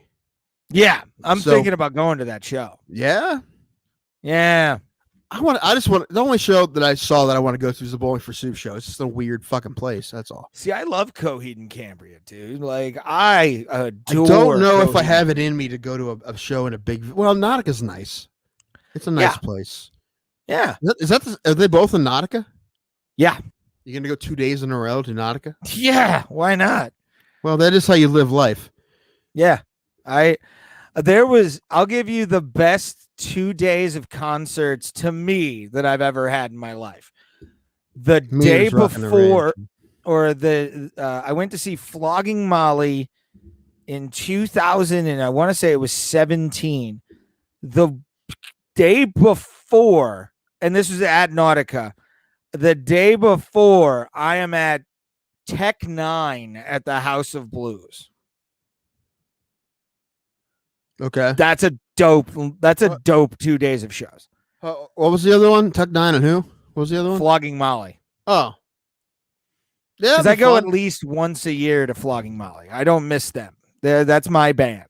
Yeah, I'm thinking about going to that show. Yeah. The only show that I saw that I want to go to is the Bowling for Soup show. It's just a weird fucking place. That's all. See, I love Coheed and Cambria, dude. Like, I adore. I don't know Coheed. if I have it in me to go to a show in a big. Well, Nautica's nice. It's a nice place. Yeah. Are they both in Nautica? Yeah. You're gonna go 2 days in a row to Nautica? Yeah. Why not? Well, that is how you live life. Yeah. I'll give you the best 2 days of concerts to me that I've ever had in my life. The day before, I went to see Flogging Molly in 2000, and I want to say it was 17. The day before, and this was at Nautica, the day before, I am at Tech 9 at the House of Blues. Okay. That's a dope 2 days of shows. What was the other one? Tech 9 and who? What was the other one? Flogging Molly. Oh. Yeah. Because I go at least once a year to Flogging Molly. I don't miss them. That's my band.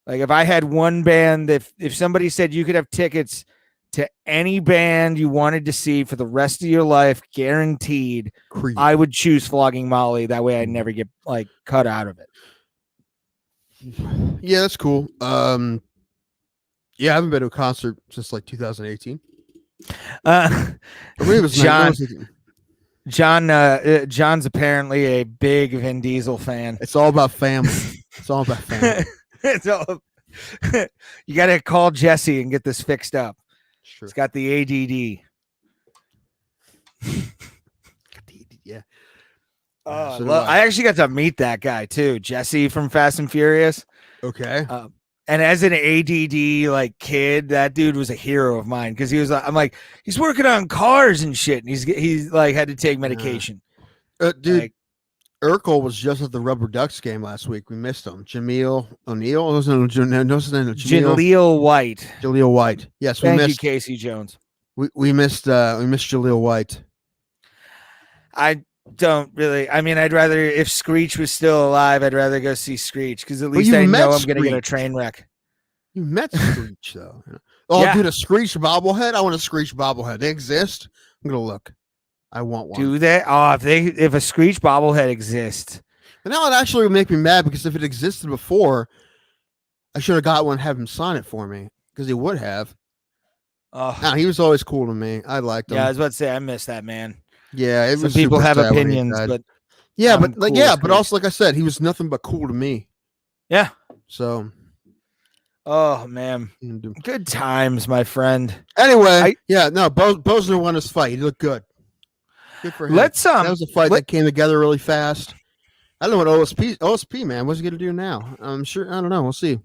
Like if I had one band, if somebody said you could have tickets to any band you wanted to see for the rest of your life, guaranteed, Creed. I would choose Flogging Molly. That way I never get like cut out of it. Yeah, that's cool. Yeah, I haven't been to a concert since like 2018. Or maybe it was John's apparently a big Vin Diesel fan. It's all about family. It's all about family. You got to call Jesse and get this fixed up. Sure. It's got the ADD. Yeah. I actually got to meet that guy too, Jesse from Fast and Furious. Okay. And as an ADD like kid, that dude was a hero of mine because he was. I'm like, he's working on cars and shit, and he's like had to take medication. Dude, like, Urkel was just at the Rubber Ducks game last week. We missed him. Jameel O'Neal. Jaleel White. Jaleel White. Yes, we Thank missed you, Casey Jones. We missed Jaleel White. I don't really. I mean, I'd rather if Screech was still alive, I'd rather go see Screech because at least I know I'm going to get a train wreck. You met Screech though. Oh, yeah. Dude, a Screech bobblehead. I want a Screech bobblehead. They exist. I'm gonna look. I want one. Do they? Oh, if a Screech bobblehead exists. And now it actually would make me mad because if it existed before, I should have got one and have him sign it for me because he would have. Oh, nah, he was always cool to me. I liked him. Yeah, I was about to say I miss that man. Yeah, some people have opinions, but yeah, but like cool but also like I said, he was nothing but cool to me. Yeah. So. Oh man, good times, my friend. Anyway, Bosner won his fight. He looked good. Good for him. That was a fight that came together really fast. I don't know what OSP man. What's he gonna do now? I'm sure. I don't know. We'll see. Is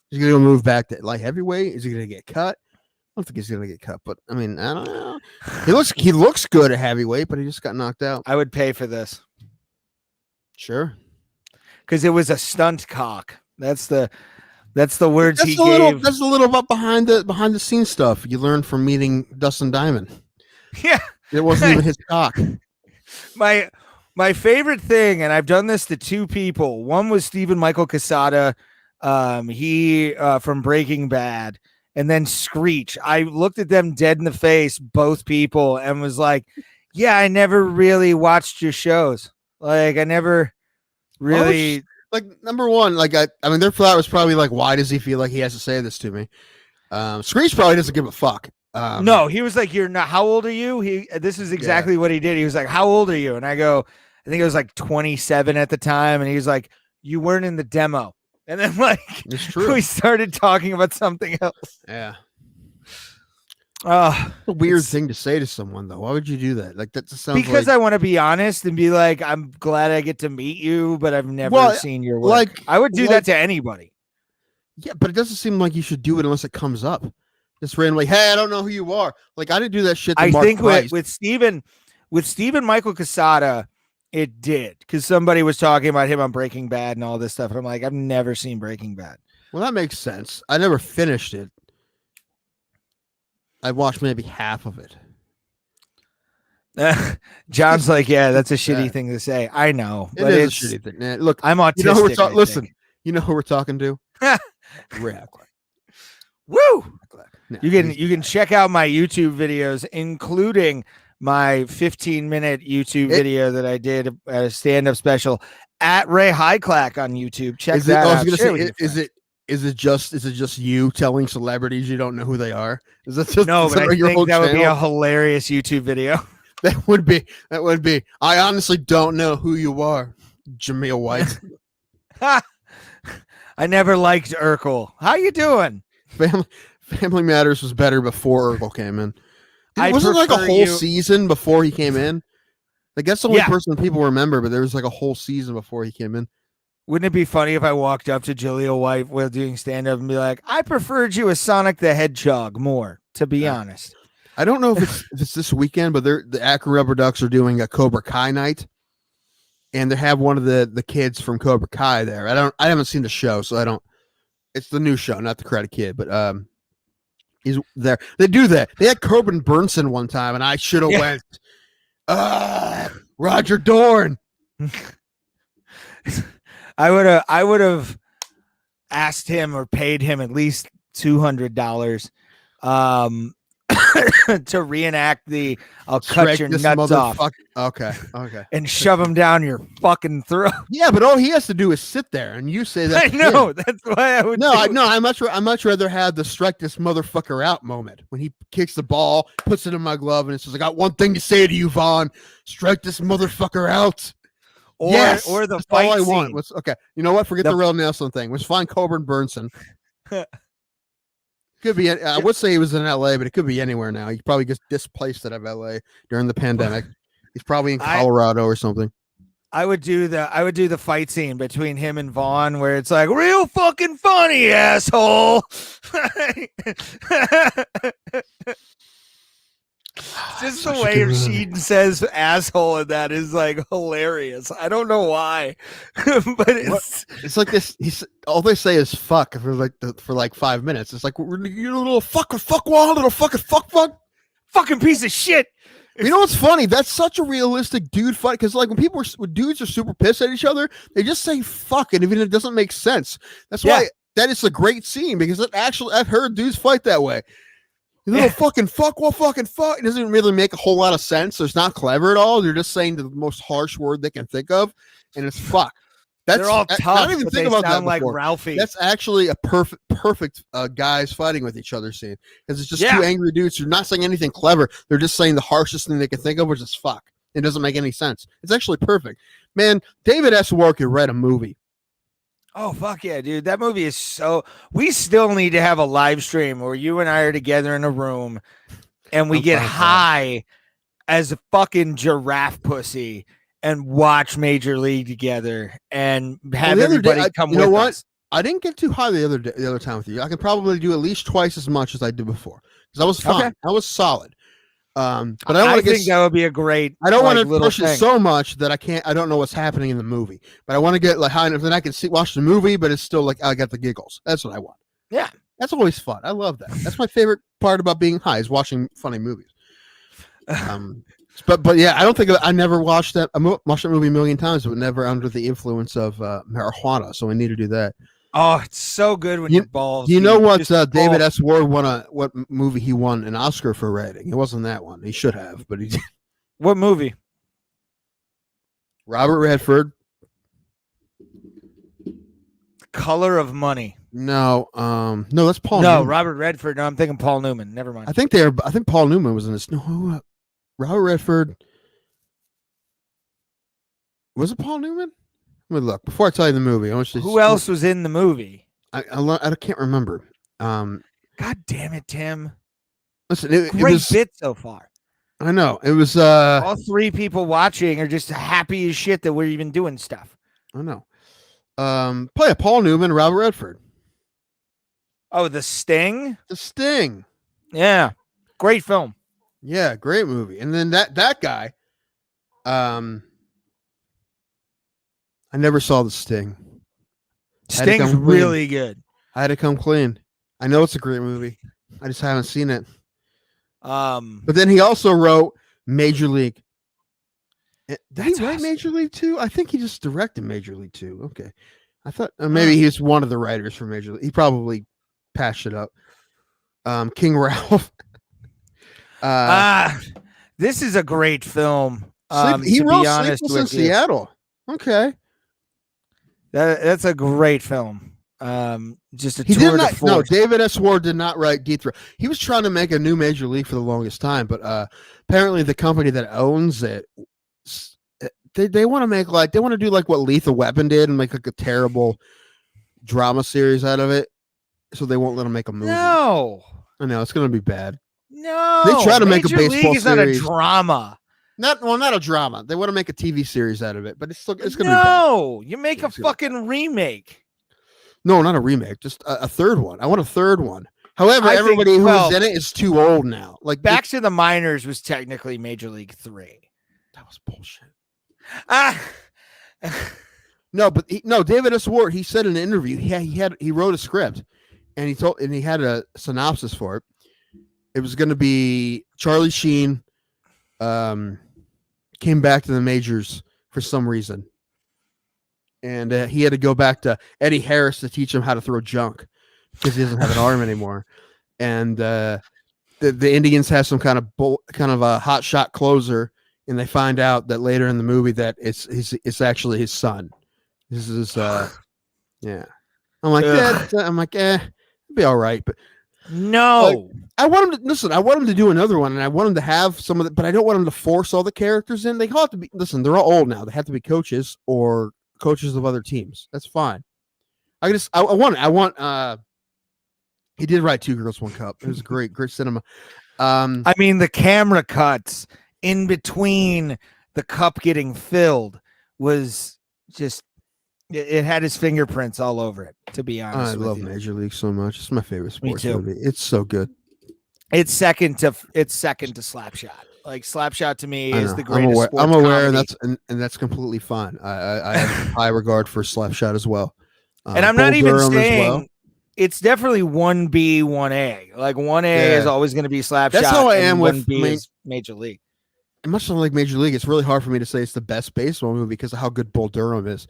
he gonna move back to light heavyweight? Is he gonna get cut? I don't think he's gonna get cut, but I mean, I don't know. He looks good at heavyweight, but he just got knocked out. I would pay for this. Sure. Because it was a stunt cock. That's the words he gave. That's a little bit behind the scenes stuff you learned from meeting Dustin Diamond. Yeah. It wasn't even his cock. My favorite thing, and I've done this to two people. One was Stephen Michael Quesada, he from Breaking Bad, and then Screech. I looked at them dead in the face, both people, and was like, yeah, I never really watched your shows. Like, I never really... Like, number one, like, I mean, their thought was probably like, why does he feel like he has to say this to me? Screech probably doesn't give a fuck. No, he was like, you're not, how old are you? This is exactly what he did. He was like, how old are you? And I go, I think it was like 27 at the time. And he was like, you weren't in the demo. And then like, it's true. We started talking about something else. Yeah. A weird thing to say to someone though. Why would you do that? Like that just sounds because I want to be honest and be like, I'm glad I get to meet you, but I've never seen your work. Like I would do that to anybody. Yeah, but it doesn't seem like you should do it unless it comes up. Just randomly, hey, I don't know who you are. Like I didn't do that shit. To Mark think Price. with Stephen Michael Quesada, it did because somebody was talking about him on Breaking Bad and all this stuff. And I'm like, I've never seen Breaking Bad. Well, that makes sense. I never finished it. I watched maybe half of it. John's like, yeah, that's a shitty thing to say. I know. It is a shitty thing. Man, look, I'm autistic. You know who listen, you know who we're talking to? Rick. Woo! No, you can check out my YouTube videos, including my 15-minute YouTube video that I did at a stand-up special at Ray Highclack on YouTube. Check that out. Is it just you telling celebrities you don't know who they are? Is that just no? But I think that would be a hilarious YouTube video. That would be. I honestly don't know who you are, Jameel White. I never liked Urkel. How you doing? Family Matters was better before Urkel came in. Wasn't like a whole season before he came in? Like that's the only person people remember, but there was like a whole season before he came in. Wouldn't it be funny if I walked up to Jaleel White while doing stand-up and be like, I preferred you as Sonic the Hedgehog more, to be honest. I don't know if it's this weekend, but the Akron Rubber Ducks are doing a Cobra Kai night, and they have one of the kids from Cobra Kai there. I haven't seen the show, so I don't. It's the new show, not the Karate Kid, but he's there. They do that. They had Corbin Burnson one time, and I should have went. Roger Dorn. I would have asked him or paid him at least $200 to reenact the "I'll cut your nuts off." Okay. And shove him down your fucking throat. Yeah, but all he has to do is sit there, and you say that. I know. That's why I would. I much rather have the strike this motherfucker out moment when he kicks the ball, puts it in my glove, and it says, "I got one thing to say to you, Vaughn. Strike this motherfucker out." Or the that's fight all I scene. want. Okay, you know what? Forget the real Nelson thing. Let's find Coburn Burnson. Could be. I would say he was in L.A., but it could be anywhere now. He probably gets displaced out of L.A. during the pandemic. He's probably in Colorado or something. I would do the fight scene between him and Vaughn where it's like real fucking funny, asshole. Just the way Rashid says asshole in that is like hilarious. I don't know why, but it's like this. All they say is fuck for like 5 minutes. It's like, you little fuckwall, little fucking piece of shit. You know what's funny? That's such a realistic dude fight, because like when dudes are super pissed at each other, they just say fuck, and even if it doesn't make sense. That's why that is a great scene, because I've heard dudes fight that way. You little fucking fuck. It doesn't really make a whole lot of sense. It's not clever at all. They're just saying the most harsh word they can think of, and it's fuck. They're all tough. I don't even think about that like before. Ralphie. That's actually a perfect guys fighting with each other scene, because it's just two angry dudes who are not saying anything clever. They're just saying the harshest thing they can think of, which is fuck. It doesn't make any sense. It's actually perfect. Man, David S. Ward could write a movie. Oh, fuck yeah, dude. That movie is so... We still need to have a live stream where you and I are together in a room and we get high as a fucking giraffe pussy and watch Major League together and have everybody come with us. I didn't get too high the other time with you. I can probably do at least twice as much as I did before, because I was fine. Okay. I was solid. But I think that would be a great. I don't want to push it so much that I don't know what's happening in the movie. But I want to get like high enough that I can watch the movie, but it's still like I got the giggles. That's what I want. Yeah, that's always fun. I love that. That's my favorite part about being high, is watching funny movies. But yeah, I don't think I never watched that. I watched that movie a million times, but never under the influence of marijuana. So I need to do that. Oh, it's so good when you're balls. You know what? David S. Ward what movie he won an Oscar for writing? It wasn't that one. He should have, but he did. What movie? Robert Redford. Color of Money. No, that's Paul. No, Newman. Robert Redford. No, I'm thinking Paul Newman. Never mind. I think Paul Newman was in this. No, Robert Redford. Was it Paul Newman? Let me look before I tell you the movie. Who else was in the movie? I can't remember. God damn it, Tim! Listen, great bit so far. I know it was. All three people watching are just happy as shit that we're even doing stuff. I know. Play Paul Newman, Robert Redford. Oh, The Sting. The Sting. Yeah, great film. Yeah, great movie. And then that guy. I never saw The Sting. Sting's really good. I had to come clean. I know it's a great movie. I just haven't seen it. But then he also wrote Major League. Did he write Major League 2? I think he just directed Major League 2. Okay. I thought maybe he's one of the writers for Major League. He probably patched it up. King Ralph. This is a great film. He wrote Sleepless in Seattle. Okay. That's a great film. Just a tour de force. No, David S. Ward did not write Deep Throat. He was trying to make a new Major League for the longest time, but apparently the company that owns it, they want to do like what Lethal Weapon did and make like a terrible drama series out of it. So they won't let them make a movie. No, I know it's going to be bad. No, they try to make a baseball League is series. Not a drama. Not a drama. They want to make a TV series out of it, but it's going to be bad. No, you make a fucking remake. No, not a remake. Just a third one. I want a third one. However, everybody who was in it it is too old now. Like Back to the Minors was technically Major League 3. That was bullshit. Ah. No, but David S. Ward, he said in an interview, he wrote a script and he had a synopsis for it. It was going to be Charlie Sheen came back to the majors for some reason. And he had to go back to Eddie Harris to teach him how to throw junk because he doesn't have an arm anymore. And the Indians have some kind of a hot shot closer, and they find out that later in the movie that it's actually his son. This is yeah. I'm like, it'd be all right, but no. I want him to listen. I want him to do another one, and I want him to have some of it, but I don't want him to force all the characters in. They all have to be. Listen, they're all old now. They have to be coaches or coaches of other teams. That's fine. I want. He did write Two Girls, One Cup. It was great cinema. I mean, the camera cuts in between the cup getting filled was just. It had his fingerprints all over it, to be honest. I love Major League so much. It's my favorite sports movie. It's so good. It's second to Slapshot. Like Slapshot to me is the greatest. I'm aware, and that's completely fine. I have high regard for Slapshot as well. And I'm not even saying it's definitely 1B, 1A. Like 1A is always going to be Slapshot. That's how I am with Major League. Much like Major League, it's really hard for me to say it's the best baseball movie because of how good Bull Durham is.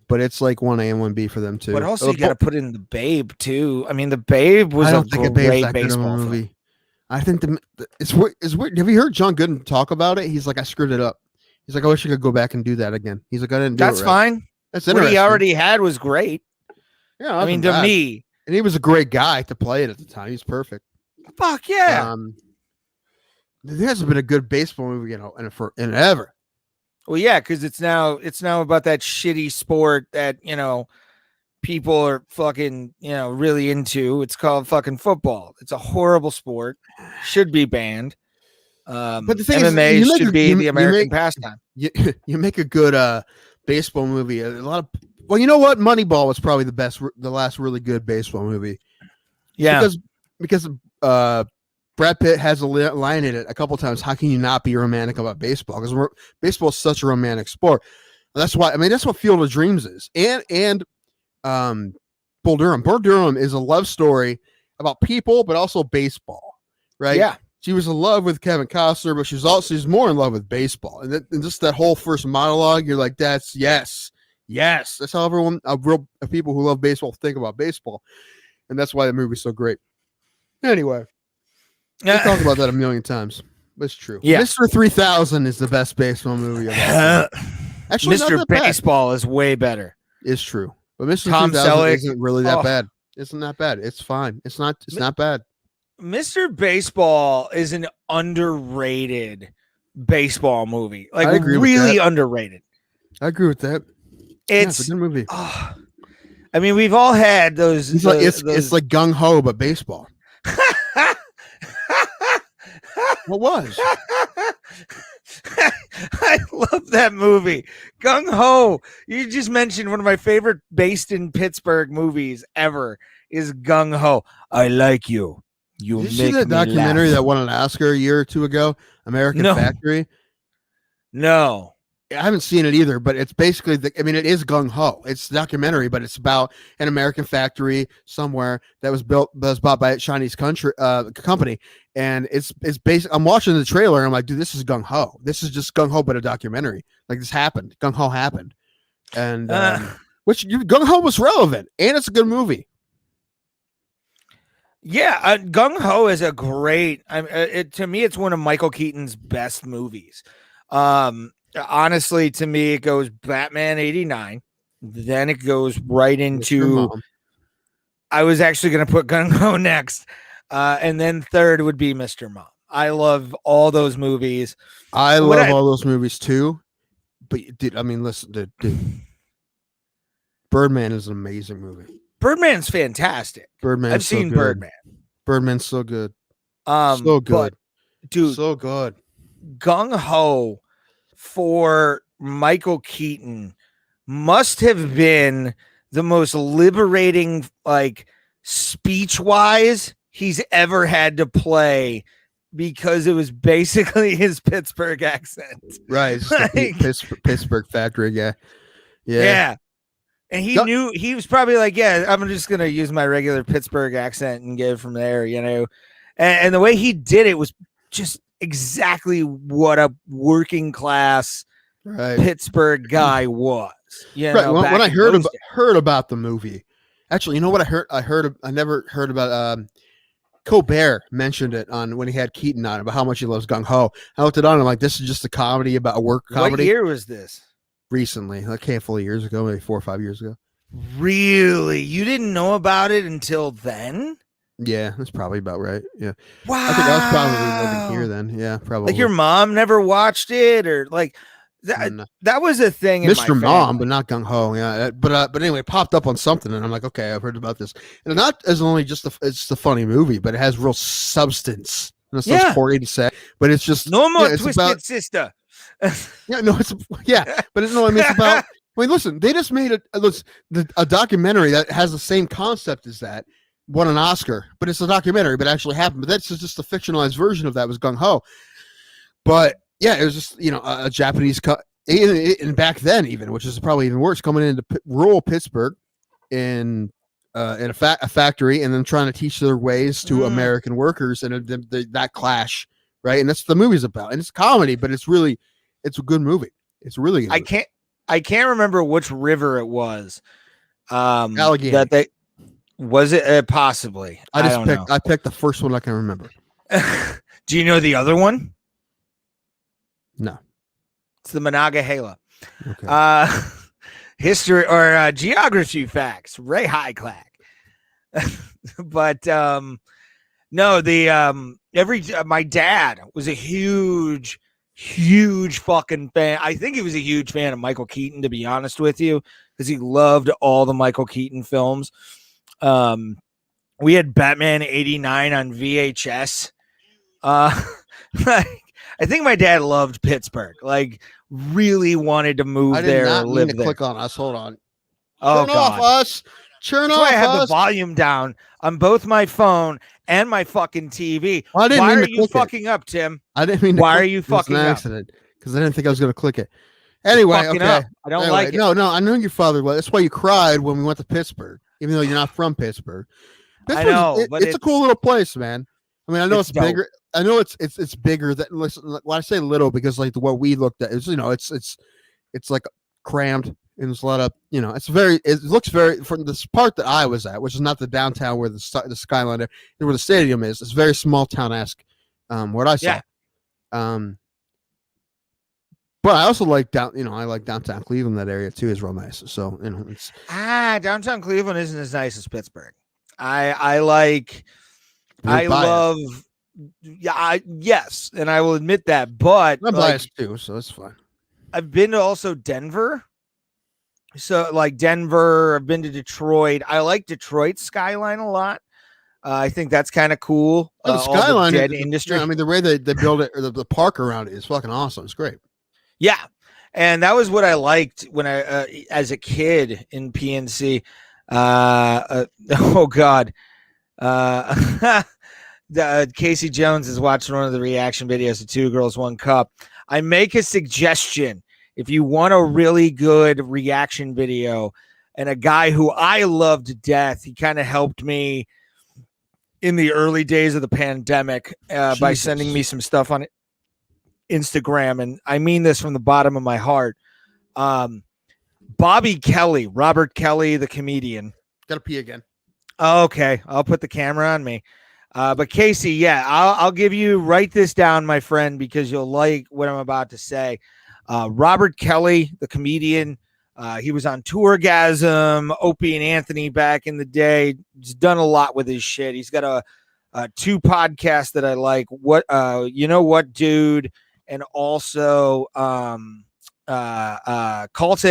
But it's like 1A and 1B for them too. But also you got to put in the Babe too. I mean, the Babe was a great baseball movie. I think it's weird. Have you heard John Gooden talk about it? He's like, I screwed it up. He's like, I wish I could go back and do that again. He's like, I didn't do it. That's fine. That's interesting. What he already had was great. Yeah, I mean, to me, and he was a great guy to play it at the time. He's perfect. Fuck yeah. There hasn't been a good baseball movie in ever. Well, yeah, because it's now about that shitty sport that people are fucking really into. It's called fucking football. It's a horrible sport. Should be banned. But the thing MMA should be the American pastime. You make a good baseball movie. A lot of you know what? Moneyball was probably the last really good baseball movie. Yeah, because Brad Pitt has a line in it a couple times. How can you not be romantic about baseball? Because baseball is such a romantic sport. That's why. I mean, that's what Field of Dreams is. And Bull Durham. Bull Durham is a love story about people, but also baseball. Right? Yeah. She was in love with Kevin Costner, but she's more in love with baseball. And just that whole first monologue, you're like, that's yes. That's how everyone, people who love baseball think about baseball, and that's why the movie's so great. Anyway. We talk about that a million times, but it's true. Yeah. Mr. 3000 is the best baseball movie of all time. Actually, Mr. Baseball is way better. It's true, but Mr. 3000 isn't really that bad. Isn't that bad? It's fine. It's not bad. Mr. Baseball is an underrated baseball movie. Like really underrated. I agree with that. It's a good movie. I mean, we've all had those. It's like Gung Ho, but baseball. What was? I love that movie. Gung Ho. You just mentioned one of my favorite based in Pittsburgh movies ever is Gung Ho. I like you. Did you see that documentary that won an Oscar a year or two ago? American Factory? No. I haven't seen it either, but it's basically it is Gung Ho. It's a documentary, but it's about an American factory somewhere that was bought by a Chinese company. And it's basic. I'm watching the trailer and I'm like, dude, this is Gung Ho. This is just Gung Ho, but a documentary. Like this happened. Gung Ho happened. And Gung Ho was relevant and it's a good movie. Yeah, Gung Ho is a great. To me, it's one of Michael Keaton's best movies. Honestly, to me, it goes Batman 89. Then it goes right into. I was actually going to put Gung Ho next, and then third would be Mr. Mom. I love all those movies. I love all those movies too. But listen, dude. Birdman is an amazing movie. Birdman's fantastic. I've seen Birdman. Birdman's so good. So good, dude. So good. Gung Ho for Michael Keaton must have been the most liberating, like speech-wise, he's ever had to play because it was basically his Pittsburgh accent. Right. It's like, the Pittsburgh factory guy. Yeah. And he knew, he was probably like, yeah, I'm just going to use my regular Pittsburgh accent and get it from there, you know? And the way he did it was just exactly what a working class Pittsburgh guy was. You know, when I heard about the movie, actually, you know what I never heard about, Colbert mentioned it on when he had Keaton on about how much he loves Gung Ho. I looked it on and I'm like, this is just a comedy about a work comedy. What year was this? Recently, like a handful of years ago, maybe 4 or 5 years ago. Really? You didn't know about it until then? Yeah, that's probably about right. Yeah. Wow. I think I was probably living here then. Yeah, probably. Like your mom never watched it, or like that was a thing. Mr. Mom, but not Gung Ho. Yeah, but anyway, it popped up on something, and I'm like, okay, I've heard about this, and not as only just it's the funny movie, but it has real substance. And it's those poor 87, but it's just no more Twisted Sister. Yeah, no, it's but it's no. I mean, it's about. I mean, listen, they just made a documentary that has the same concept as that. Won an Oscar, but it's a documentary, but it actually happened. But that's just a fictionalized version of that was Gung Ho. But yeah, it was just a Japanese and back then even, which is probably even worse, coming into rural Pittsburgh in a factory and then trying to teach their ways to American workers and that clash, right? And that's what the movie's about. And it's comedy, but it's a good movie. It's really good. I can't remember which river it was. Allegheny. That they. Was it possibly? I picked the first one I can remember. Do you know the other one? No. It's the Monongahela. Okay. History or geography facts. Ray Highclack. But no, my dad was a huge fucking fan. I think he was a huge fan of Michael Keaton, to be honest with you, because he loved all the Michael Keaton films. We had Batman 89 on VHS. I think my dad loved Pittsburgh, like really wanted to move there or live there. Click on us. Hold on. Oh, Turn off us. Turn off us. I have the volume down on both my phone and my fucking TV. Well, why are you fucking up, Tim? I didn't mean to. Why are you fucking up? Accident, because I didn't think I was going to click it. Anyway, okay. Up. I don't like it. No, I know your father was. That's why you cried when we went to Pittsburgh, even though you're not from Pittsburgh. I know, but it's a cool little place, man. I mean, I know it's bigger. I know it's bigger than. Listen, when I say little, because like what we looked at is, it's like crammed, and there's a lot of, it looks very, from this part that I was at, which is not the downtown where the skyline there, where the stadium is. It's very small town-esque. What I saw. Yeah. But I also like I like downtown Cleveland. That area too is real nice. So it's downtown Cleveland isn't as nice as Pittsburgh. Yes, and I will admit that. But I'm biased too, so it's fine. I've been to also Denver. So like Denver, I've been to Detroit. I like Detroit skyline a lot. I think that's kind of cool. The skyline, industry. I mean, the way they build it, or the park around it is fucking awesome. It's great. Yeah, and that was what I liked when I, as a kid in PNC. Oh God, Casey Jones is watching one of the reaction videos of Two Girls, One Cup. I make a suggestion. If you want a really good reaction video, and a guy who I love to death, he kind of helped me in the early days of the pandemic by sending me some stuff on Instagram. And I mean this from the bottom of my heart. Bobby Kelly, Robert Kelly, the comedian. Gotta pee again. Okay. I'll put the camera on me. But Casey, yeah, I'll give you, write this down, my friend, because you'll like what I'm about to say. Robert Kelly, the comedian, he was on Tourgasm, Opie and Anthony back in the day. He's done a lot with his shit. He's got two podcasts that I like. What, you know what, dude, and also Calta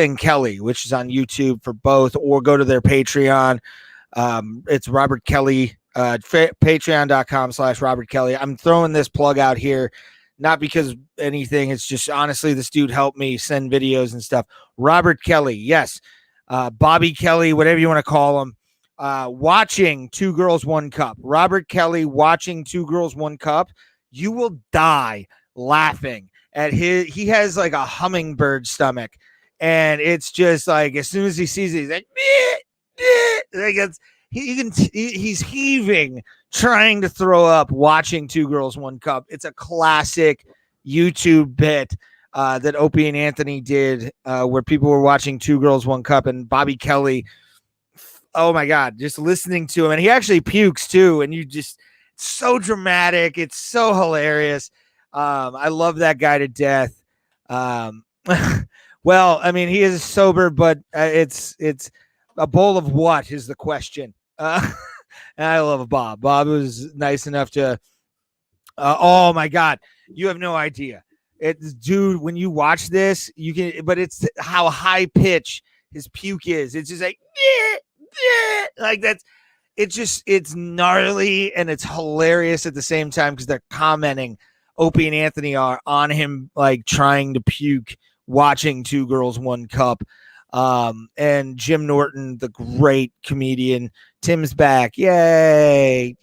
and Kelly, which is on YouTube for both, or go to their Patreon. It's Robert Kelly, patreon.com/Robert Kelly. I'm throwing this plug out here, not because anything. It's just, honestly, this dude helped me send videos and stuff. Robert Kelly. Yes. Bobby Kelly, whatever you want to call him. watching Two Girls, One Cup. Robert Kelly watching Two Girls, One Cup. You will die laughing at he has like a hummingbird stomach. And it's just like, as soon as he sees it, he's like, like he's heaving, trying to throw up, watching Two Girls, One Cup. It's a classic YouTube bit that Opie and Anthony did where people were watching Two Girls, One Cup, and Bobby Kelly. Oh my God, just listening to him. And he actually pukes too. And it's so dramatic. It's so hilarious. I love that guy to death. Well, I mean, he is sober, but it's a bowl of what is the question. And I love Bob. Bob was nice enough to, oh my God, you have no idea. Dude, when you watch this, you can, but it's how high pitch his puke is. It's just like, like that's, it's gnarly and it's hilarious at the same time because they're commenting, Opie and Anthony are on him, like trying to puke, watching Two Girls, One Cup. And Jim Norton, the great comedian, Tim's back. Yay.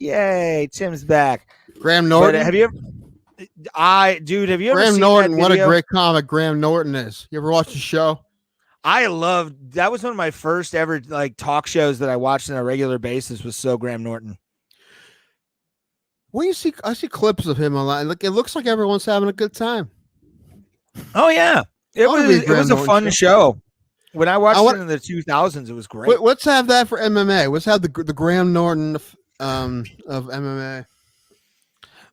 Tim's back. Graham Norton. But have you ever Graham seen Norton, that what a video? great comic Graham Norton is. You ever watch the show? That was one of my first ever like talk shows that I watched on a regular basis was Graham Norton. When I see clips of him online, look, it looks like everyone's having a good time. Oh yeah. It was a fun show. When I watched it in the 2000s, it was great. Let's have that for MMA. Let's have the Graham Norton of MMA.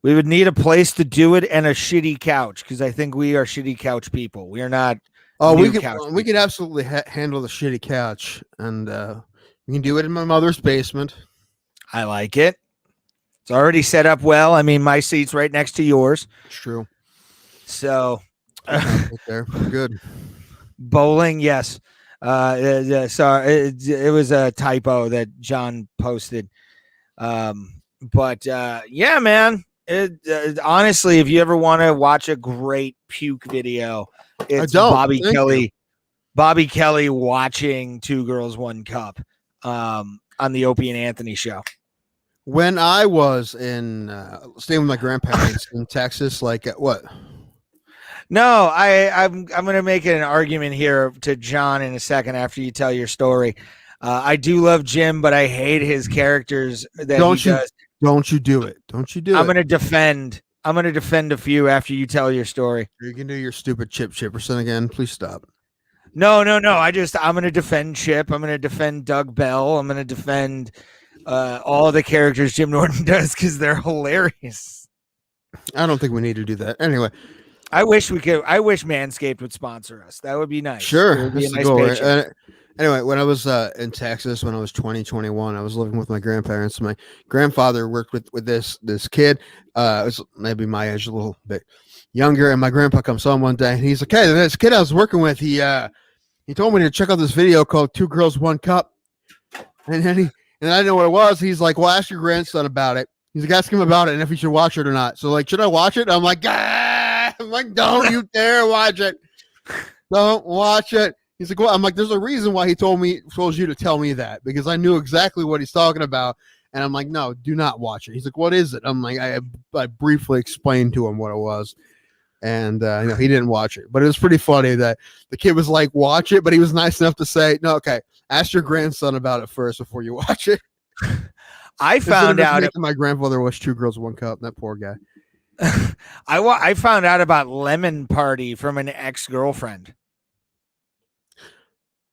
We would need a place to do it and a shitty couch because I think we are shitty couch people. We are not. Oh, we could absolutely handle the shitty couch, and we can do it in my mother's basement. I like it. It's already set up well. I mean, my seat's right next to yours. It's true. So, right there, good. Bowling, yes. Sorry, it was a typo that John posted. But yeah, man. Honestly, if you ever want to watch a great puke video, it's Bobby Kelly watching Two Girls, One Cup on the Opie and Anthony show. When I was staying with my grandparents in Texas, like what? No, I'm going to make an argument here to John in a second after you tell your story. I do love Jim, but I hate his characters that he does. Don't you do it. Don't you do it. I'm going to defend a few after you tell your story. You can do your stupid Chip Chipperson again. Please stop. No. I'm going to defend Chip. I'm going to defend Doug Bell. I'm going to defend all the characters Jim Norton does because they're hilarious. I don't think we need to do that. Anyway. I wish Manscaped would sponsor us. That would be nice. Sure. It would be a nice goal, paycheck. right? Anyway, when I was in Texas, when I was 21, I was living with my grandparents. My grandfather worked with this kid. It was maybe my age, a little bit younger. And my grandpa comes home one day, and he's like, "Hey, this kid I was working with, he told me to check out this video called Two Girls, One Cup." And then I didn't know what it was. He's like, "Well, ask your grandson about it." He's like, "Ask him about it and if he should watch it or not." So like, should I watch it? I'm like, "Don't you dare watch it! Don't watch it." He's like, "Well," I'm like, "There's a reason why he told you to tell me that because I knew exactly what he's talking about." And I'm like, "No, do not watch it." He's like, "What is it?" I'm like, I briefly explained to him what it was, and he didn't watch it. But it was pretty funny that the kid was like, "Watch it," but he was nice enough to say, "No, okay, ask your grandson about it first before you watch it." I found out my grandfather watched Two Girls, One Cup. That poor guy. I found out about Lemon Party from an ex-girlfriend.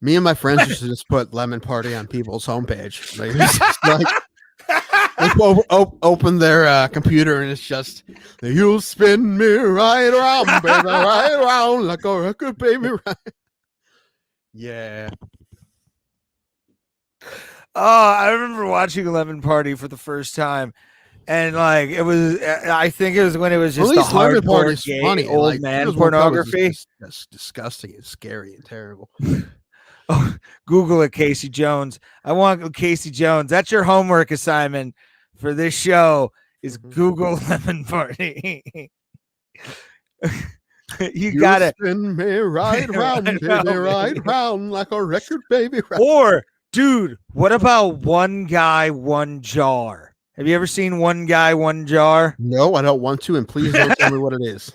Me and my friends used to just put Lemon Party on people's homepage. Open their computer and it's just, "You spin me right around, baby, right around like a record, baby, right." Yeah. Oh, I remember watching Lemon Party for the first time. And like it was, I think it was when it was just the hardcore gay funny. Old man pornography. That's disgusting and scary and terrible. Oh, Google it, Casey Jones. I want Casey Jones. That's your homework assignment for this show is Google Lemon Party. You gotta spin me right round, baby, right round like a record, baby. Right. Or Dude, what about One Guy, One Jar? Have you ever seen One Guy, One Jar? No, I don't want to, and please don't tell me what it is.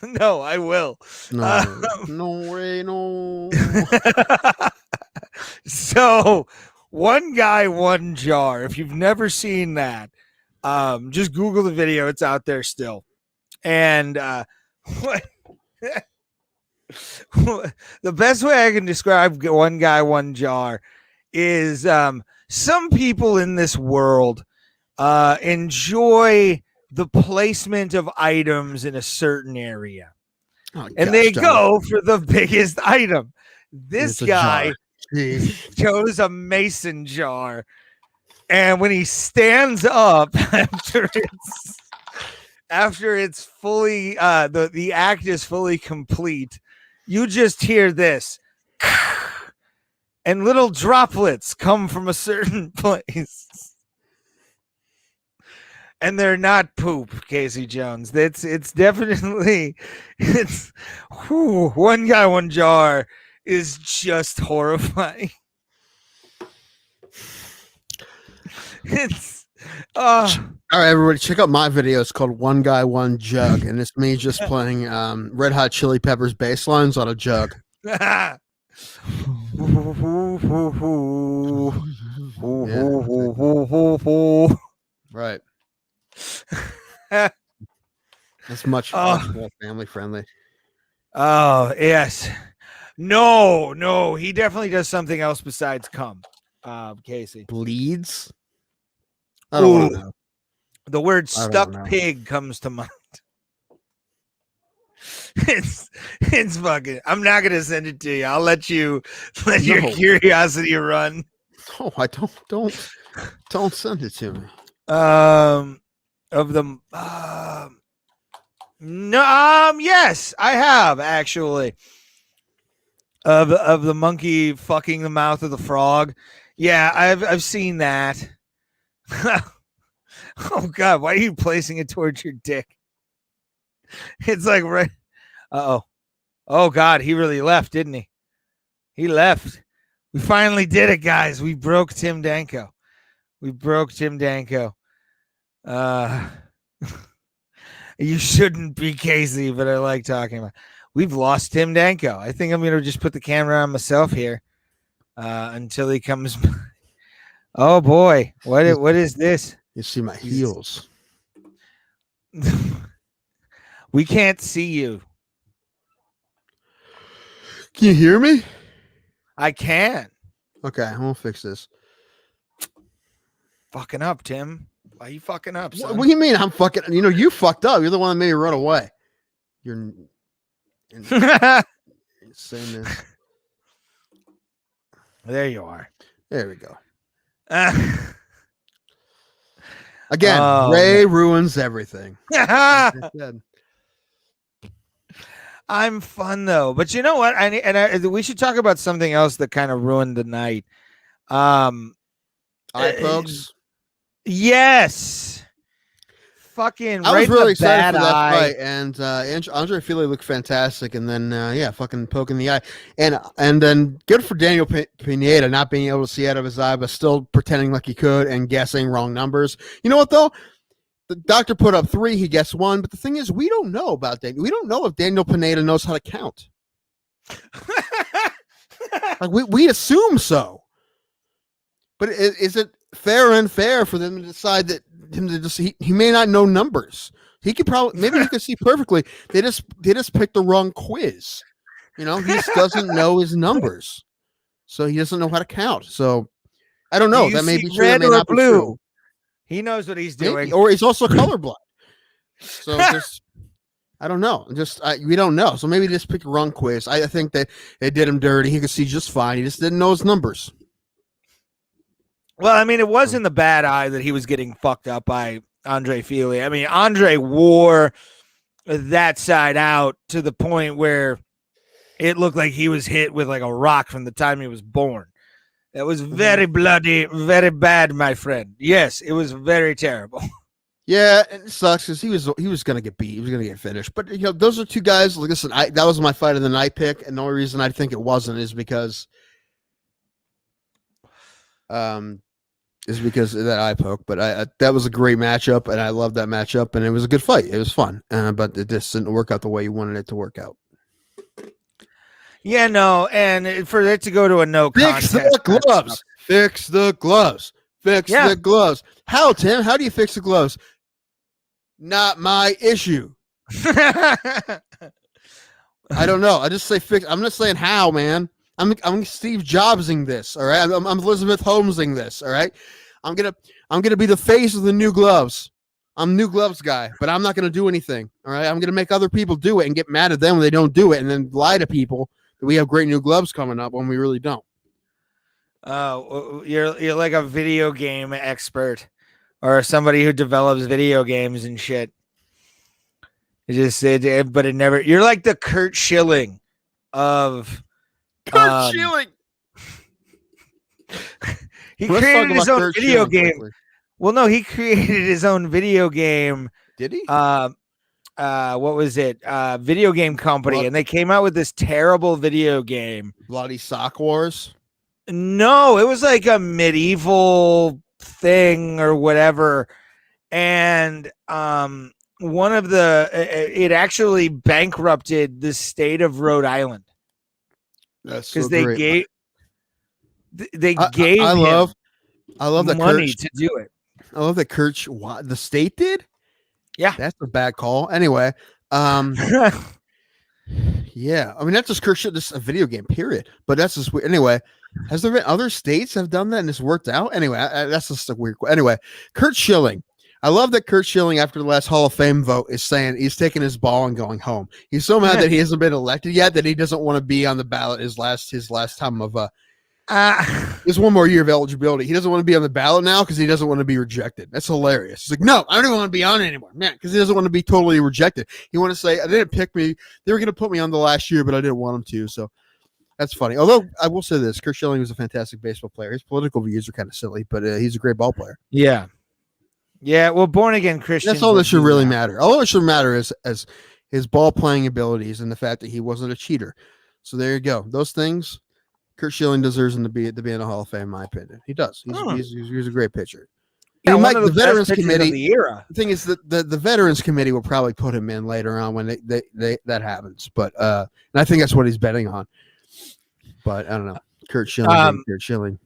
No, I will. No, no way, no. So, One Guy, One Jar. If you've never seen that, just Google the video. It's out there still. And what the best way I can describe One Guy, One Jar is some people in this world enjoy the placement of items in a certain area. Oh, and they go for the biggest item. This guy chose a mason jar. And when he stands up after it's fully the act is fully complete, you just hear this and little droplets come from a certain place. And they're not poop, Casey Jones. It's definitely One Guy, One Jar is just horrifying. It's all right, everybody, check out my video. It's called One Guy, One Jug, and it's me just playing Red Hot Chili Peppers bass lines on a jug. Yeah. Right. That's much more family friendly. Oh, yes. No, he definitely does something else besides come. Casey. Bleeds? I don't want to know. The word stuck pig comes to mind. It's fucking. I'm not gonna send it to you. I'll let your curiosity run. No, I don't send it to me. Of them. No. Yes, I have actually. Of the monkey fucking the mouth of the frog. Yeah, I've seen that. Oh God, why are you placing it towards your dick? It's like right. Oh God, he really left, didn't he? He left. We finally did it, guys. We broke Tim Danko. You shouldn't be Casey, but I like talking about. We've lost Tim Danko. I think I'm gonna just put the camera on myself here until he comes. Oh boy, what is this? You see my heels. We can't see you. Can you hear me? I can. Okay, I'm gonna fix this. Fucking up, Tim. Why are you fucking up, son? What do you mean I'm fucking? You fucked up. You're the one that made me run away. You're saying this. There you are. There we go. Again, Ray ruins everything. I'm fun though, but you know what? We should talk about something else that kind of ruined the night. Eye pokes. Yes. Fucking. I was right really excited for that eye. fight, and Andre Fili looked fantastic, and then fucking poking the eye, and then good for Daniel Pineda not being able to see out of his eye, but still pretending like he could and guessing wrong numbers. You know what though? The doctor put up 3, he guessed 1, but the thing is, we don't know about Daniel. We don't know if Daniel Pineda knows how to count. Like we assume so, but is it fair and unfair for them to decide that he may not know numbers? He could maybe he could see perfectly. They just picked the wrong quiz. He just doesn't know his numbers, so he doesn't know how to count. So I don't know. That may be true. Red that may or not blue? Be true. He knows what he's doing, maybe. Or he's also colorblind. So I don't know. We don't know. So maybe just pick the wrong quiz. I think that it did him dirty. He could see just fine. He just didn't know his numbers. Well, I mean, it wasn't the bad eye that he was getting fucked up by Andre Fili. I mean, Andre wore that side out to the point where it looked like he was hit with like a rock from the time he was born. It was very bloody, very bad, my friend. Yes, it was very terrible. Yeah, it sucks because he was gonna get beat. He was gonna get finished. But those are two guys. Listen, that was my fight of the night pick, and the only reason I think it wasn't is because is because of that eye poke. But I that was a great matchup, and I loved that matchup, and it was a good fight. It was fun, but it just didn't work out the way you wanted it to work out. Yeah, no, and for it to go to a no Fix contest. the gloves. Fix the gloves. Fix the gloves. How, Tim? How do you fix the gloves? Not my issue. I don't know. I just say fix. I'm not saying how, man. I'm Steve Jobsing this. All right. I'm Elizabeth Holmesing this. All right. I'm gonna be the face of the new gloves. I'm new gloves guy, but I'm not gonna do anything. All right. I'm gonna make other people do it and get mad at them when they don't do it, and then lie to people that we have great new gloves coming up when we really don't. You're like a video game expert or somebody who develops video games and shit. But it never. You're like the Kurt Schilling of Schilling. He created his own video game. Quickly. Well, no, he created his own video game. Did he? What was it? Video game company, and they came out with this terrible video game. Bloody Sock Wars. No, it was like a medieval thing or whatever, and one of it actually bankrupted the state of Rhode Island. That's because so gave I love the money to do it. I love that Kurt. The state did. Yeah, that's a bad call. Anyway, yeah, I mean that's just Kurt shit. This is a video game, period. But that's just weird. Anyway. Has there been other states have done that and it's worked out? Anyway, that's just a weird. Anyway, Kurt Schilling. I love that Kurt Schilling, after the last Hall of Fame vote, is saying he's taking his ball and going home. He's so mad that he hasn't been elected yet that he doesn't want to be on the ballot. His last time of there's one more year of eligibility. He doesn't want to be on the ballot now because he doesn't want to be rejected. That's hilarious. He's like, no, I don't even want to be on it anymore, man, because he doesn't want to be totally rejected. He want to say, I didn't pick me. They were going to put me on the last year, but I didn't want him to. So. That's funny. Although I will say this, Kurt Schilling was a fantastic baseball player. His political views are kind of silly, but he's a great ball player. Yeah. Yeah. Well, born again Christian. That's all that should really matter. All that should matter is as his ball playing abilities and the fact that he wasn't a cheater. So there you go. Those things, Kurt Schilling deserves him to be in the Hall of Fame, in my opinion. He does. He's a great pitcher. Yeah, Mike, the Veterans Committee. Of the era. The thing is that the Veterans Committee will probably put him in later on when they that happens. But and I think that's what he's betting on. But I don't know. Kurt Schilling. Kurt Schilling.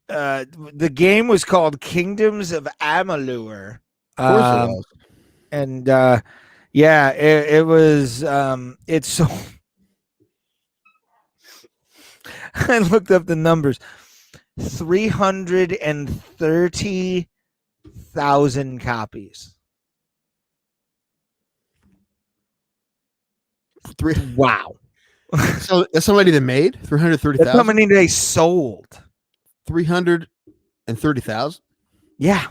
The game was called Kingdoms of Amalur. And yeah, it was. It's so. I looked up the numbers. 330,000 copies. Wow. So that's somebody that made 330,000. That's how many they sold. 330,000. Yeah.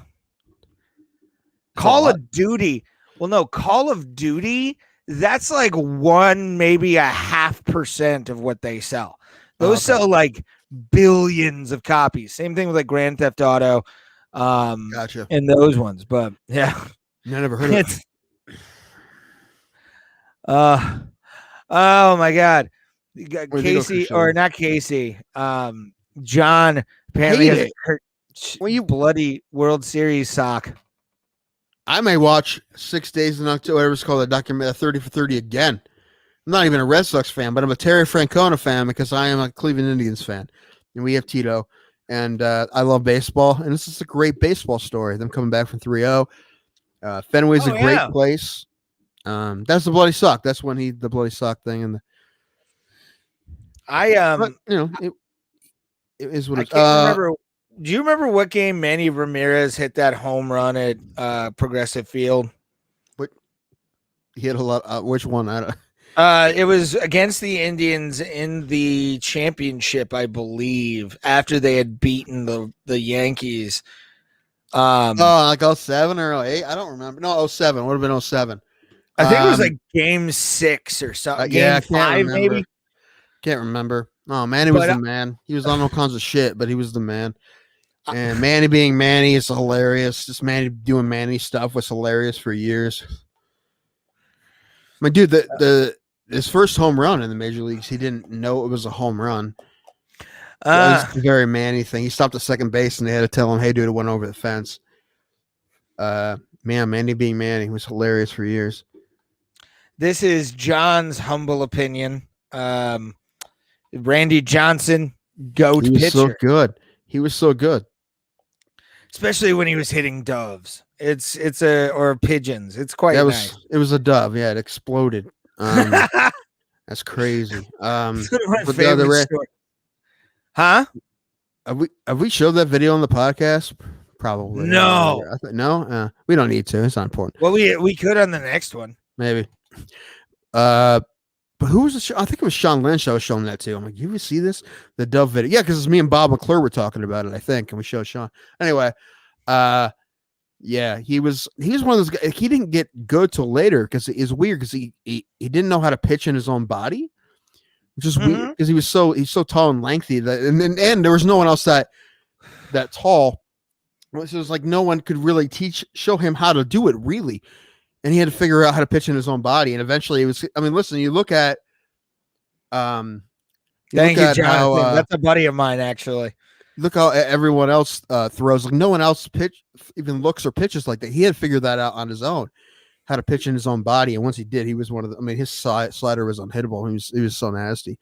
Call of Duty. Well, no, Call of Duty. That's like 1%, maybe 0.5% of what they sell. Those sell like billions of copies. Same thing with like Grand Theft Auto. Gotcha. And those ones, but yeah, I never heard of it. Oh my God, Casey or not Casey? John apparently has a bloody World Series sock. I may watch 6 Days in October, whatever it's called, a documentary, 30 for 30 again. I'm not even a Red Sox fan, but I'm a Terry Francona fan because I am a Cleveland Indians fan, and we have Tito, and I love baseball, and this is a great baseball story. Them coming back from 3-0. Fenway's a great place. That's the bloody sock. That's when the bloody sock thing, and but, it is what I can't remember. Do you remember what game Manny Ramirez hit that home run at Progressive Field? What he hit a lot. Which one? I don't. It was against the Indians in the championship, I believe, after they had beaten the Yankees. Like 07 or 08? I don't remember. No, 07. Would have been 07. I think it was like game 6 or something. Game 5, maybe. Can't remember. Oh, Manny was the man. He was on all kinds of shit, but he was the man. And Manny being Manny is hilarious. Just Manny doing Manny stuff was hilarious for years. I mean, dude, his first home run in the major leagues, he didn't know it was a home run. was a very Manny thing. He stopped at second base, and they had to tell him, "Hey, dude, it went over the fence." Man, Manny being Manny was hilarious for years. This is John's humble opinion. Randy Johnson, GOAT He was pitcher. so good. He was so good. Especially when he was hitting doves. Or pigeons. It's quite nice. It was a dove. Yeah, it exploded. That's crazy. It's my favorite story. Huh? Have we showed that video on the podcast? Probably. No. No? We don't need to. It's not important. Well, we could on the next one. Maybe. But who was the show? I think it was Sean Lynch I was showing that to. I'm like, you ever see this? The dove video. Yeah, because it's me and Bob McClure were talking about it, I think. And we showed Sean. Anyway, yeah, he was one of those guys. He didn't get good till later because it's weird because he didn't know how to pitch in his own body, which is weird because he's so tall and lengthy that and there was no one else that tall. So it was like no one could really show him how to do it really. And he had to figure out how to pitch in his own body. And eventually it was, I mean, listen, you look at, thank you, Jonathan. That's a buddy of mine, actually. Look how everyone else throws. Like no one else even looks or pitches like that. He had to figure that out on his own, how to pitch in his own body. And once he did, he was one of the, I mean, his slider was unhittable. He was so nasty.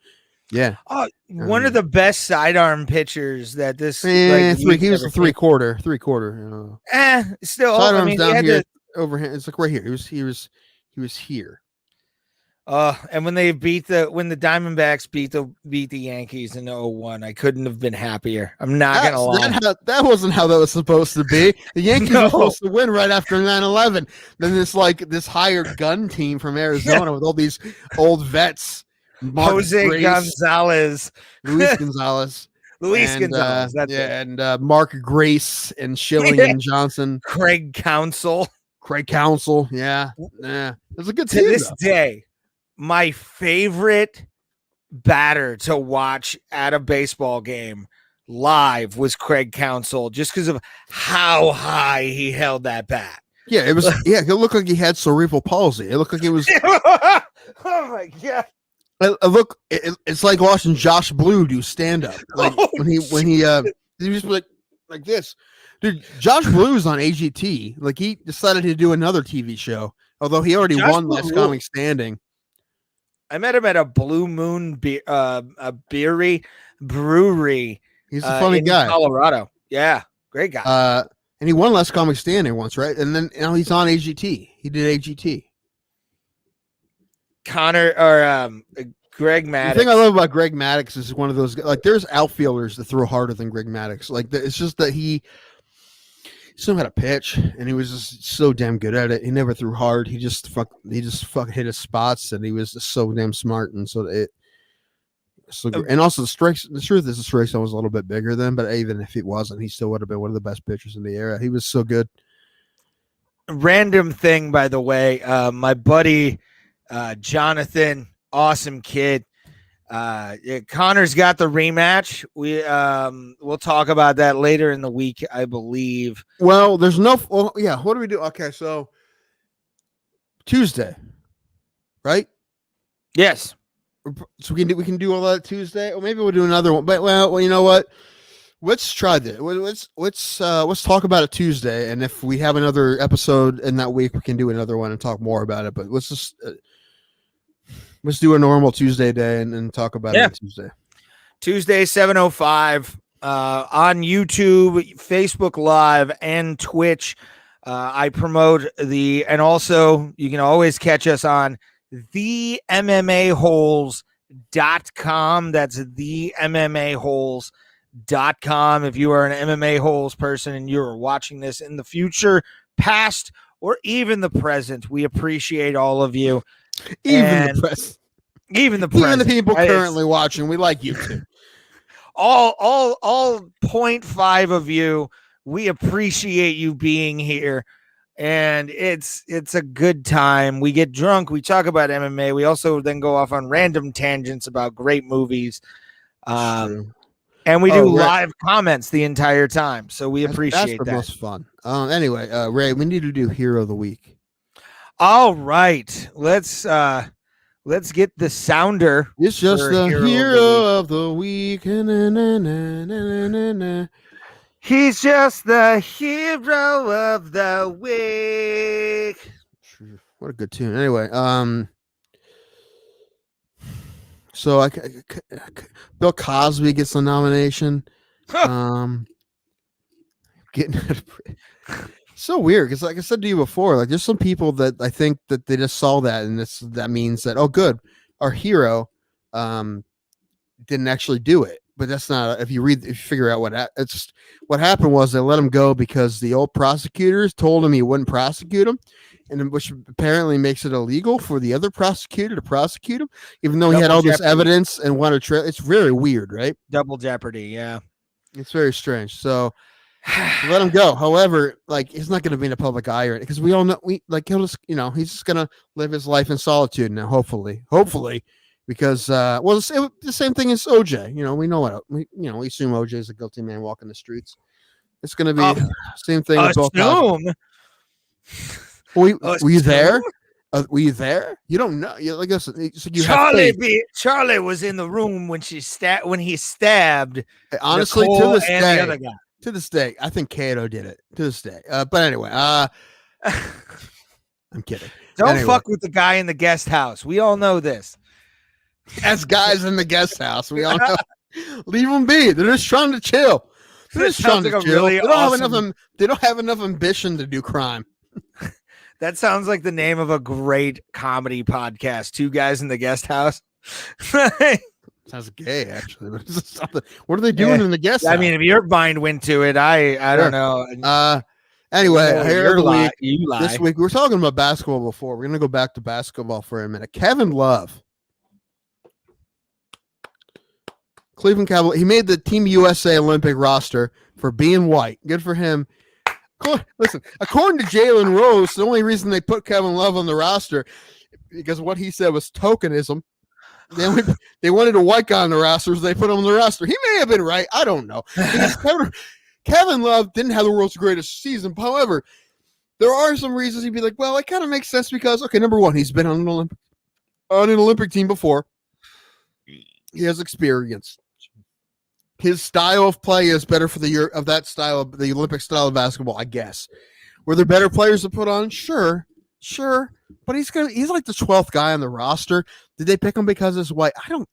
Yeah. Oh, one of the best sidearm pitchers that this, he was a three quarter. Still, sidearms I mean, down here. Overhand, it's like right here. He was here. And when the Diamondbacks beat the Yankees in 0-1, I couldn't have been happier. I'm not gonna lie. That wasn't how that was supposed to be. The Yankees were supposed to win right after 9/11. Then this hired gun team from Arizona with all these old vets, Jose Gonzalez, Luis Gonzalez. Gonzalez. That's it. And Mark Grace and Schilling and Johnson. Craig Counsell. Yeah. It was a good team. To this day, my favorite batter to watch at a baseball game live was Craig Counsell, just because of how high he held that bat. Yeah, it was. Yeah, it looked like he had cerebral palsy. It looked like it was. Oh my god! It's like watching Josh Blue do stand up. Like when he was like this. Dude, Josh Blue's on AGT. Like he decided to do another TV show, although he already won Last Comic Standing. I met him at a Blue Moon brewery. He's a funny guy, Colorado. Yeah, great guy. And he won Last Comic Standing once, right? And then now he's on AGT. He did AGT. Greg Maddux. The thing I love about Greg Maddux is one of those, like, there's outfielders that throw harder than Greg Maddux. Like, it's just that he still had a pitch, and he was just so damn good at it. He never threw hard. He just hit his spots, and he was just so damn smart. And and also the truth is the strike zone was a little bit bigger then, but even if it wasn't, he still would have been one of the best pitchers in the era. He was so good. Random thing, by the way, my buddy Jonathan, awesome kid. Connor's got the rematch. We'll talk about that later in the week, I believe. Well, there's no. Well, yeah. What do we do? Okay, so Tuesday, right? Yes. So we can do all that Tuesday, or maybe we'll do another one. But well, you know what? Let's try this. Let's talk about it Tuesday, and if we have another episode in that week, we can do another one and talk more about it. But let's just. Let's do a normal Tuesday day and talk about it on Tuesday. Tuesday, 7:05 on YouTube, Facebook Live, and Twitch. I promote and also you can always catch us on themmaholes.com. That's themmaholes.com. If you are an MMA Holes person and you're watching this in the future, past, or even the present, we appreciate all of you. Even the press. Even the people currently watching, we like you too. All 0.5 of you, we appreciate you being here, and it's a good time. We get drunk, we talk about MMA, we also then go off on random tangents about great movies, and we do live comments the entire time, so we appreciate that's the most fun. Anyway, Ray, we need to do Hero of the Week. All right, let's Let's get the sounder. It's just for the Hero of the week. Na, na, na, na, na, na. He's just the hero of the week. What a good tune. Anyway, so Bill Cosby gets the nomination. Getting so weird because, like I said to you before, like there's some people that I think that they just saw that, and that means that, oh, good, our hero didn't actually do it. But that's not, if you figure out what happened was they let him go because the old prosecutors told him he wouldn't prosecute him, and which apparently makes it illegal for the other prosecutor to prosecute him, even though he had all this evidence and wanted to. It's very weird, right? Double jeopardy, yeah. It's very strange. So let him go. However, like he's not going to be in the public eye, right? Because we all know he'll just, he's just going to live his life in solitude now. Hopefully, because it's the same thing as OJ. We know we assume OJ is a guilty man walking the streets. It's going to be same thing. Assume. Were you there? Were you there? You don't know. Like listen, Charlie was in the room when he stabbed. Honestly, Nicole to this and day, the other guy. To this day, I think Cato did it. To this day, but anyway, I'm kidding. Don't fuck with the guy in the guest house. We all know this. As guys in the guest house, we all know. Leave them be. They're just trying to chill. They're just trying to chill. Really they don't have enough ambition to do crime. That sounds like the name of a great comedy podcast. Two guys in the guest house. Sounds gay, actually. What are they doing in the guest house? I mean, if your mind went to it, I don't know. Anyway, here of the week. This week, we were talking about basketball before. We're going to go back to basketball for a minute. Kevin Love. Cleveland Cavaliers. He made the Team USA Olympic roster for being white. Good for him. Listen, according to Jalen Rose, the only reason they put Kevin Love on the roster because what he said was tokenism. They wanted a white guy on the roster, so they put him on the roster. He may have been right. I don't know. Kevin Love didn't have the world's greatest season. However, there are some reasons he'd be like, well, it kind of makes sense because, okay, number one, he's been on an Olympic team before. He has experience. His style of play is better for the Olympic style of basketball, I guess. Were there better players to put on? Sure. But he's like the 12th guy on the roster. Did they pick him because he's white? I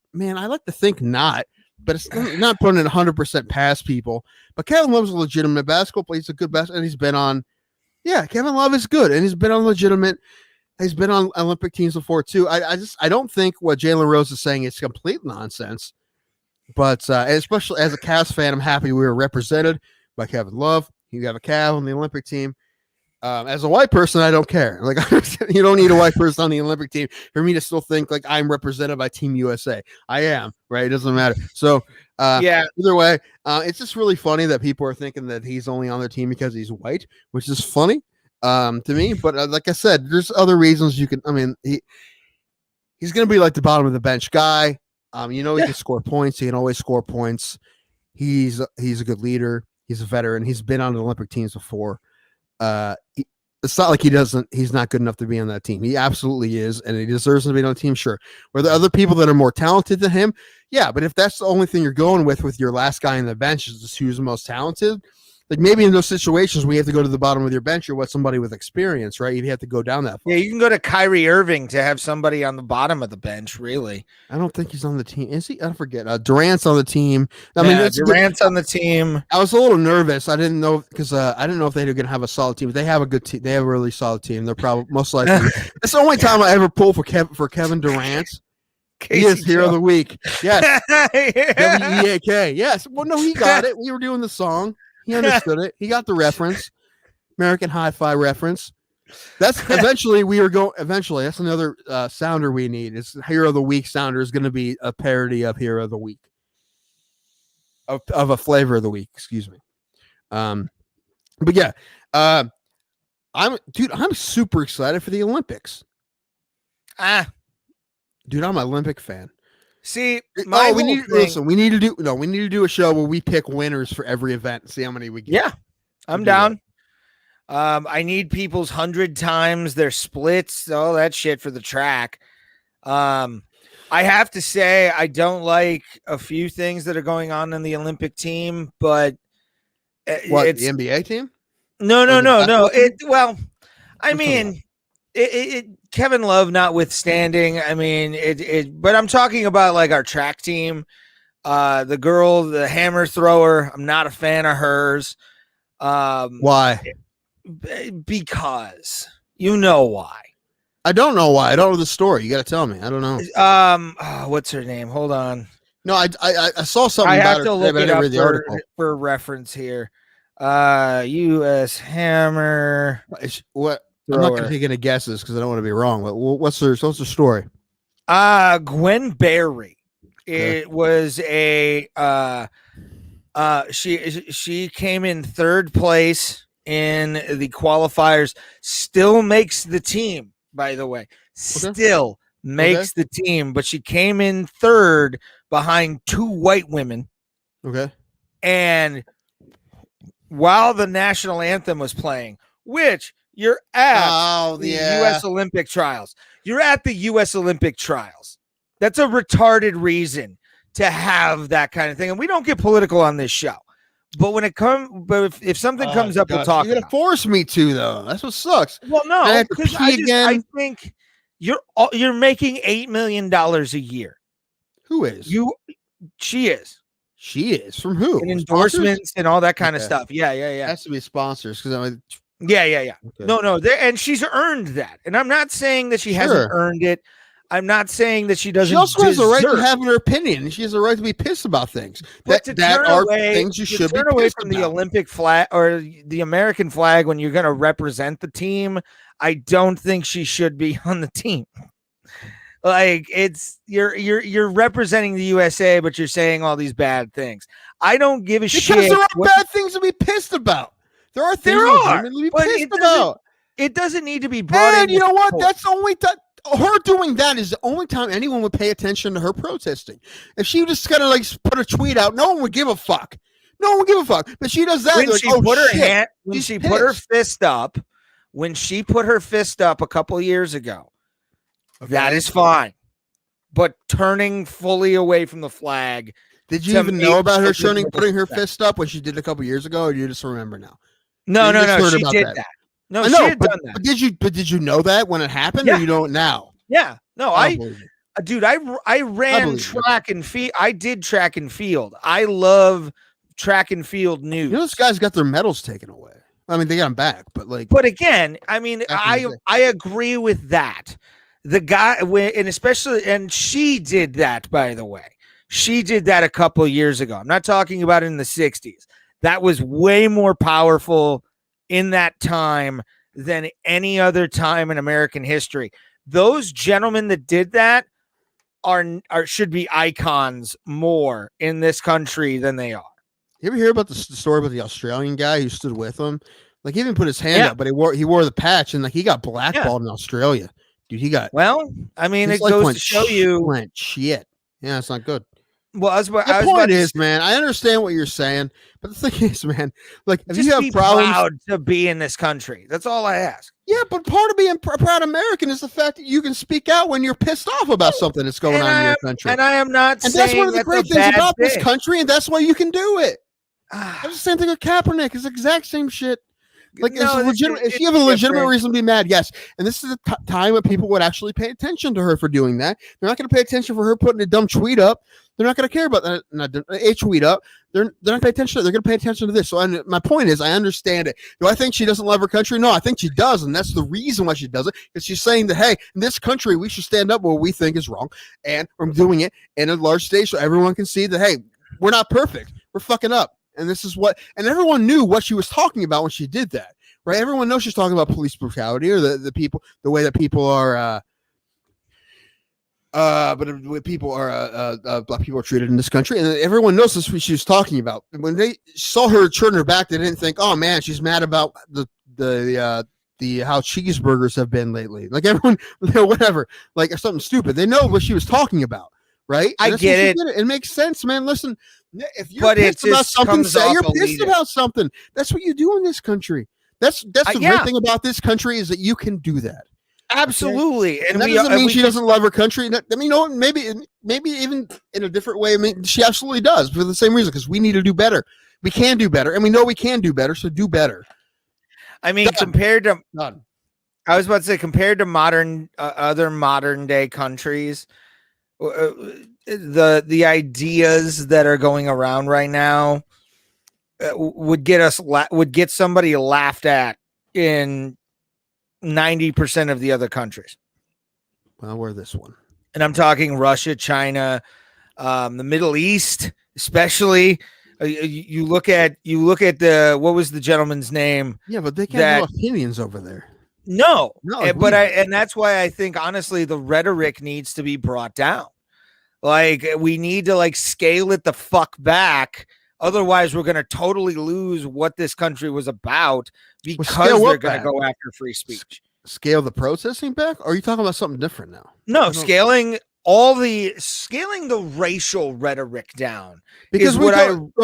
like to think not, but it's not putting it 100% past people. But Kevin Love's a legitimate basketball player. He's a good basketball, and he's been on. Yeah, Kevin Love is good, and he's been on legitimate. He's been on Olympic teams before too. I don't think what Jalen Rose is saying is complete nonsense. But especially as a Cavs fan, I'm happy we were represented by Kevin Love. You have a Cav on the Olympic team. As a white person, I don't care. Like you don't need a white person on the Olympic team for me to still think like I'm represented by Team USA. I am, right? It doesn't matter. So either way, it's just really funny that people are thinking that he's only on their team because he's white, which is funny to me. But like I said, there's other reasons you can. I mean, he's going to be like the bottom of the bench guy. He can score points. He can always score points. He's a good leader. He's a veteran. He's been on the Olympic teams before. It's not like he's not good enough to be on that team. He absolutely is, and he deserves to be on the team. Sure. Were there other people that are more talented than him? Yeah, but if that's the only thing you're going with your last guy on the bench is just who's the most talented, like maybe in those situations we have to go to the bottom of your bench or what somebody with experience, right? You have to go down that far. Yeah, you can go to Kyrie Irving to have somebody on the bottom of the bench, really. I don't think he's on the team. Is he? I forget. Durant's on the team. Durant's on the team. I was a little nervous. I didn't know because I didn't know if they were going to have a solid team. They have a good team. They have a really solid team. They're probably most likely. It's the only time I ever pull for Kevin Durant. He is Hero of the Week. Yes. WEAK. Yes. Well, no, he got it. We were doing the song. He understood it. He got the reference. American Hi-Fi reference. That's eventually that's another sounder we need. It's Hero of the Week sounder is going to be a parody of Hero of the Week. Of a flavor of the week, excuse me. But yeah. I'm super excited for the Olympics. Dude, I'm an Olympic fan. See, we need to do a show where we pick winners for every event and see how many we get. Yeah, I'm down. I need people's 100 times their splits, all that shit for the track. I have to say I don't like a few things that are going on in the Olympic team, but What, it's the NBA team? no, Or no, the no, no. basketball team? I What are you talking about? mean, Kevin Love notwithstanding, I mean, but I'm talking about like our track team. The girl, the hammer thrower, I'm not a fan of hers. Why? Because you know why. I don't know why. I don't know the story. You got to tell me. I don't know. What's her name? Hold on. No, I saw something I about have her to today, look but I it didn't up read the article. for reference here. U.S. hammer What? I'm not going thrower. to take any guesses because I don't want to be wrong. But what's the story? Gwen Berry. Okay. It was a she came in third place in the qualifiers. Still makes the team, by the way. Still makes the team, but she came in third behind two white women. Okay. And while the national anthem was playing, which you're at the U.S. Olympic trials. You're at the U.S. Olympic trials. That's a retarded reason to have that kind of thing. And we don't get political on this show. But when it comes, but if something comes up, we'll talk. You're gonna force me to, though. That's what sucks. Well, no, because I think you're making $8 million a year. Who is? She is. She is from who? And endorsements and all that kind of stuff. Yeah. It has to be sponsors because I'm. Yeah. Okay. No, and she's earned that. And I'm not saying that she hasn't earned it. I'm not saying that she doesn't. She also has a right to have her opinion. She has a right to be pissed about things. That are things you should be pissed away from the Olympic flag or the American flag when you're going to represent the team. I don't think she should be on the team. Like you're representing the USA, but you're saying all these bad things. I don't give a shit. Because there are bad things to be pissed about. There are things to be pissed about. It doesn't need to be brought in. And you know what? That's the only time. Her doing that is the only time anyone would pay attention to her protesting. If she just kind of like put a tweet out, no one would give a fuck. No one would give a fuck. But she does that. When she put her hand, when she put her fist up, a couple of years ago, that is fine. But turning fully away from the flag. Did you even know about her putting her fist up when she did a couple of years ago, or do you just remember now? No. She did that. No, she had done that. Did you know that when it happened, or you know it now? Yeah. No, I ran track and field. I did track and field. I love track and field news. You know, those guys got their medals taken away. I mean, they got them back, but again, I mean, I agree with that. The guy, and she did that, by the way. She did that a couple of years ago. I'm not talking about in the 60s. That was way more powerful in that time than any other time in American history. Those gentlemen that did that should be icons more in this country than they are. You ever hear about the story about the Australian guy who stood with him? Like, he even put his hand up, but he wore the patch, and like he got blackballed in Australia. Dude, he got I mean, it goes to show you shit. Yeah, it's not good. Well, the point is, man, I understand what you're saying, but the thing is, man, like, if you have problems, proud to be in this country. That's all I ask. Yeah, but part of being proud American is the fact that you can speak out when you're pissed off about something that's going on in your country. And I am not saying that's one of the great things about this country, and that's why you can do it. That's the same thing with Kaepernick. It's the exact same shit. Like, if you have a legitimate reason to be mad, yes. And this is the time when people would actually pay attention to her for doing that. They're not going to pay attention for her putting a dumb tweet up. They're not going to care about that. A tweet up. They're not going to pay attention to it. They're going to pay attention to this. So my point is, I understand it. Do I think she doesn't love her country? No, I think she does. And that's the reason why she does it. Because she's saying that, hey, in this country, we should stand up what we think is wrong. And we're doing it in a large stage so everyone can see that, hey, we're not perfect. We're fucking up. And this is what, and everyone knew what she was talking about when she did that, right? Everyone knows she's talking about police brutality or the way that people are, but the way black people are treated in this country. And everyone knows this is what she was talking about. And when they saw her turn her back, they didn't think, oh man, she's mad about the how cheeseburgers have been lately. Like, everyone, whatever, like, something stupid. They know what she was talking about. Right? I get it. It makes sense, man. Listen, if you're pissed about something, say you're pissed about something. That's what you do in this country. That's the great thing about this country is that you can do that. Absolutely. Okay? And that doesn't mean she doesn't love her country. I mean, no, maybe even in a different way. I mean, she absolutely does for the same reason, because we need to do better. We can do better, and we know we can do better. So do better. I mean, compared to I was about to say, compared to modern other modern day countries, the ideas that are going around right now would get somebody laughed at in 90% of the other countries. Well, we're this one, and I'm talking Russia, China, the Middle East, especially. You look at the, what was the gentleman's name? Yeah, but they can't have opinions over there. No, but and that's why I think, honestly, the rhetoric needs to be brought down. Like, we need to scale it the fuck back. Otherwise, we're going to totally lose what this country was about, because they're going to go after free speech. Scale the processing back? Or are you talking about something different now? No, scaling the racial rhetoric down, because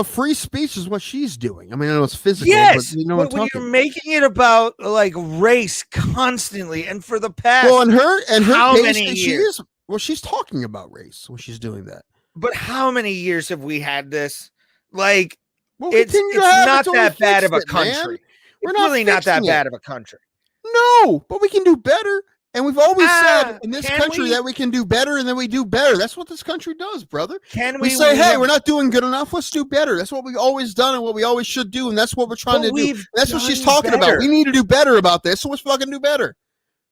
free speech is what she's doing. I mean, I know it's physical, yes, but you know what I'm talking you're making it about race constantly, and for the past, well, and her how case, many years? She's talking about race when she's doing that. But how many years have we had this? It's not that bad of a country. It's really not that bad of a country. No, but we can do better. And we've always said in this country that we can do better, and then we do better. That's what this country does, brother. We say, hey, we're not doing good enough. Let's do better. That's what we've always done and what we always should do. And that's what we're trying to do. That's what she's talking about. We need to do better about this. So let's fucking do better.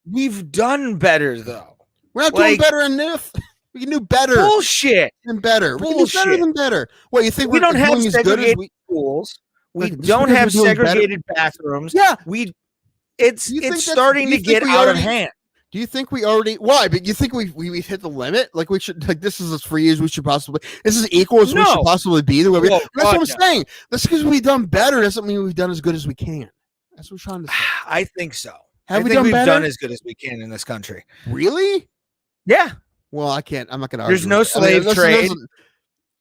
We've done better, though. We're not doing better enough. We can do better. Bullshit. And better. We can do better than better. What, you think we don't have segregated schools? We don't have segregated bathrooms. Yeah. It's starting to get out of hand. Do you think we already? Why? But you think we've hit the limit? Like, we should, this is as free as we should possibly. This is equal as we should possibly be. That's what I'm saying. That's because we've done better. Doesn't mean we've done as good as we can. That's what we're trying to say. I think so. We've done as good as we can in this country. Really? Yeah. Well, I can't. I'm not going to argue. There's no slave trade.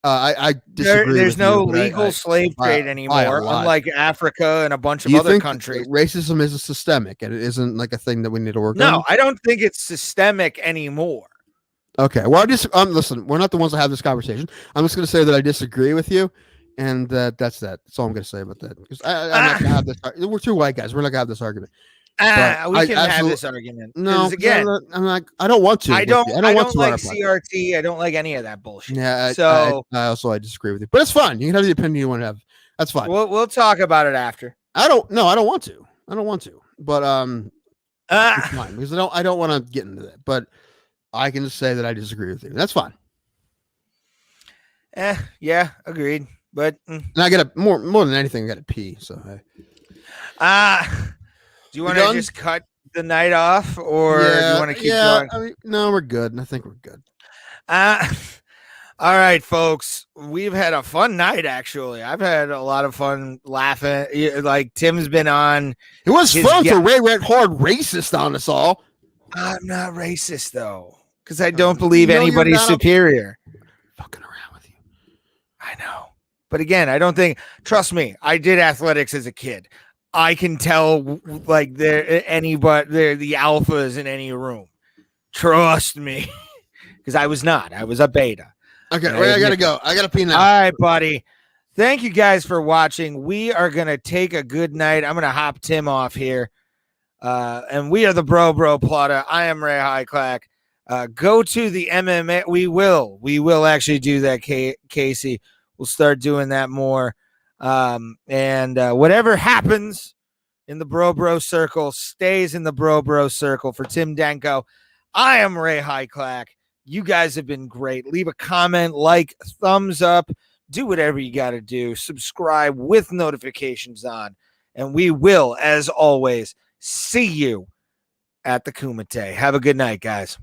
I disagree. There's no legal slave trade anymore, unlike Africa and a bunch of other countries. Racism is systemic, and it isn't a thing that we need to work on. No, I don't think it's systemic anymore. Okay, well, listen. We're not the ones that have this conversation. I'm just going to say that I disagree with you, and that's that. That's all I'm going to say about that. Because I'm not going to have this. We're two white guys. We're not going to have this argument. We can have this argument. No, again, I'm not. I don't want to. I don't like CRT. I don't like any of that bullshit. Yeah. I disagree with you, but it's fine. You can have the opinion you want to have. That's fine. We'll talk about it after. I don't want to. But it's fine, because I don't want to get into that. But I can just say that I disagree with you. That's fine. Yeah, agreed. But and I got to more than anything, I got to pee. So do you want to just cut the night off, or do you want to keep going? I mean, no, we're good. I think we're good. All right, folks. We've had a fun night, actually. I've had a lot of fun laughing. Like, Tim's been on. It was fun for Ray went hard racist on us all. I'm not racist, though, because I don't believe anybody's superior. Fucking around with you. I know. But again, I don't think, trust me, I did athletics as a kid. I can tell, they're the alphas in any room. Trust me. Because I was not. I was a beta. Okay, I gotta go. I gotta pee now. All right, buddy. Thank you guys for watching. We are gonna take a good night. I'm gonna hop Tim off here. And we are the Bro Plata. I am Ray Highclack. Go to the MMA. We will actually do that, Casey. We'll start doing that more. And whatever happens in the bro circle stays in the bro circle. For Tim Denko, I am Ray Highclack. You guys have been great. Leave a comment, thumbs up, do whatever you got to do. Subscribe with notifications on, and we will, as always, see you at the Kumite. Have a good night, guys.